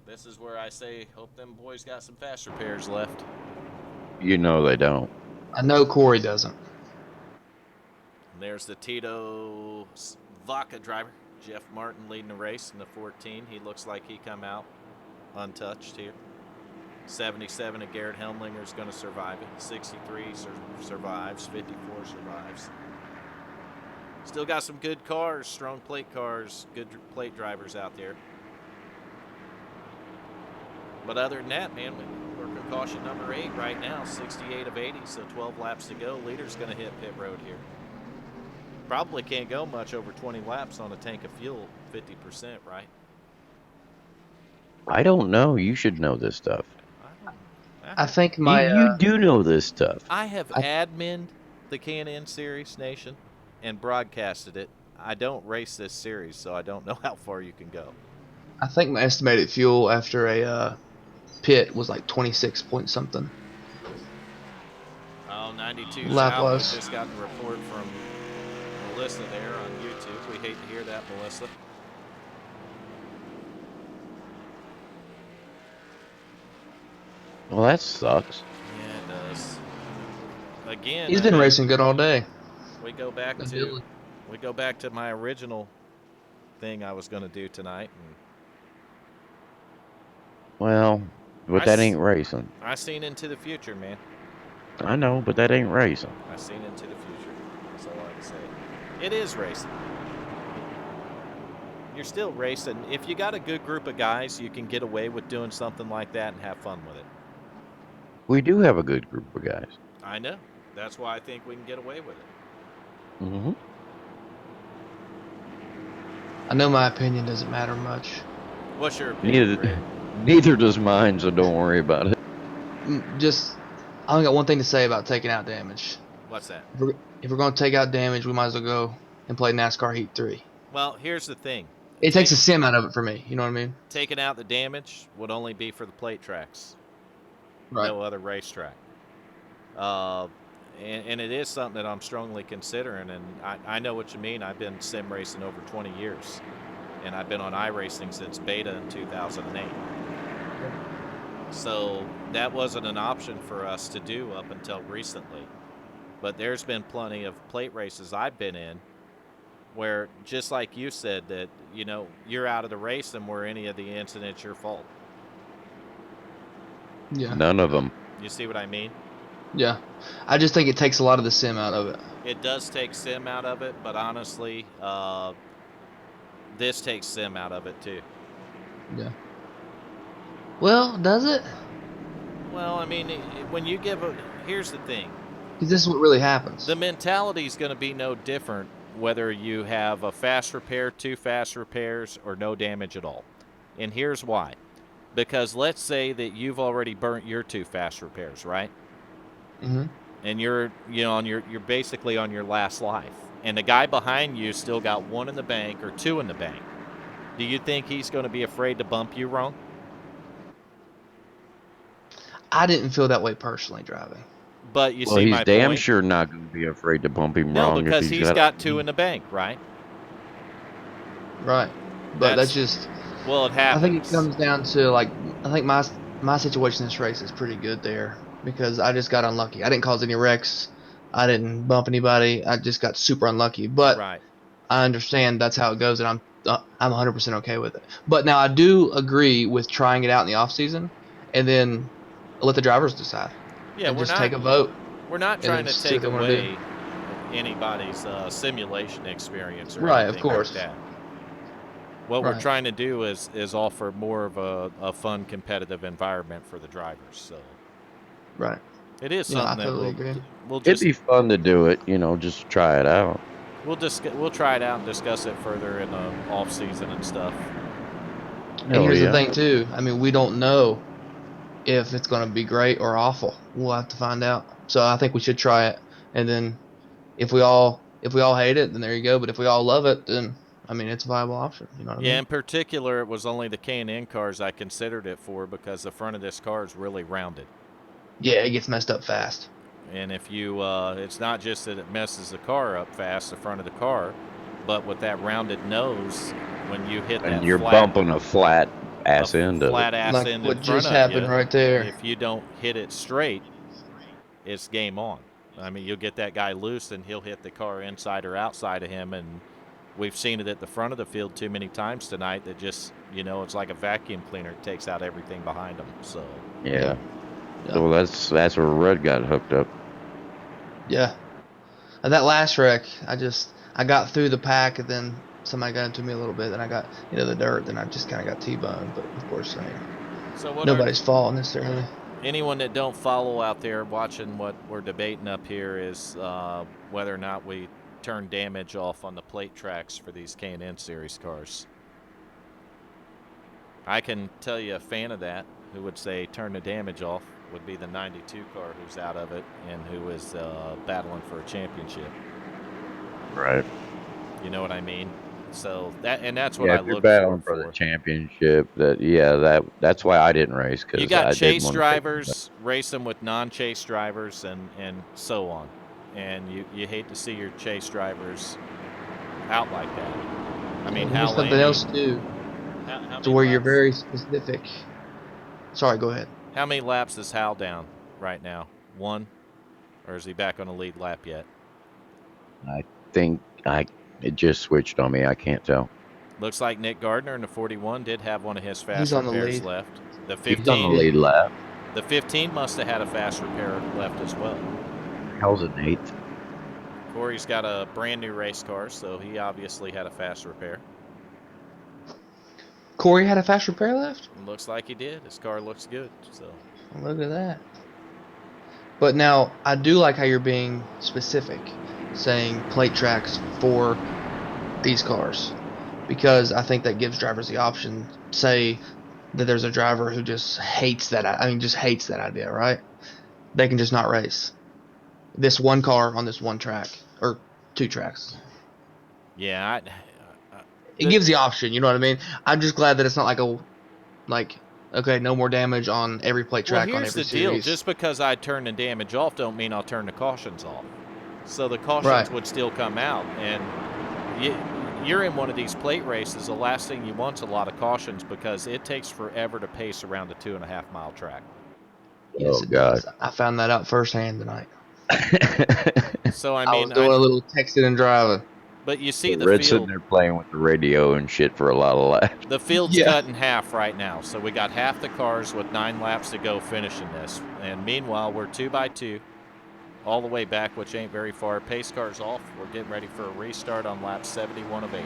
This is where I say, hope them boys got some fast repairs left. You know they don't. I know Corey doesn't. And there's the Tito Vaca driver, Jeff Martin, leading the race in the 14. He looks like he come out untouched here. 77 of Garrett Helmlinger is going to survive it. 63 survives. 54 survives. Still got some good cars, strong plate cars, good plate drivers out there. But other than that, man, we're at caution number 8 right now, 68 of 80, so 12 laps to go. Leader's going to hit pit road here. Probably can't go much over 20 laps on a tank of fuel, 50%, right? I don't know. You should know this stuff. I think my you do know this stuff. I have adminned the Can-In Series, Nation, and broadcasted it. I don't race this series, so I don't know how far you can go. I think my estimated fuel after a pit was like 26 point something. Oh, 92 Lap south. was. We just got the report from Melissa there on YouTube. We hate to hear that, Melissa. Well, that sucks. Yeah, it does. Again, He's been racing good all day. We go back to my original thing I was going to do tonight. And Well, but that ain't racing. I seen into the future, man. I know, but that ain't racing. I seen into the future. That's all I can say. It is racing. You're still racing. If you got a good group of guys, you can get away with doing something like that and have fun with it. We do have a good group of guys. I know. That's why I think we can get away with it. Mm-hmm. I know my opinion doesn't matter much. What's your opinion, Greg? Neither does mine, so don't worry about it. I only got one thing to say about taking out damage. What's that? If we're going to take out damage, we might as well go and play NASCAR Heat 3. Well, here's the thing. It takes a sim out of it for me. You know what I mean? Taking out the damage would only be for the plate tracks. Right. No other racetrack. And it is something that I'm strongly considering. And I know what you mean. I've been sim racing over 20 years. And I've been on iRacing since beta in 2008. So that wasn't an option for us to do up until recently. But there's been plenty of plate races I've been in where, just like you said, that, you know, you're out of the race and where any of the incidents your fault. Yeah. None of them. You see what I mean? Yeah. I just think it takes a lot of the sim out of it. It does take sim out of it, but honestly, this takes sim out of it too. Yeah. Well, does it? Well, I mean, when you give a... Here's the thing. Because this is what really happens. The mentality is going to be no different whether you have a fast repair, 2 fast repairs, or no damage at all. And here's why. Because let's say that you've already burnt your 2 fast repairs, right? Mm-hmm. And you're you're basically on your last life. And the guy behind you still got 1 in the bank or 2 in the bank. Do you think he's going to be afraid to bump you wrong? I didn't feel that way personally driving. But you Well, see he's my damn point? sure not going to be afraid to bump him No, wrong. because if he's got 2 in the bank, right? Right. But that's just... Well, it I happens. think it comes down to, like... I think my situation in this race is pretty good there. Because I just got unlucky. I didn't cause any wrecks. I didn't bump anybody. I just got super unlucky. But Right. I understand that's how it goes, and I'm 100% okay with it. But now I do agree with trying it out in the off season, and then let the drivers decide. Yeah, and we're just not take a vote. We're not and trying then to see what take they wanna do. away anybody's simulation experience or Right, anything of course. like that. What we're Right. trying to do is offer more of a fun, competitive environment for the drivers. So Right. it is Yeah, I something totally that agree. we'll It'd just be fun to do it, just try it out. we'll try it out and discuss it further in the off season and stuff. And Hell here's yeah. the thing too. I mean, we don't know if it's going to be great or awful. We'll have to find out. So I think we should try it, and then if we all hate it, then there you go. But if we all love it, then I mean, it's a viable option. You know what I Yeah, mean? in particular, it was only the K&N cars I considered it for because the front of this car is really rounded. Yeah, it gets messed up fast. And if you, it's not just that it messes the car up fast, the front of the car, but with that rounded nose, when you hit that And you're flat, bumping a flat ass end of flat it. ass Like end what in front just of happened you, right there. if you don't hit it straight, it's game on. I mean, you'll get that guy loose and he'll hit the car inside or outside of him. And we've seen it at the front of the field too many times tonight that just, it's like a vacuum cleaner. It takes out everything behind them. So Yeah. So that's where Red got hooked up. Yeah. And that last wreck, I got through the pack, and then somebody got into me a little bit, and I got into the dirt, then I just kind of got T-boned. But of course, I mean, So what nobody's fault necessarily. anyone that don't follow out there watching what we're debating up here is whether or not we turn damage off on the plate tracks for these K&N series cars. I can tell you a fan of that who would say turn the damage off would be the 92 car who's out of it and who is battling for a championship. Right. You know what I mean? So that's what Yeah, I if you're look battling for. for the championship, that's why I didn't race, because You got I chase didn't want drivers racing with non-chase drivers and so on. And you hate to see your chase drivers out like that. I mean, There's Hal something Laney, else too, how to many where you're laps- very specific. Sorry, go ahead. How many laps is Hal down right now? 1? Or is he back on the lead lap yet? I think it just switched on me. I can't tell. Looks like Nick Gardner in the 41 did have one of his fast He's on the repairs lead. left. The He's on the 15, lead lap. the 15 must have had a fast repair left as well. How's it, Nate? Corey's got a brand new race car, so he obviously had a fast repair. Corey had a fast repair left? Looks like he did. His car looks good. So Look at that. But now I do like how you're being specific, saying plate tracks for these cars, because I think that gives drivers the option. Say that there's a driver who just hates that. I mean, just hates that idea, right? They can just not race this one car on this one track or two tracks. Yeah, It gives the option. You know what I mean? I'm just glad that it's not like okay, no more damage on every plate well, track on here's every the deal. series. Just because I turn the damage off don't mean I'll turn the cautions off. So the cautions Right. would still come out, and you're in one of these plate races. The last thing you want is a lot of cautions because it takes forever to pace around a 2.5 mile track. Yes, Oh it God. does. I found that out firsthand tonight. So I I was mean, doing a little texting and driving. but you So see the Red's sitting field. there playing with the radio and shit for a lot of laps. The field's Yeah. cut in half right now, so we got half the cars with 9 laps to go finishing this. And meanwhile, we're 2 by 2 all the way back, which ain't very far. Pace car's off. We're getting ready for a restart on lap 71 of 80.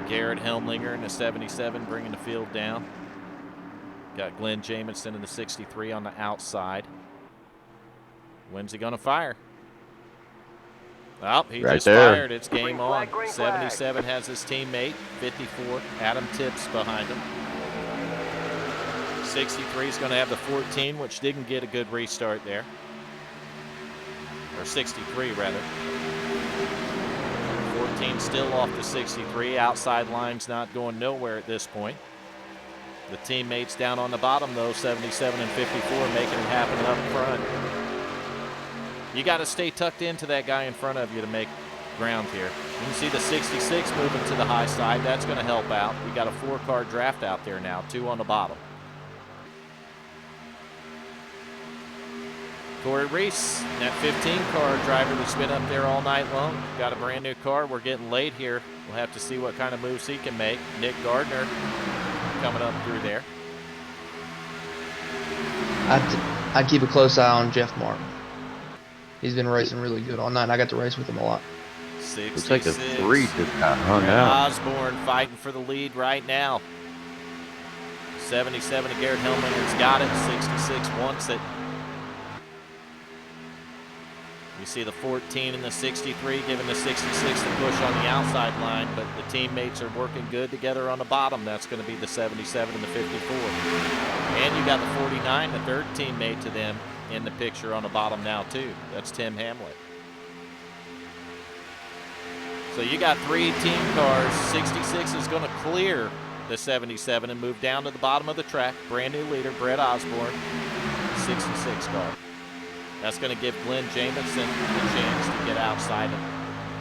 Garrett Helmlinger in the 77 bringing the field down. Got Glenn Jamison in the 63 on the outside. When's he going to fire? Oh, he Right just there. fired. It's game on. 77 has his teammate. 54, Adam Tips behind him. 63 is going to have the 14, which didn't get a good restart there. Or 63, rather. 14 still off the 63. Outside line's not going nowhere at this point. The teammates down on the bottom, though, 77 and 54, making it happen up front. You got to stay tucked into that guy in front of you to make ground here. You can see the 66 moving to the high side. That's going to help out. We got a 4-car draft out there now, 2 on the bottom. Corey Reese, that 15-car driver that's been up there all night long, got a brand new car. We're getting late here. We'll have to see what kind of moves he can make. Nick Gardner coming up through there. I'd keep a close eye on Jeff Martin. He's been racing really good all night. I got to race with him a lot. 66. Looks like the 3 just got hung Brent out. Osborne fighting for the lead right now. 77 to Garrett Hellman's got it. 66 wants it. You see the 14 and the 63 giving the 66 the push on the outside line, but the teammates are working good together on the bottom. That's going to be the 77 and the 54. And you got the 49, the third teammate to them, in the picture on the bottom now too. That's Tim Hamlet. So you got 3 team cars. 66 is going to clear the 77 and move down to the bottom of the track. Brand new leader, Brett Osborne, 66 car. That's going to give Glenn Jamison the chance to get outside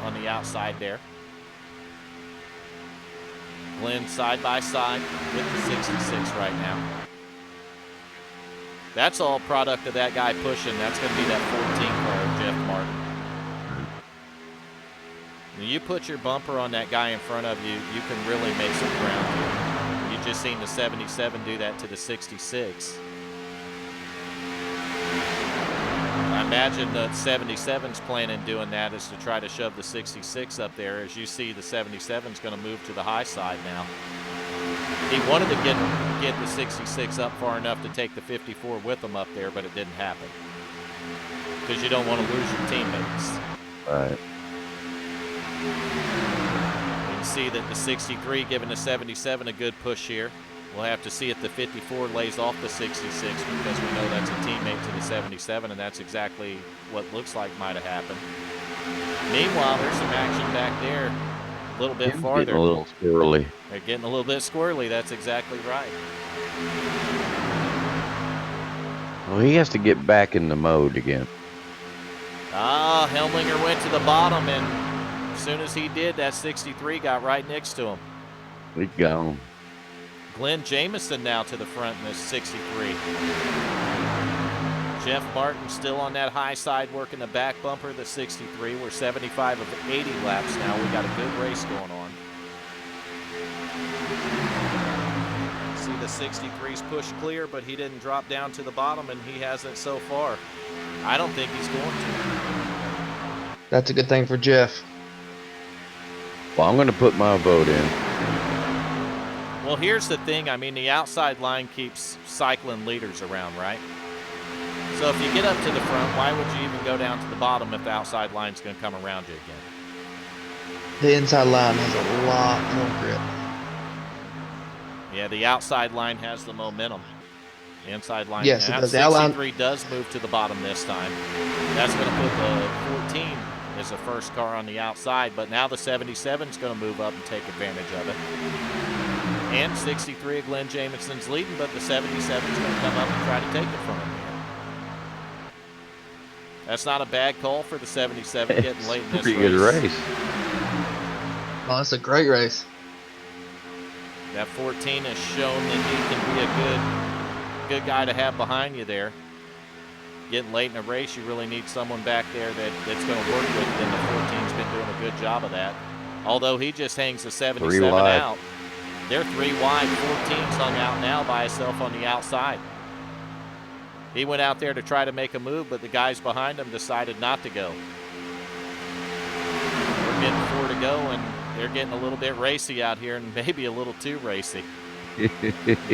on the outside there. Glenn side by side with the 66 right now. That's all product of that guy pushing. That's going to be that 14 car of Jeff Martin. When you put your bumper on that guy in front of you, you can really make some ground here. You just seen the 77 do that to the 66. I imagine the 77's planning doing that is to try to shove the 66 up there. As you see, the 77's going to move to the high side now. He wanted to get the 66 up far enough to take the 54 with him up there, but it didn't happen. Because you don't want to lose your teammates. Right. You can see that the 63 giving the 77 a good push here. We'll have to see if the 54 lays off the 66 because we know that's a teammate to the 77, and that's exactly what looks like might have happened. Meanwhile, there's some action back there a little bit farther. Getting a little squirrely. They're getting a little bit squirrely. That's exactly right. Well, he has to get back in the mode again. Helmlinger went to the bottom, and as soon as he did, that 63 got right next to him. He's gone. Glenn Jamison now to the front in this 63. Jeff Martin still on that high side working the back bumper, the 63. We're 75 of 80 laps now. We got a good race going on. See the 63's pushed clear, but he didn't drop down to the bottom, and he hasn't so far. I don't think he's going to. That's a good thing for Jeff. Well, I'm going to put my vote in. Well, here's the thing. I mean, the outside line keeps cycling leaders around, right? So if you get up to the front, why would you even go down to the bottom if the outside line's going to come around you again? The inside line has a lot more grip. Yeah, the outside line has the momentum. The inside line, Yes, it yeah, does. The outline, 63 does move to the bottom this time. That's going to put the 14 as the first car on the outside, but now the 77 is going to move up and take advantage of it. And 63 of Glenn Jamieson's leading, but the 77 is going to come up and try to take it from him. That's not a bad call for the 77 getting late in this pretty good race. oh, that's a great race. That 14 has shown that he can be a good guy to have behind you there. Getting late in a race, you really need someone back there that's going to work with you, and the 14's been doing a good job of that. Although he just hangs the 77 out. They're 3 wide. 14's hung out now by himself on the outside. He went out there to try to make a move, but the guys behind him decided not to go. We're getting 4 to go, and they're getting a little bit racy out here, and maybe a little too racy. You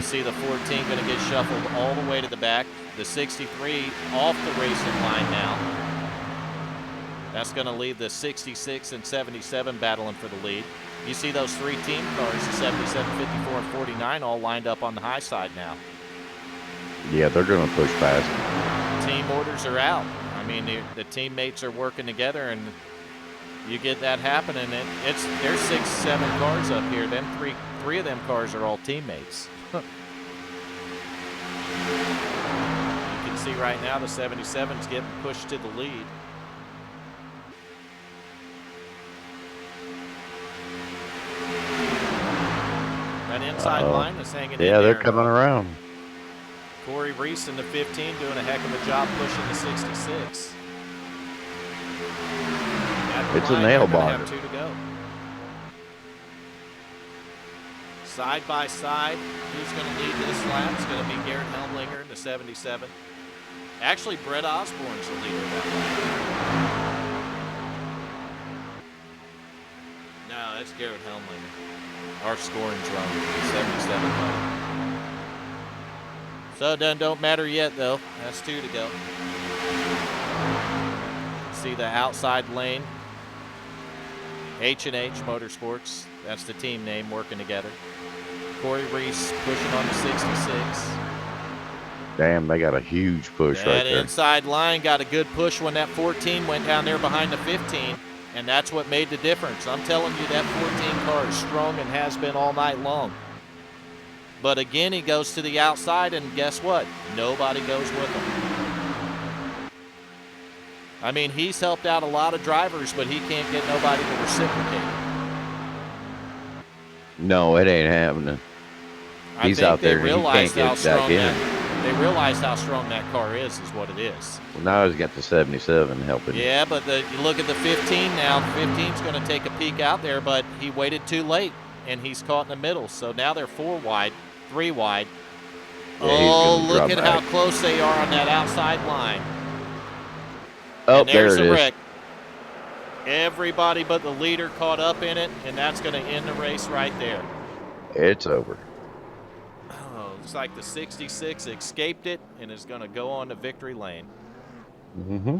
see the 14 going to get shuffled all the way to the back. The 63 off the racing line now. That's going to leave the 66 and 77 battling for the lead. You see those 3 team cars, the 77, 54, and 49, all lined up on the high side now. Yeah, they're going to push past. Team orders are out. I mean, the teammates are working together, and you get that happening. There's 6, 7 cars up here. Them three of them cars are all teammates. You can see right now the 77's getting pushed to the lead. That inside line is hanging in there. Yeah, they're coming around. Corey Reese in the 15 doing a heck of a job pushing the 66. It's a nail biter. Have 2 to go. Side by side, who's going to lead this lap? It's going to be Garrett Helmlinger in the 77. Actually, Brett Osborne's the leader that lap. No, that's Garrett Helmlinger. Our scoring's wrong. 77. So it don't matter yet, though. That's 2 to go. See the outside lane. H&H Motorsports. That's the team name working together. Corey Reese pushing on the 66. Damn, they got a huge push right there. That inside line got a good push when that 14 went down there behind the 15, and that's what made the difference. I'm telling you, that 14 car is strong and has been all night long. But again, he goes to the outside, and guess what? Nobody goes with him. I mean, he's helped out a lot of drivers, but he can't get nobody to reciprocate. No, it ain't happening. He's out there and he can't get back in. They realized how strong that car is what it is. Well, now he's got the 77 helping. Yeah, but you look at the 15 now. The 15's going to take a peek out there, but he waited too late, and he's caught in the middle. So now they're 4 wide, 3 wide. Yeah, oh, look at back. how close they are on that outside line. Oh, and there's there it the is. wreck. Everybody but the leader caught up in it, and that's going to end the race right there. It's over. Oh, looks like the 66 escaped it and is going to go on to victory lane. Mm-hmm.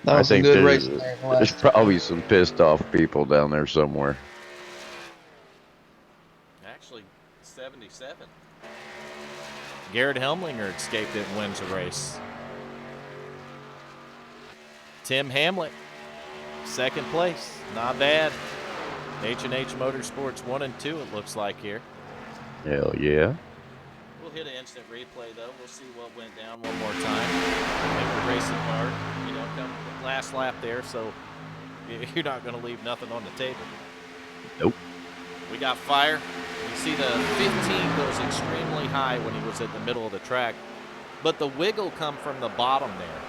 That was some good racing. There's probably some pissed off people down there somewhere. Actually, 77. Garrett Helmlinger escaped it and wins the race. Tim Hamlet, 2nd place. Not bad. H&H Motorsports 1 and 2, it looks like here. Hell yeah. We'll hit an instant replay, though. We'll see what went down one more time. They were racing hard. You know, come last lap there, so you're not going to leave nothing on the table. Nope. We got fire. You see the 15 goes extremely high when he was at the middle of the track, but the wiggle come from the bottom there.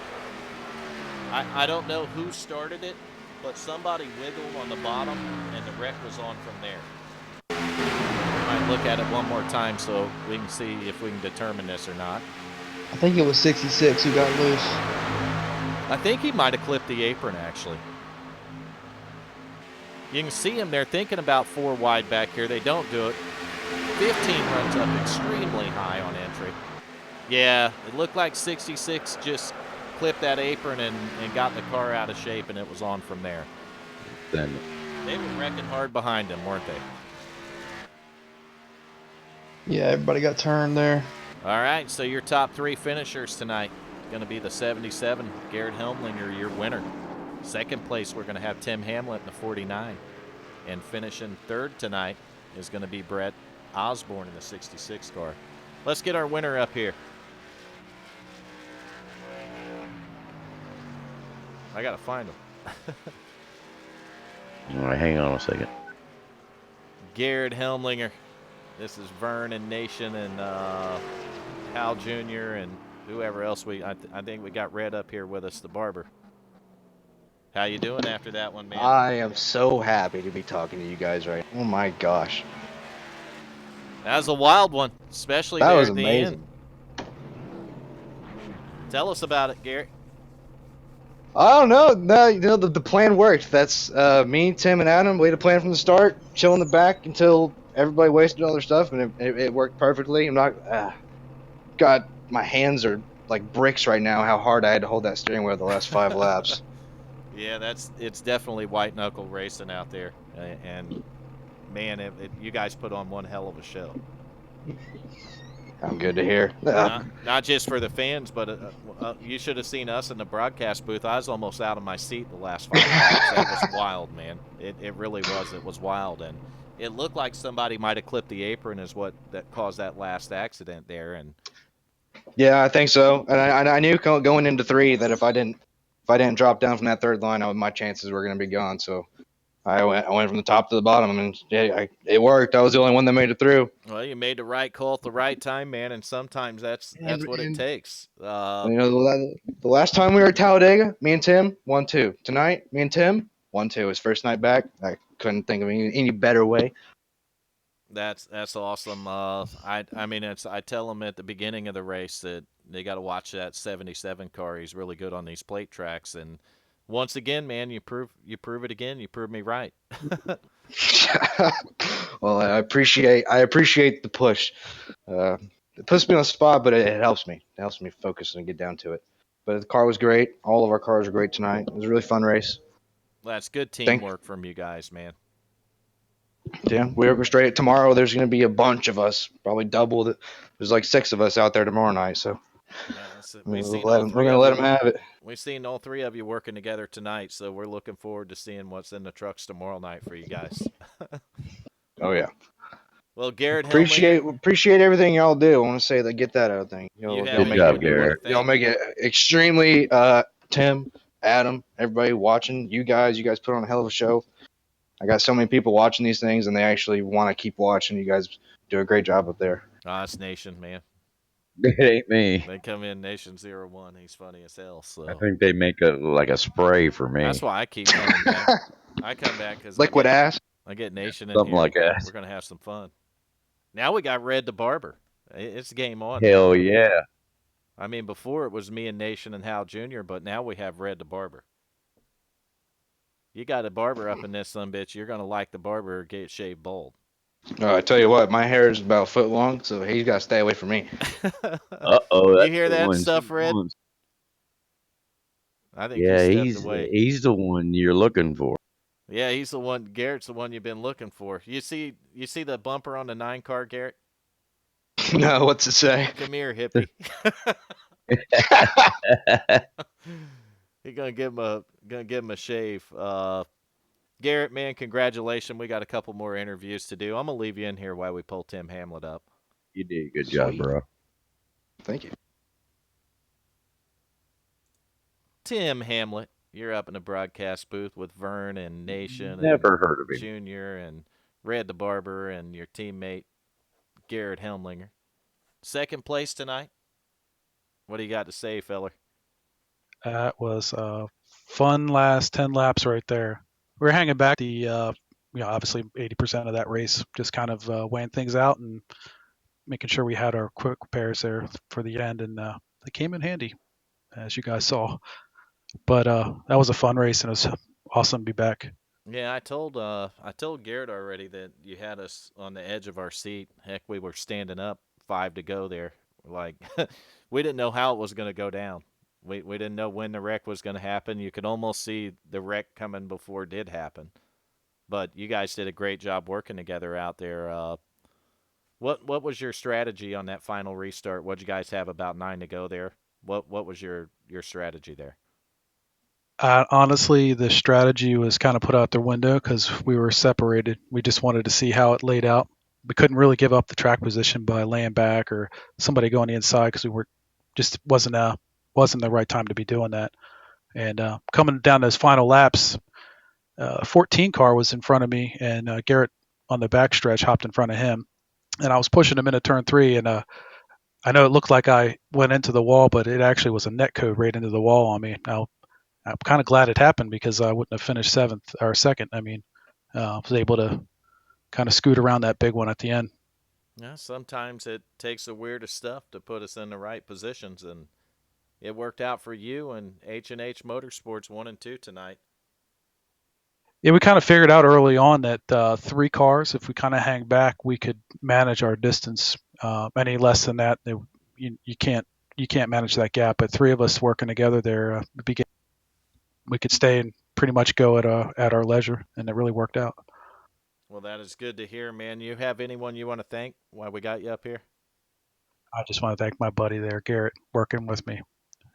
I don't know who started it, but somebody wiggled on the bottom, and the wreck was on from there. We might look at it one more time so we can see if we can determine this or not. I think it was 66 who got loose. I think he might have clipped the apron, actually. You can see them. They're thinking about 4 wide back here. They don't do it. 15 runs up extremely high on entry. Yeah, it looked like 66 just clipped that apron and got the car out of shape, and it was on from there. Then They were wrecking hard behind him, weren't they? Yeah, everybody got turned there. All right, so your top 3 finishers tonight going to be the 77, Garrett Helmlinger, your winner. Second place, we're going to have Tim Hamlet in the 49. And finishing third tonight is going to be Brett Osborne in the 66 car. Let's get our winner up here. I got to find him. all right, hang on a second. Garrett Helmlinger. This is Vern and Nation and Hal Jr. and whoever else I think we got Red up here with us, the barber. How you doing after that one, man? I am so happy to be talking to you guys right now. Oh my gosh. That was a wild one, especially That there was at the amazing. end. Tell us about it, Garrett. I don't know. No, the plan worked. That's me, Tim, and Adam. We had a plan from the start. Chill in the back until everybody wasted all their stuff, and it worked perfectly. I'm not. God, my hands are like bricks right now. How hard I had to hold that steering wheel the last 5 laps. Yeah, it's definitely white knuckle racing out there, and man, you guys put on one hell of a show. I'm good to hear. Not just for the fans, but you should have seen us in the broadcast booth. I was almost out of my seat the last 5 laps. That was wild, man. It really was. It was wild, and it looked like somebody might have clipped the apron, is what that caused that last accident there. And Yeah, I think so. And I knew going into 3 that if I didn't drop down from that third line, my chances were going to be gone. So I went from the top to the bottom, and it worked. I was the only one that made it through. well, you made the right call at the right time, man. And sometimes that's what it takes. You know, the last time we were at Talladega, me and Tim 1-2. Tonight, me and Tim 1-2. His first night back. I couldn't think of any better way. That's awesome. I mean, I tell them at the beginning of the race that they got to watch that 77 car. He's really good on these plate tracks, and once again, man, you prove it again. You prove me right. Well, I appreciate the push. It puts me on the spot, but it helps me. It helps me focus and get down to it. But the car was great. All of our cars were great tonight. It was a really fun race. That's good teamwork from you guys, man. Yeah, we're straight. Tomorrow, there's going to be a bunch of us, probably double. There's like 6 of us out there tomorrow night. So We're we're going to let them have it. We've seen all 3 of you working together tonight, so we're looking forward to seeing what's in the trucks tomorrow night for you guys. Oh yeah. Well, Garrett, appreciate everything y'all do. I want to say that, get that out thing. Good job, Garrett. Y'all make it extremely. Tim, Adam, everybody watching, you guys put on a hell of a show. I got so many people watching these things, and they actually want to keep watching. You guys do a great job up there. It's Nation, man. It ain't me. They come in Nation 01. He's funny as hell. So I think they make a spray for me. that's why I keep coming back. I come back because Liquid ass. I get Nation in Something here. like that. We're gonna have some fun. Now we got Red the Barber. It's game on. Hell yeah. I mean, before it was me and Nation and Hal Jr., but now we have Red the Barber. You got a barber up in this sumbitch, you're gonna like the barber get shaved bald. I tell you what, my hair is about a foot long, so he's got to stay away from me. Uh-oh. You hear that stuff, Red? I think Yeah, he stepped away. he's the one you're looking for. Yeah, he's the one. Garrett's the one you've been looking for. You see the bumper on the 9 car, Garrett? No, what's it say? Come here, hippie. He's gonna give him a shave. Garrett, man, congratulations. We got a couple more interviews to do. I'm gonna leave you in here while we pull Tim Hamlet up. You did a good job, bro. Thank you. Tim Hamlet, you're up in the broadcast booth with Vern and Nation Never and heard of him. Junior and Red the Barber and your teammate Garrett Helmlinger. Second place tonight. What do you got to say, feller? That was a fun last 10 laps right there. We were hanging back obviously 80% of that race, just kind of weighing things out and making sure we had our quick repairs there for the end, and they came in handy, as you guys saw. But that was a fun race, and it was awesome to be back. Yeah, I told Garrett already that you had us on the edge of our seat. Heck, we were standing up, 5 to go there. Like we didn't know how it was going to go down. We didn't know when the wreck was going to happen. You could almost see the wreck coming before it did happen. But you guys did a great job working together out there. What was your strategy on that final restart? What'd you guys have about 9 to go there? What was your strategy there? Honestly, the strategy was kind of put out the window because we were separated. We just wanted to see how it laid out. We couldn't really give up the track position by laying back or somebody going the inside because we were just wasn't the right time to be doing that. And coming down those final laps, 14 car was in front of me, and Garrett on the backstretch hopped in front of him, and I was pushing him into turn three, and I know it looked like I went into the wall, but it actually was a net code right into the wall on me. Now I'm kind of glad it happened because I wouldn't have finished seventh or second. I mean, I was able to kind of scoot around that big one at the end. Yeah, sometimes it takes the weirdest stuff to put us in the right positions, and it worked out for you and H&H Motorsports 1 and 2 tonight. Yeah, we kind of figured out early on that three cars, if we kind of hang back, we could manage our distance. Any less than that, you can't manage that gap. But three of us working together there, we could stay and pretty much go at our leisure, and it really worked out. Well, that is good to hear, man. You have anyone you want to thank while we got you up here? I just want to thank my buddy there, Garrett, working with me,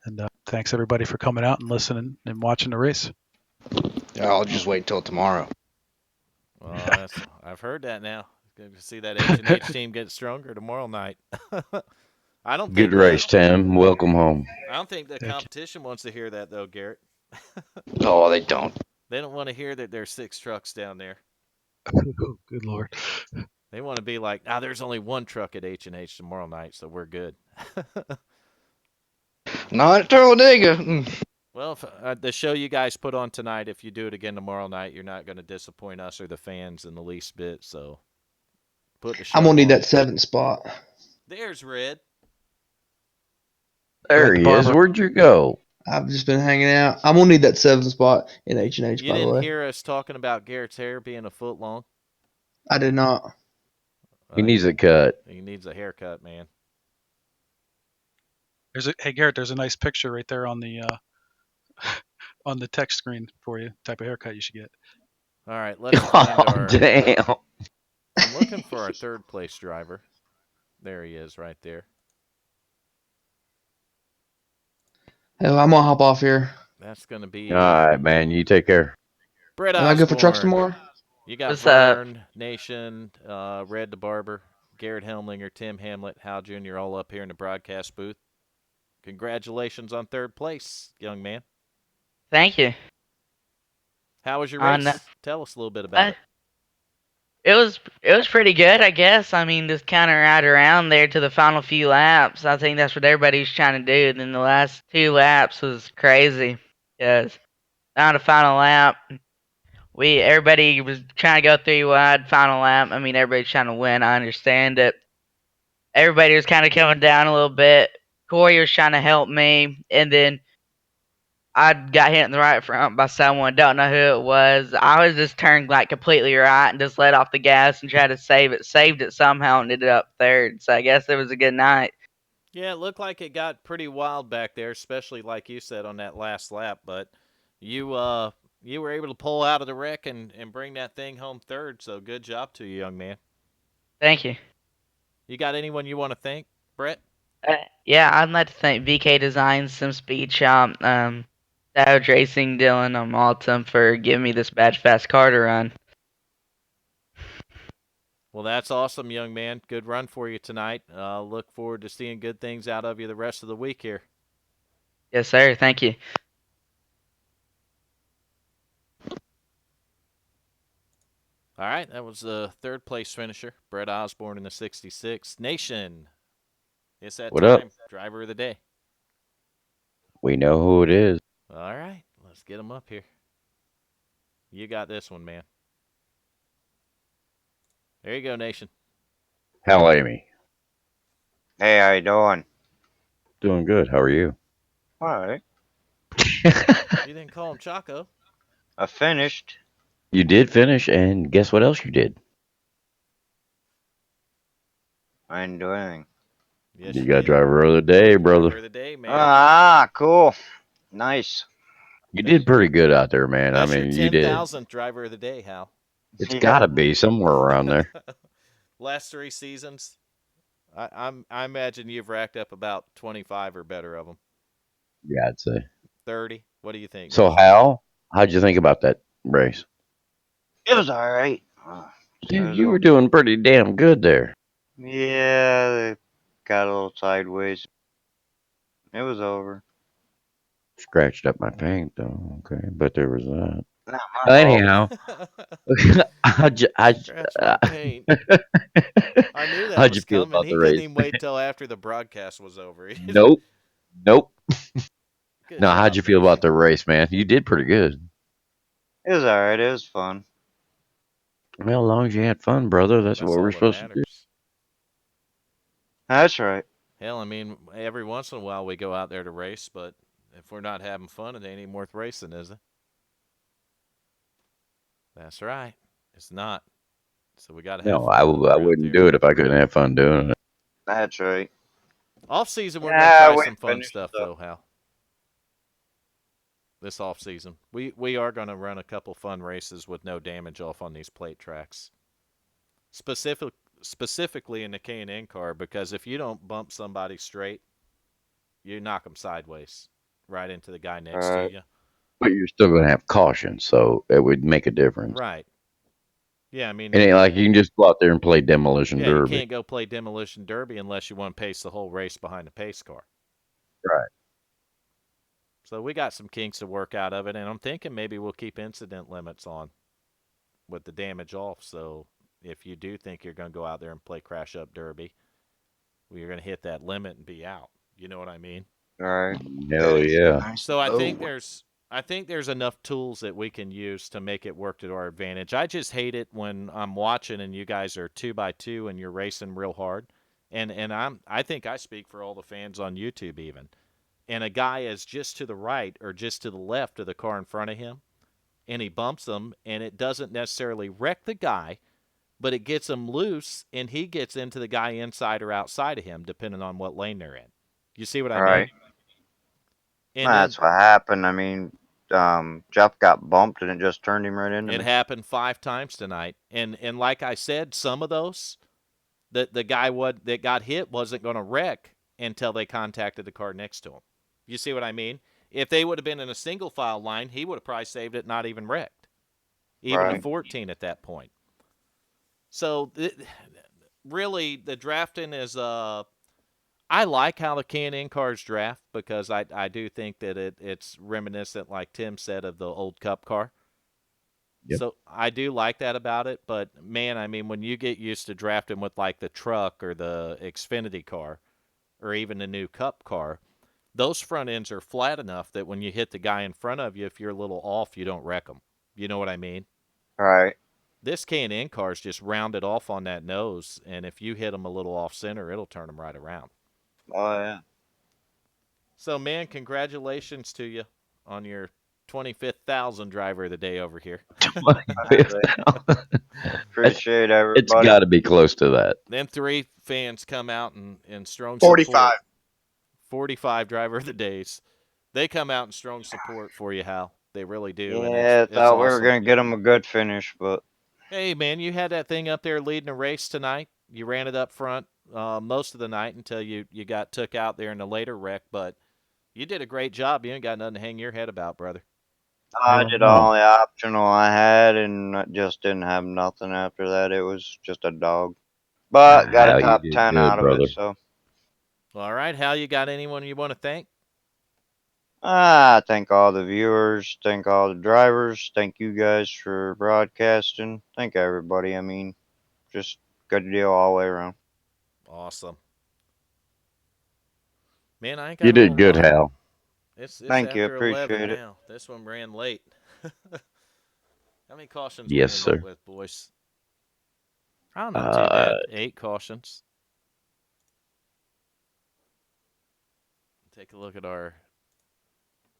and thanks everybody for coming out and listening and watching the race. I'll just wait till tomorrow. Well, I've heard that now. Good to see that H&H team get stronger tomorrow night. I don't Good think the race, Tim. Welcome home. I don't think the Thank you. competition wants to hear that though, Garrett. Oh, they don't. They don't want to hear that there's 6 trucks down there. Oh, good lord. They want to be like, there's only one truck at H&H tomorrow night, so we're good. Not at Talladega. Well, the show you guys put on tonight, if you do it again tomorrow night, you're not going to disappoint us or the fans in the least bit. So put the I'm gonna show need on. that seventh spot. There's Red. There Red he is. Barber. Where'd you go? I've just been hanging out. I'm gonna need that seventh spot in H&H. You By the didn't way, hear us talking about Garrett's hair being a foot long? I did not. He He, needs a cut. he needs a haircut, man. Hey Garrett, there's a nice picture right there on the on the text screen for you. Type of haircut you should get. All right, let's find Oh, our. damn. I'm looking for our third place driver. There he is, right there. Hell, I'm gonna hop off here. That's going to All be right, man. You take care. Brett Am I good for trucks Osborne. tomorrow? You got What's up? Vern, Nation, Red the Barber, Garrett Helmlinger, Tim Hamlet, Hal Jr. all up here in the broadcast booth. Congratulations on third place, young man. Thank you. How was your On race? Tell us a little bit about it. it was pretty good, I guess. I mean, just kind of right around there to the final few laps. I think that's what everybody was trying to do. And then the last 2 laps was crazy because on the final lap, everybody was trying to go 3 wide. Final lap. I mean, everybody's trying to win. I understand it. Everybody was kind of coming down a little bit. Corey was trying to help me, and then I got hit in the right front by someone. Don't know who it was. I was just turned like completely right and just let off the gas and tried to save it. Saved it somehow and ended up third. So I guess it was a good night. Yeah, it looked like it got pretty wild back there, especially like you said on that last lap. But you were able to pull out of the wreck and bring that thing home third. So good job to you, young man. Thank you. You got anyone you want to thank, Brett? Yeah, I'd like to thank VK Designs, Sim Speed Shop, Savage Racing, Dylan, Altum for giving me this badge fast car to run. Well, that's awesome, young man. Good run for you tonight. Look forward to seeing good things out of you the rest of the week here. Yes, sir. Thank you. All right, that was the third place finisher, Brett Osborne in the 66. Nation, it's that What up? time. Driver of the day. We know who it is. All right, let's get him up here. You got this one, man. There you go, Nation. Hal Amy. Hey, how you doing? Doing good. How are you? All right. You didn't call him Chaco. I finished. You did finish, and guess what else you did? I didn't do anything. Yes, You you got did. driver of the day, Driver brother. of the day, man. Ah, cool. Nice. You That's did pretty good out there, man. I that's your mean, you did. 10,000th driver of the day, Hal. It's got Yeah. to be somewhere around there. Last 3 seasons, I imagine you've racked up about 25 or better of them. Yeah, I'd say. 30. What do you think, So, man? Hal, how'd you think about that race? It was all right. You were doing pretty damn good there. Yeah, they got a little sideways. It was over. Scratched up my paint, though. Okay, but there was that. Not my fault. Anyhow, how'd Scratch my paint. I knew that how'd you was feel coming. about He the couldn't race? even wait till after the broadcast was over. Nope, nope. Good No, how'd job, you feel man. about the race, man? You did pretty good. It was all right. It was fun. Well, as long as you had fun, brother, that's what That's we're all that supposed to do. matters. That's right. Hell, I mean, every once in a while we go out there to race, but if we're not having fun, it ain't even worth racing, is it? That's right. It's not. So we got to have No, fun when I we're out wouldn't there. do it if I couldn't have fun doing it. That's right. Off season, we're gonna Yeah, try we some fun finished stuff up. though, Hal. This off season, we are gonna run a couple fun races with no damage off on these plate tracks. Specifically in the K&N car, because if you don't bump somebody straight, you knock them sideways, right into the guy All next to right. you. But you're still going to have caution, so it would make a difference. Right. Yeah, I It mean, ain't like you can just go out there and play demolition yeah, you derby. can't go play demolition derby unless you want to pace the whole race behind the pace car. Right. So we got some kinks to work out of it, and I'm thinking maybe we'll keep incident limits on with the damage off. So if you do think you're going to go out there and play crash up derby, well, you're going to hit that limit and be out. You know what I mean? All right. Hell yeah. Nice. So Oh. I think there's enough tools that we can use to make it work to our advantage. I just hate it when I'm watching and you guys are 2x2 and you're racing real hard. And I think I speak for all the fans on YouTube even. And a guy is just to the right or just to the left of the car in front of him and he bumps them and it doesn't necessarily wreck the guy, but it gets him loose and he gets into the guy inside or outside of him depending on what lane they're in. You see what I All right. mean? And then That's what happened. I mean, Jeff got bumped and it just turned him right into it me. happened 5 times tonight. And like I said, some of those the guy that got hit wasn't going to wreck until they contacted the car next to him. You see what I mean? If they would have been in a single file line, he would have probably saved it, not even wrecked, even a Right. 14 at that point. So really, the drafting is I like how the Can-Am cars draft because I do think that it's reminiscent, like Tim said, of the old Cup car. Yep. So I do like that about it, but man, I mean, when you get used to drafting with like the truck or the Xfinity car or even the new Cup car, those front ends are flat enough that when you hit the guy in front of you, if you're a little off, you don't wreck them. You know what I mean? All right. This K&N car is just rounded off on that nose, and if you hit them a little off center, it'll turn them right around. Oh yeah. So, man, congratulations to you on your 25th thousand driver of the day over here. Appreciate It's everybody. got to be close to that. Then 3 fans come out in strong 45. support. 45 driver of the days. They come out in strong support for you, Hal. They really do, and Yeah, it's thought we were awesome. gonna get him a good finish, but Hey, man, you had that thing up there leading a race tonight. You ran it up front most of the night until you got took out there in the later wreck, but you did a great job. You ain't got nothing to hang your head about, brother. I Hell did no. all the optional I had, and I just didn't have nothing after that. It was just a dog, but got a Hal, you top did 10 good, out of it. brother. So All right, Hal, you got anyone you want to thank? thank all the viewers, thank all the drivers, thank you guys for broadcasting, thank everybody. I mean, just good deal all the way around. Awesome. Man, I ain't You got a did whole good, lot. Hal. It's Thank you, after 11 appreciate it. now. This one ran late. How many cautions we Yes, end up sir. with, boys? I don't know, too Uh, bad. 8 cautions. Take a look at our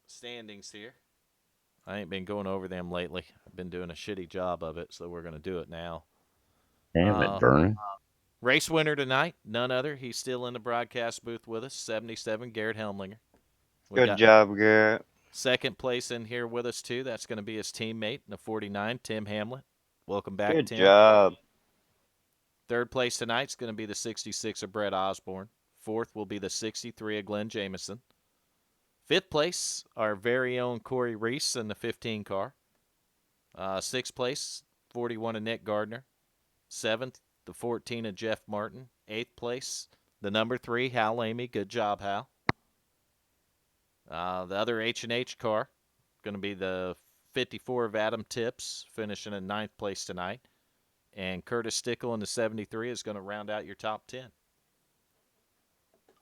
standings here. I ain't been going over them lately. I've been doing a shitty job of it, so we're going to do it now. Damn it, Uh, Vernon. Race winner tonight, none other. He's still in the broadcast booth with us, 77, Garrett Helmlinger. We Good got job, Garrett. second place in here with us, too. That's going to be his teammate in the 49, Tim Hamlet. Welcome back, Good Tim. job. Third place tonight's going to be the 66 of Brett Osborne. Fourth will be the 63 of Glenn Jameson. Fifth place, our very own Corey Reese in the 15 car. Sixth place, 41 of Nick Gardner. Seventh, the 14 of Jeff Martin. Eighth place, the number 3, Hal Amy. Good job, Hal. The other H&H car, going to be the 54 of Adam Tips, finishing in ninth place tonight. And Curtis Stickle in the 73 is going to round out your top 10.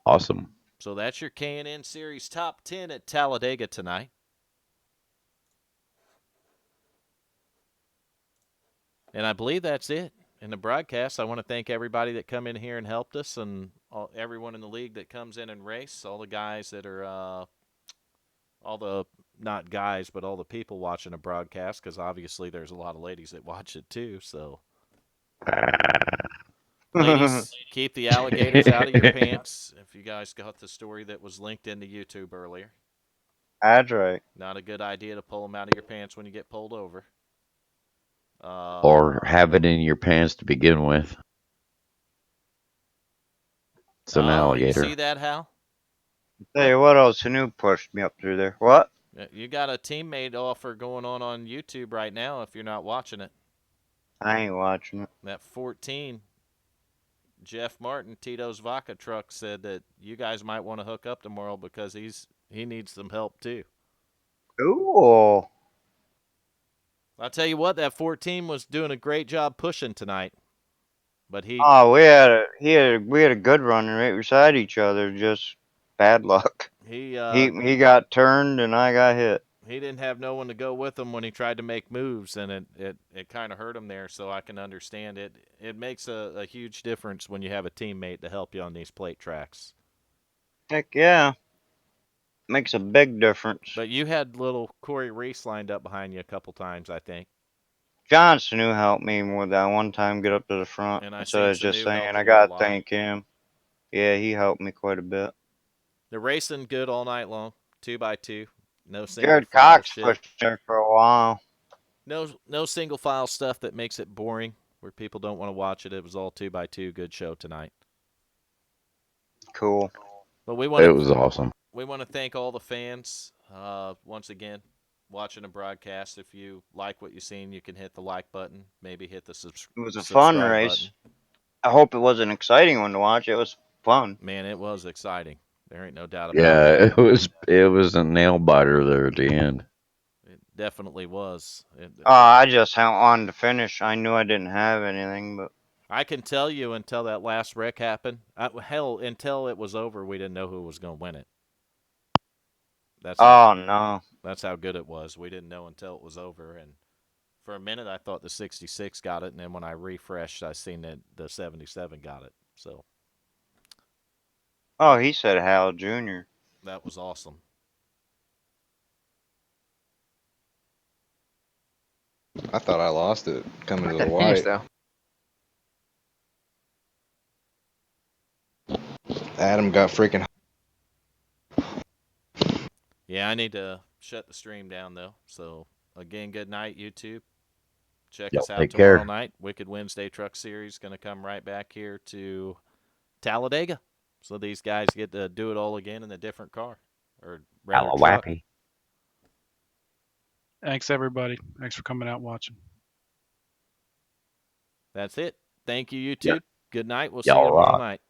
Awesome. So that's your K&N Series top 10 at Talladega tonight. And I believe that's it in the broadcast. I want to thank everybody that come in here and helped us, and everyone in the league that comes in and race, all the guys that are, all the, not guys, but all the people watching the broadcast, because obviously there's a lot of ladies that watch it too. So, ladies, keep the alligators out of your pants. If you guys got the story that was linked into YouTube earlier, That's right. not a good idea to pull them out of your pants when you get pulled over. Or have it in your pants to begin with. It's an Oh, you alligator. see that, Hal? Tell you what else, Sanu pushed me up through there. What? You got a teammate offer going on YouTube right now if you're not watching it. I ain't watching it. That 14, Jeff Martin, Tito's Vodka Truck, said that you guys might want to hook up tomorrow because he needs some help too. Cool. I'll tell you what, that 14 was doing a great job pushing tonight. But Oh, we had a good run right beside each other. Just bad luck. he He got turned and I got hit. he didn't have no one to go with him when he tried to make moves, and it kind of hurt him there. So I can understand it. It makes a huge difference when you have a teammate to help you on these plate tracks. Heck yeah. Makes a big difference. But you had little Corey Reese lined up behind you a couple times, I think. John Sanu helped me with that one time get up to the front. And I Instead seen of just Sanu saying, I helping you a gotta lot. thank him. Yeah, he helped me quite a bit. They're racing good all night long, 2x2. No single Jared file Cox shit. pushed there for a while. No single file stuff that makes it boring, where people don't want to watch it. It was all 2x2. Good show tonight. Cool. But we It was awesome. want to thank all the fans once again watching the broadcast. If you like what you've seen, you can hit the like button, maybe hit the It was a fun subscribe race. button. I hope it was an exciting one to watch. It was fun. Man, it was exciting. There ain't no doubt about Yeah, that. it was a nail biter there at the end. It definitely was. I just wanted to finish. I knew I didn't have anything, but I can tell you until that last wreck happened. Hell, until it was over, we didn't know who was going to win it. no. That's how good it was. We didn't know until it was over, and for a minute I thought the 66 got it, and then when I refreshed, I seen that the 77 got it. So Oh, he said Hal Jr. that was awesome. I thought I lost it coming to the That finish white. though. Adam got freaking. Yeah, I need to shut the stream down though. So again, good night, YouTube. Check Y'all us out take tomorrow care. night. Wicked Wednesday Truck Series going to come right back here to Talladega. So these guys get to do it all again in a different car, or rather truck. Alawappy. Thanks, everybody. Thanks for coming out and watching. That's it. Thank you, Yeah. YouTube. Good night. We'll see you Y'all tomorrow rock. night.